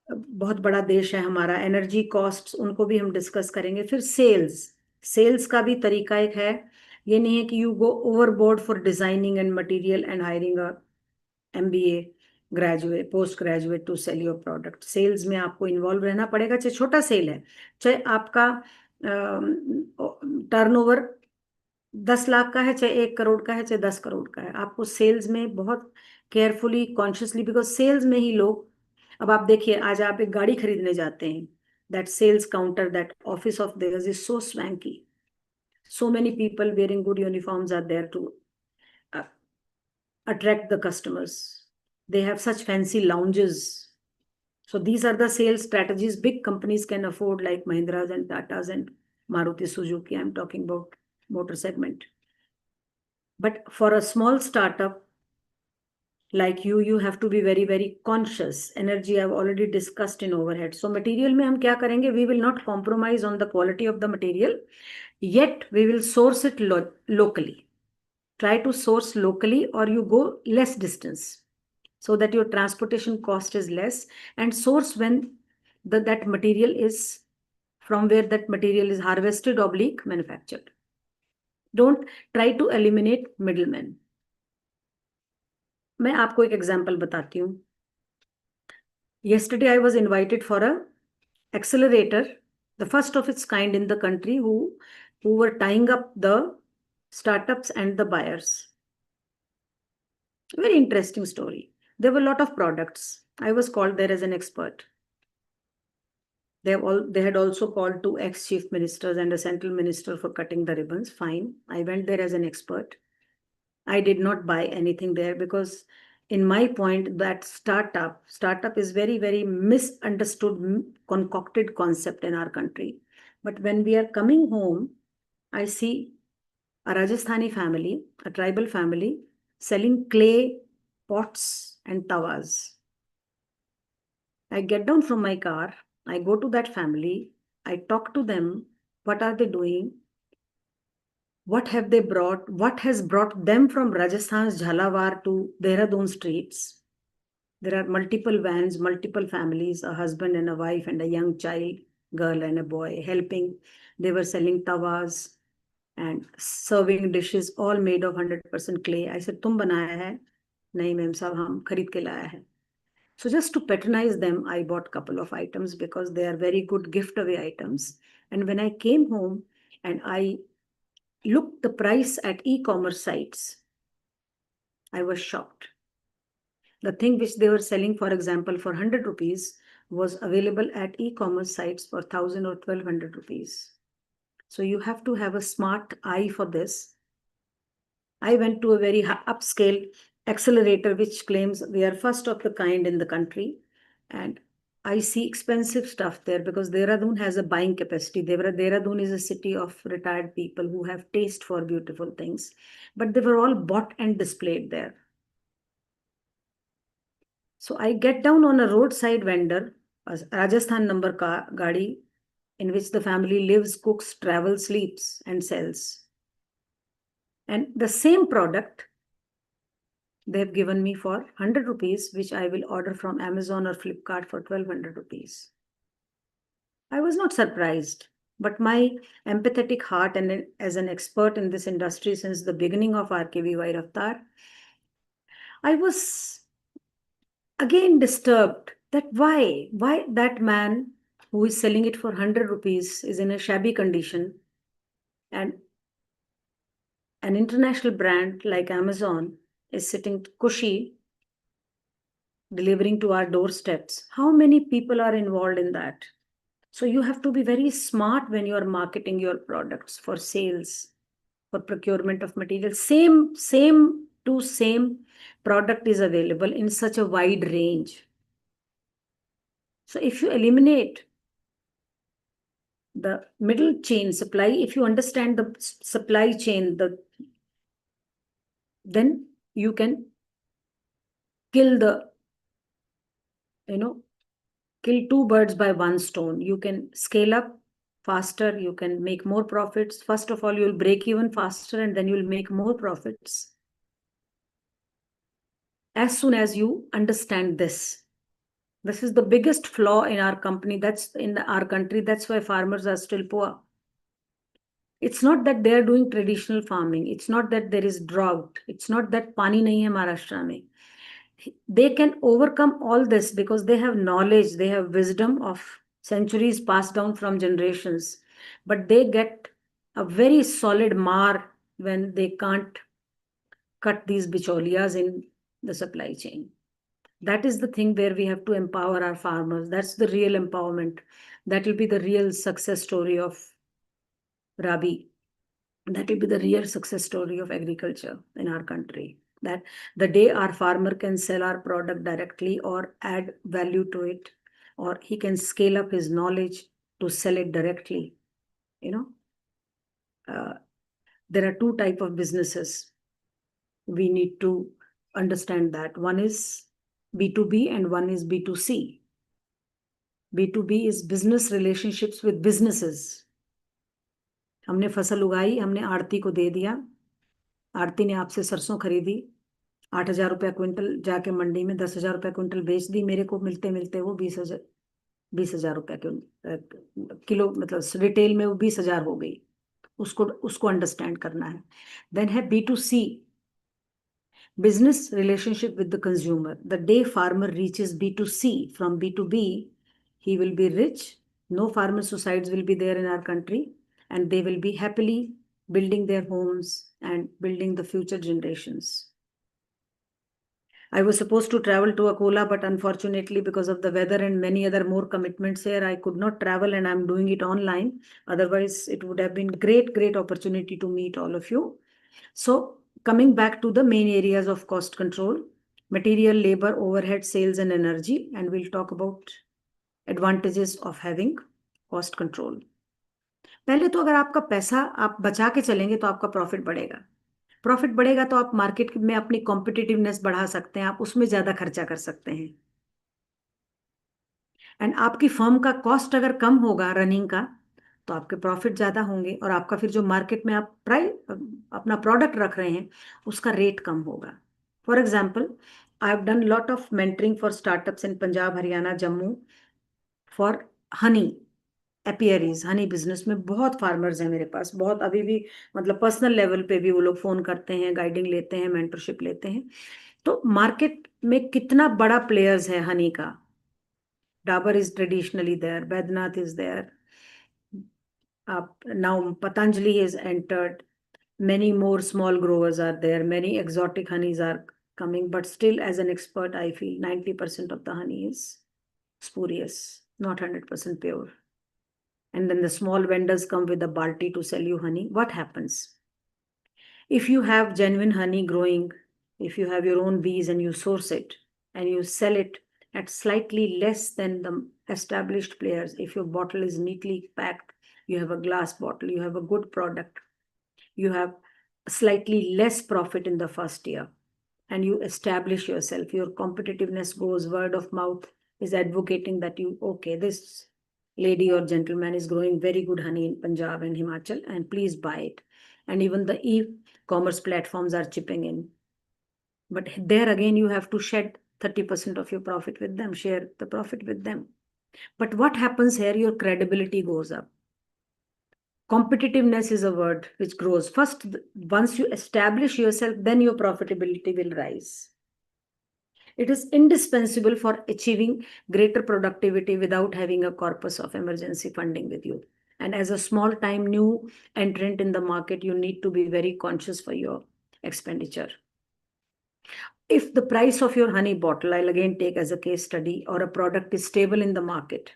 S5: बहुत बड़ा देश है हमारा. एनर्जी कॉस्ट, उनको भी हम डिस्कस करेंगे. फिर सेल्स का भी तरीका एक है. ये नहीं है कि you go overboard for designing and material and hiring a MBA graduate, post graduate to sell your product. Sales में आपको इन्वॉल्व रहना पड़ेगा, चाहे छोटा सेल है, चाहे आपका टर्नओवर 10 लाख का है, चाहे 1 करोड़ का है, चाहे 10 करोड़ का है, आपको सेल्स में बहुत केयरफुली, कॉन्शियसली, बिकॉज सेल्स में ही लोग, अब आप देखिए, आज आप एक गाड़ी खरीदने जाते हैं, that sales counter, that office of theirs is so swanky, so many people wearing good uniforms are there to attract the customers. They have such fancy lounges. So these are the sales strategies big companies can afford, like Mahindras and Tatas and Maruti Suzuki. I'm talking about motor segment. But for a small startup like you have to be very, very conscious. Energy I've already discussed in overhead. So material में हम क्या करेंगे? We will not compromise on the quality of the material, yet we will source it locally. Try to source locally, or you go less distance so that your transportation cost is less, and source when that material is from where that material is harvested / manufactured. Don't try to eliminate middlemen. मैं आपको एक example बताती हूँ. Yesterday I was invited for a accelerator, the first of its kind in the country, who were tying up the startups and the buyers. Very interesting story. There were a lot of products. I was called there as an expert. They had also called 2 ex-chief ministers and a central minister for cutting the ribbons. Fine. I went there as an expert. I did not buy anything there because, in my point, that startup is very, very misunderstood, concocted concept in our country. But when we are coming home, I see a Rajasthani family, a tribal family, selling clay pots and tawas. I get down from my car, I go to that family, I talk to them, what are they doing? What have they brought? What has brought them from Rajasthan's Jhalawar to Dehradun streets? There are multiple vans, multiple families, a husband and a wife and a young child, girl and a boy, helping. They were selling tawas and serving dishes, all made of 100% clay. I said, "Tum banaya hai?" "Nahi, ma'am sahab, hum kharid ke laya hai." So just to patronize them, I bought a couple of items because they are very good gift away items. And when I came home and I looked the price at e-commerce sites, I was shocked. The thing which they were selling, for example, for 100 rupees was available at e-commerce sites for 1,000 or 1,200 rupees. So you have to have a smart eye for this. I went to a very upscale accelerator which claims we are first of the kind in the country, and I see expensive stuff there because Dehradun has a buying capacity. Dehradun is a city of retired people who have taste for beautiful things, but they were all bought and displayed there. So I get down on a roadside vendor, a Rajasthan number car gadi, in which the family lives, cooks, travels, sleeps, and sells. And the same product they have given me for 100 rupees, which I will order from Amazon or Flipkart for 1,200 rupees. I was not surprised, but my empathetic heart, and as an expert in this industry since the beginning of RKVY Raftar, I was again disturbed that why that man who is selling it for 100 rupees is in a shabby condition, and an international brand like Amazon is sitting cushy delivering to our doorsteps. How many people are involved in that? So you have to be very smart when you are marketing your products for sales, for procurement of material. Same product is available in such a wide range. So if you eliminate the middle chain supply, if you understand the supply chain, then you can kill kill 2 birds by 1 stone. You can scale up faster, you can make more profits. First of all, you'll break even faster, and then you'll make more profits as soon as you understand this. This is the biggest flaw in our company, that's in our country. That's why farmers are still poor. It's not that they are doing traditional farming. It's not that there is drought. It's not that pani nahi hai Maharashtra mein. They can overcome all this because they have knowledge, they have wisdom of centuries passed down from generations. But they get a very solid mar when they can't cut these bicholias in the supply chain. That is the thing where we have to empower our farmers. That's the real empowerment. That will be the real success story of Rabi. That will be the real success story of agriculture in our country. That the day our farmer can sell our product directly or add value to it, or he can scale up his knowledge to sell it directly. There are two types of businesses. We need to understand that. One is B2B and one is B2C. B2B is business relationships with businesses. हमने फसल उगाई, हमने आड़ती को दे दिया, आड़ती ने आपसे सरसों खरीदी, 8,000 रुपया क्विंटल जाके मंडी में 10,000 रुपया क्विंटल बेच दी, मेरे को मिलते मिलते वो 20,000 रुपया किलो, मतलब रिटेल में वो 20,000 हो गई. उसको अंडरस्टैंड करना है. देन है B2C, business relationship with the consumer. The day farmer reaches B2C from B2B, he will be rich. No farmer suicides will be there in our country, and they will be happily building their homes and building the future generations. I was supposed to travel to Akola, but unfortunately, because of the weather and many other more commitments here, I could not travel, and I'm doing it online. Otherwise, it would have been great opportunity to meet all of you. So coming back to the main areas of cost control, material, labor, overhead, sales, and energy, and we'll talk about advantages of having cost control. पहले तो अगर आपका पैसा आप बचा के चलेंगे तो आपका प्रॉफिट बढ़ेगा. प्रॉफिट बढ़ेगा तो आप मार्केट में अपनी कॉम्पिटिटिवनेस बढ़ा सकते हैं, आप उसमें ज्यादा खर्चा कर सकते हैं. एंड आपकी फर्म का कॉस्ट अगर कम होगा रनिंग का तो आपके प्रॉफिट ज्यादा होंगे, और आपका फिर जो मार्केट में आप अपना प्रोडक्ट रख रहे हैं उसका रेट कम होगा. For example, I have done lot of mentoring for startups in Punjab, Haryana, Jammu for honey apiaries. Honey business में बहुत फार्मर्स हैं मेरे पास, बहुत अभी भी, मतलब पर्सनल लेवल पे भी वो लोग फोन करते हैं, गाइडिंग लेते हैं, मेंटरशिप लेते हैं. तो मार्केट में कितना बड़ा प्लेयर्स है हनी का. Dabur is traditionally there, Badnath is there. Now Patanjali has entered. Many more small growers are there. Many exotic honeys are coming, but still, as an expert, I feel 90% of the honey is spurious, not 100% pure. And then the small vendors come with a balti to sell you honey. What happens? If you have genuine honey growing, if you have your own bees and you source it and you sell it at slightly less than the established players, if your bottle is neatly packed, you have a glass bottle, you have a good product, you have slightly less profit in the first year, and you establish yourself, your competitiveness goes, word of mouth is advocating that okay, this lady or gentleman is growing very good honey in Punjab and Himachal, and please buy it. And even the e-commerce platforms are chipping in. But there again, you have to shed 30% of your profit with them, share the profit with them. But what happens here? Your credibility goes up. Competitiveness is a word which grows. First, once you establish yourself, then your profitability will rise. It is indispensable for achieving greater productivity without having a corpus of emergency funding with you. And as a small-time new entrant in the market, you need to be very conscious for your expenditure. If the price of your honey bottle, I'll again take as a case study, or a product is stable in the market,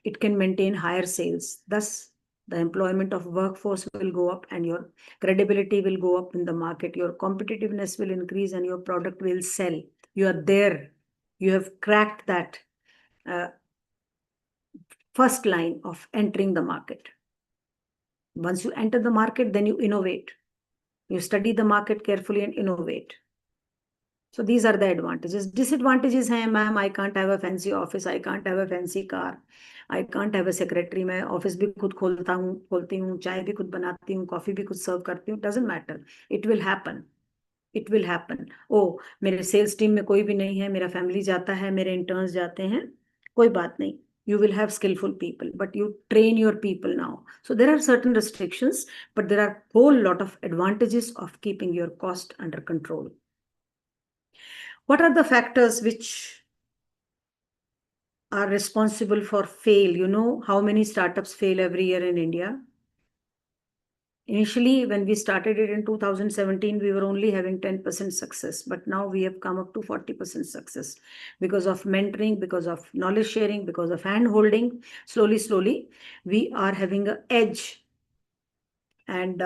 S5: it can maintain higher sales. Thus, the employment of workforce will go up and your credibility will go up in the market. Your competitiveness will increase and your product will sell. You are there. You have cracked that first line of entering the market. Once you enter the market, then you innovate. You study the market carefully and innovate. So these are the advantages. Disadvantages हैं, ma'am, I can't have a fancy office, I can't have a fancy car, I can't have a secretary. मैं office भी खुद खोलती हूँ, चाय भी खुद बनाती हूँ, कॉफी भी खुद सर्व करती हूँ. Doesn't matter. It will happen. It will happen. Oh, मेरे सेल्स टीम में कोई भी नहीं है, मेरा फैमिली जाता है, मेरे इंटर्न्स जाते हैं, कोई बात नहीं. you will have skillful people, but you train your people now. So there are certain restrictions, but there are a whole lot of advantages of keeping your cost under control. What are the factors which are responsible for fail? You know how many startups fail every year in India? Initially, when we started it in 2017, we were only having 10% success, but now we have come up to 40% success because of mentoring, because of knowledge sharing, because of hand holding. Slowly, we are having an edge. And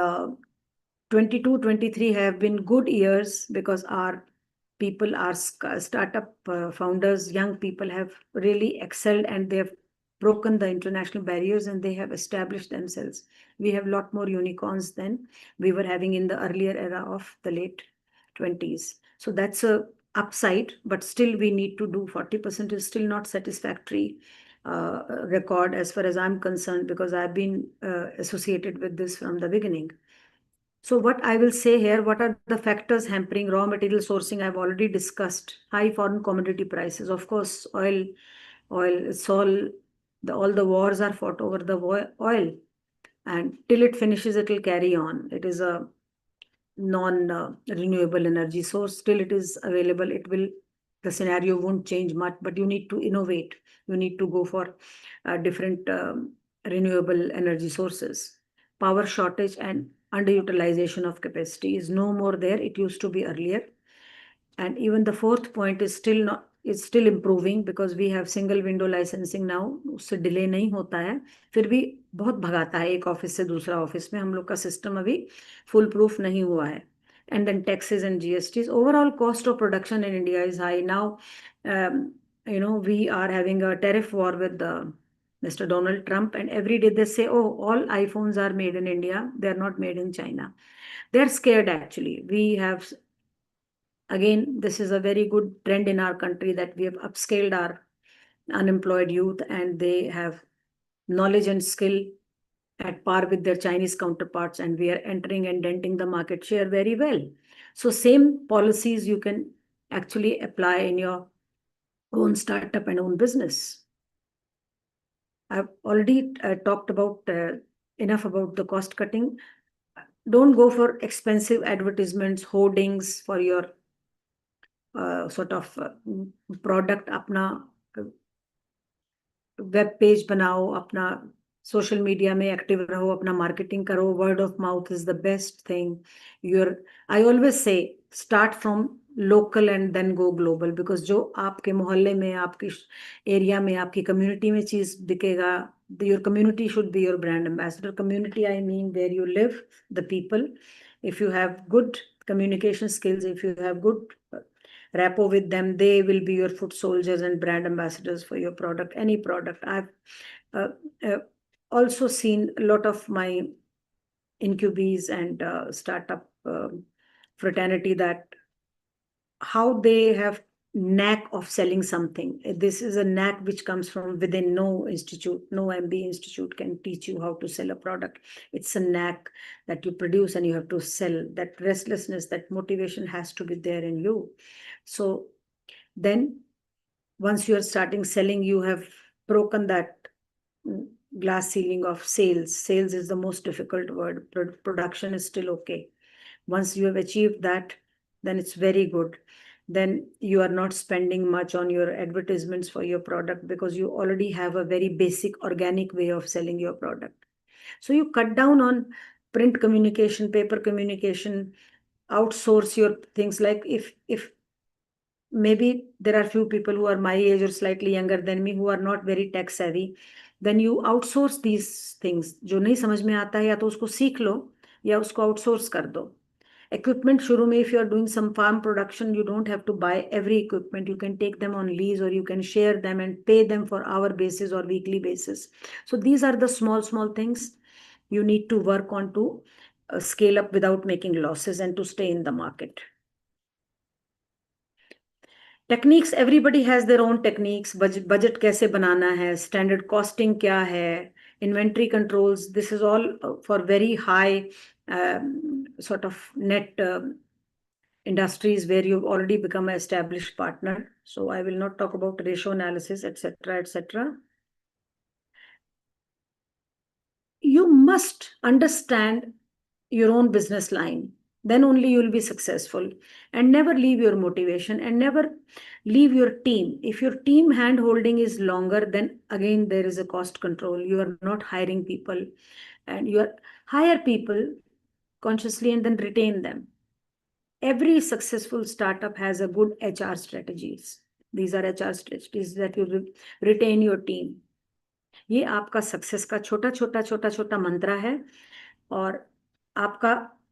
S5: 22, 23 have been good years because our people, our startup founders, young people have really excelled, and they have broken the international barriers and they have established themselves. We have a lot more unicorns than we were having in the earlier era of the late 20s. So that's a upside, but still we need to do 40% is still not satisfactory record as far as I'm concerned, because I've been associated with this from the beginning. So what I will say here, what are the factors hampering raw material sourcing? I've already discussed high foreign commodity prices. Of course, oil, it's all the wars are fought over the oil, and till it finishes, it will carry on. It is a non-renewable energy source. Still, it is available. The scenario won't change much, but you need to innovate. You need to go for different renewable energy sources. Power shortage and underutilization of capacity is no more there. It used to be earlier. And even the fourth point is still improving, because we have single window licensing now. उससे delay नहीं होता है, फिर भी बहुत भगाता है एक office से दूसरा ऑफिस में. हम लोग का सिस्टम अभी फुल प्रूफ नहीं हुआ है. And then taxes and GSTs. Overall cost of production in India is high now. We are having a tariff war with Mr. Donald Trump, and every day they say, oh, all iPhones are made in India. They are not made in China. They're scared, actually. Again, this is a very good trend in our country that we have upscaled our unemployed youth, and they have knowledge and skill at par with their Chinese counterparts, and we are entering and denting the market share very well. So same policies you can actually apply in your own startup and own business. I've already talked about enough about the cost cutting. Don't go for expensive advertisements, hoardings for your product. अपना web page बनाओ, अपना social media में active रहो, अपना marketing करो. Word of mouth is the best thing. I always say start from local and then go global, because जो आपके मोहल्ले में, आपके एरिया में, आपकी कम्युनिटी में चीज दिखेगा, your community should be your brand ambassador. Community, I mean where you live, the people. If you have good communication skills, if you have good rapport with them, they will be your foot soldiers and brand ambassadors for your product, any product. I've also seen a lot of my incubees and startup fraternity that how they have knack of selling something. This is a knack which comes from within. No institute, no MBA institute can teach you how to sell a product. It's a knack that you produce and you have to sell. That restlessness, that motivation has to be there in you. So then once you are starting selling, you have broken that glass ceiling of sales. Sales is the most difficult word. Production is still okay. Once you have achieved that, then it's very good. Then you are not spending much on your advertisements for your product, because you already have a very basic organic way of selling your product. So you cut down on print communication, paper communication, outsource your things. Like if maybe there are few people who are my age or slightly younger than me who are not very tech savvy, then you outsource these things. जो नहीं समझ में आता है, या तो उसको सीख लो या उसको outsource कर दो. Equipment, shuru mein, if you are doing some farm production, you don't have to buy every equipment. You can take them on lease, or you can share them and pay them for hour basis or weekly basis. So these are the small things you need to work on to scale up without making losses and to stay in the market. Techniques, everybody has their own techniques. Budget कैसे बनाना है, standard costing क्या है, inventory controls. This is all for very high sort of net industries where you've already become an established partner. So I will not talk about ratio analysis, etc., etc. must understand your own business line. Then only you will be successful. And never leave your motivation and never leave your team. If your team hand holding is longer, then again there is a cost control. You are not hiring people, and you are hire people consciously and then retain them. Every successful startup has a good HR strategies. These are HR strategies that you retain your team. ये आपका success का छोटा छोटा छोटा छोटा मंत्र है। और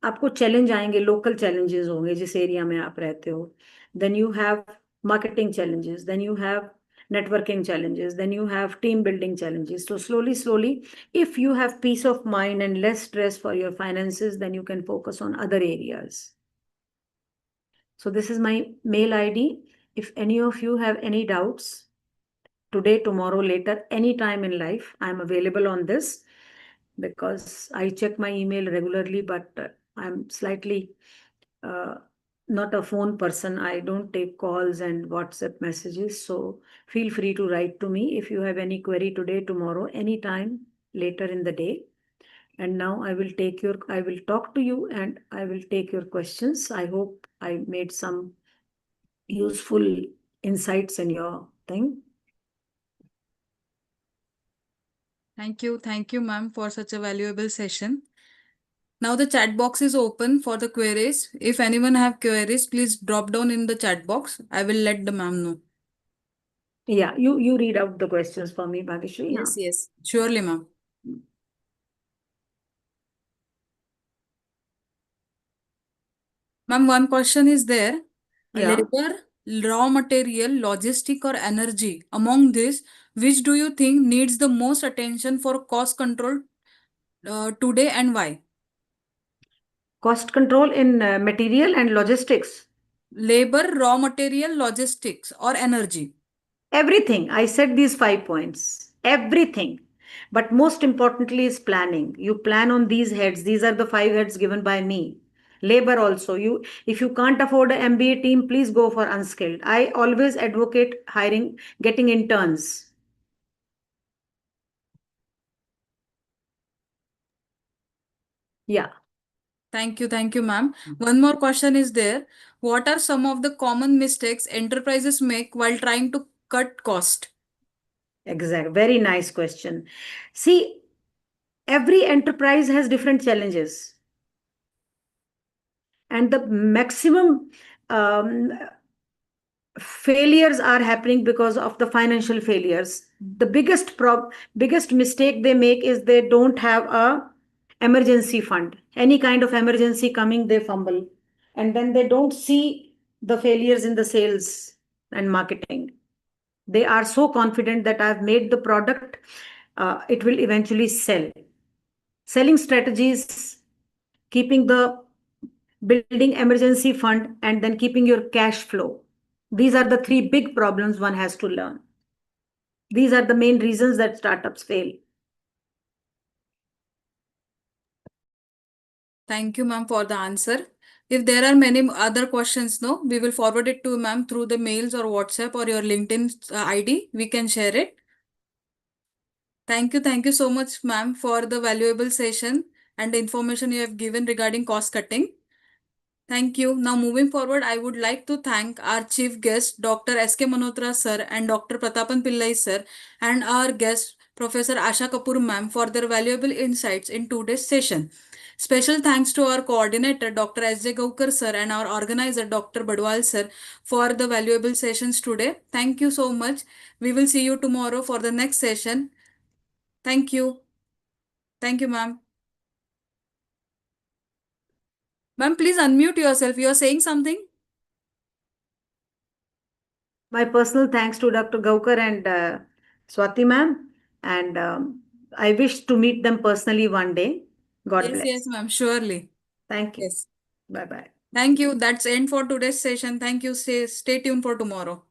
S5: आपको चैलेंज आएंगे, लोकल चैलेंजेस होंगे जिस एरिया में आप रहते हो। Then you have marketing challenges, then you have networking challenges, then you have team building challenges. So slowly, if you have peace of mind and less stress for your finances, then you can focus on other areas. So this is my mail ID. If any of you have any doubts, today, tomorrow, later, any time in life, I'm available on this, because I check my email regularly, but I'm slightly not a phone person. I don't take calls and WhatsApp messages. So feel free to write to me if you have any query today, tomorrow, anytime later in the day. And now I will talk to you and I will take your questions. I hope I made some useful insights in your thing.
S1: Thank you, ma'am, for such a valuable session. Now the chat box is open for the queries. If anyone have queries, please drop down in the chat box. I will let the ma'am know.
S5: Yeah, you read out the questions for me, Bhageshri.
S1: Yes, surely, ma'am. Ma'am, one question is there.
S5: Yeah.
S1: Labor, raw material, logistic or energy. Among this, which do you think needs the most attention for cost control today and why?
S5: Cost control in material and logistics.
S1: Labor, raw material, logistics or energy.
S5: Everything. I said these 5 points. Everything. But most importantly is planning. You plan on these heads. These are the 5 heads given by me. Labor also. If you can't afford an MBA team, please go for unskilled. I always advocate getting interns. Yeah.
S1: Thank you, ma'am. One more question is there. What are some of the common mistakes enterprises make while trying to cut cost?
S5: Exactly. Very nice question. See, every enterprise has different challenges. And the maximum failures are happening because of the financial failures. The biggest mistake they make is they don't have a emergency fund. Any kind of emergency coming, they fumble. And then they don't see the failures in the sales and marketing. They are so confident that I've made the product, it will eventually sell. Selling strategies, building emergency fund, and then keeping your cash flow. These are the 3 big problems one has to learn. These are the main reasons that startups fail.
S1: Thank you, ma'am, for the answer. If there are many other questions, no, we will forward it to ma'am through the mails or WhatsApp or your LinkedIn ID. We can share it. Thank you so much, ma'am, for the valuable session and the information you have given regarding cost cutting. Thank you. Now, moving forward, I would like to thank our chief guest, Dr. S.K. Manotra sir and Dr. Pratapan Pillai sir, and our guest, Professor Asha Kapoor ma'am, for their valuable insights in today's session. Special thanks to our coordinator, Dr. S.J. Gaukar sir, and our organizer, Dr. Badwal sir, for the valuable sessions today. Thank you so much. We will see you tomorrow for the next session. Thank you. Thank you, ma'am. Ma'am, please unmute yourself. You are saying something?
S5: My personal thanks to Dr. Gaukar and Swati ma'am. And I wish to meet them personally one day. God bless.
S1: Yes, ma'am. Surely.
S5: Thank you.
S1: Yes.
S5: Bye-bye.
S1: Thank you. That's end for today's session. Thank you. Stay tuned for tomorrow.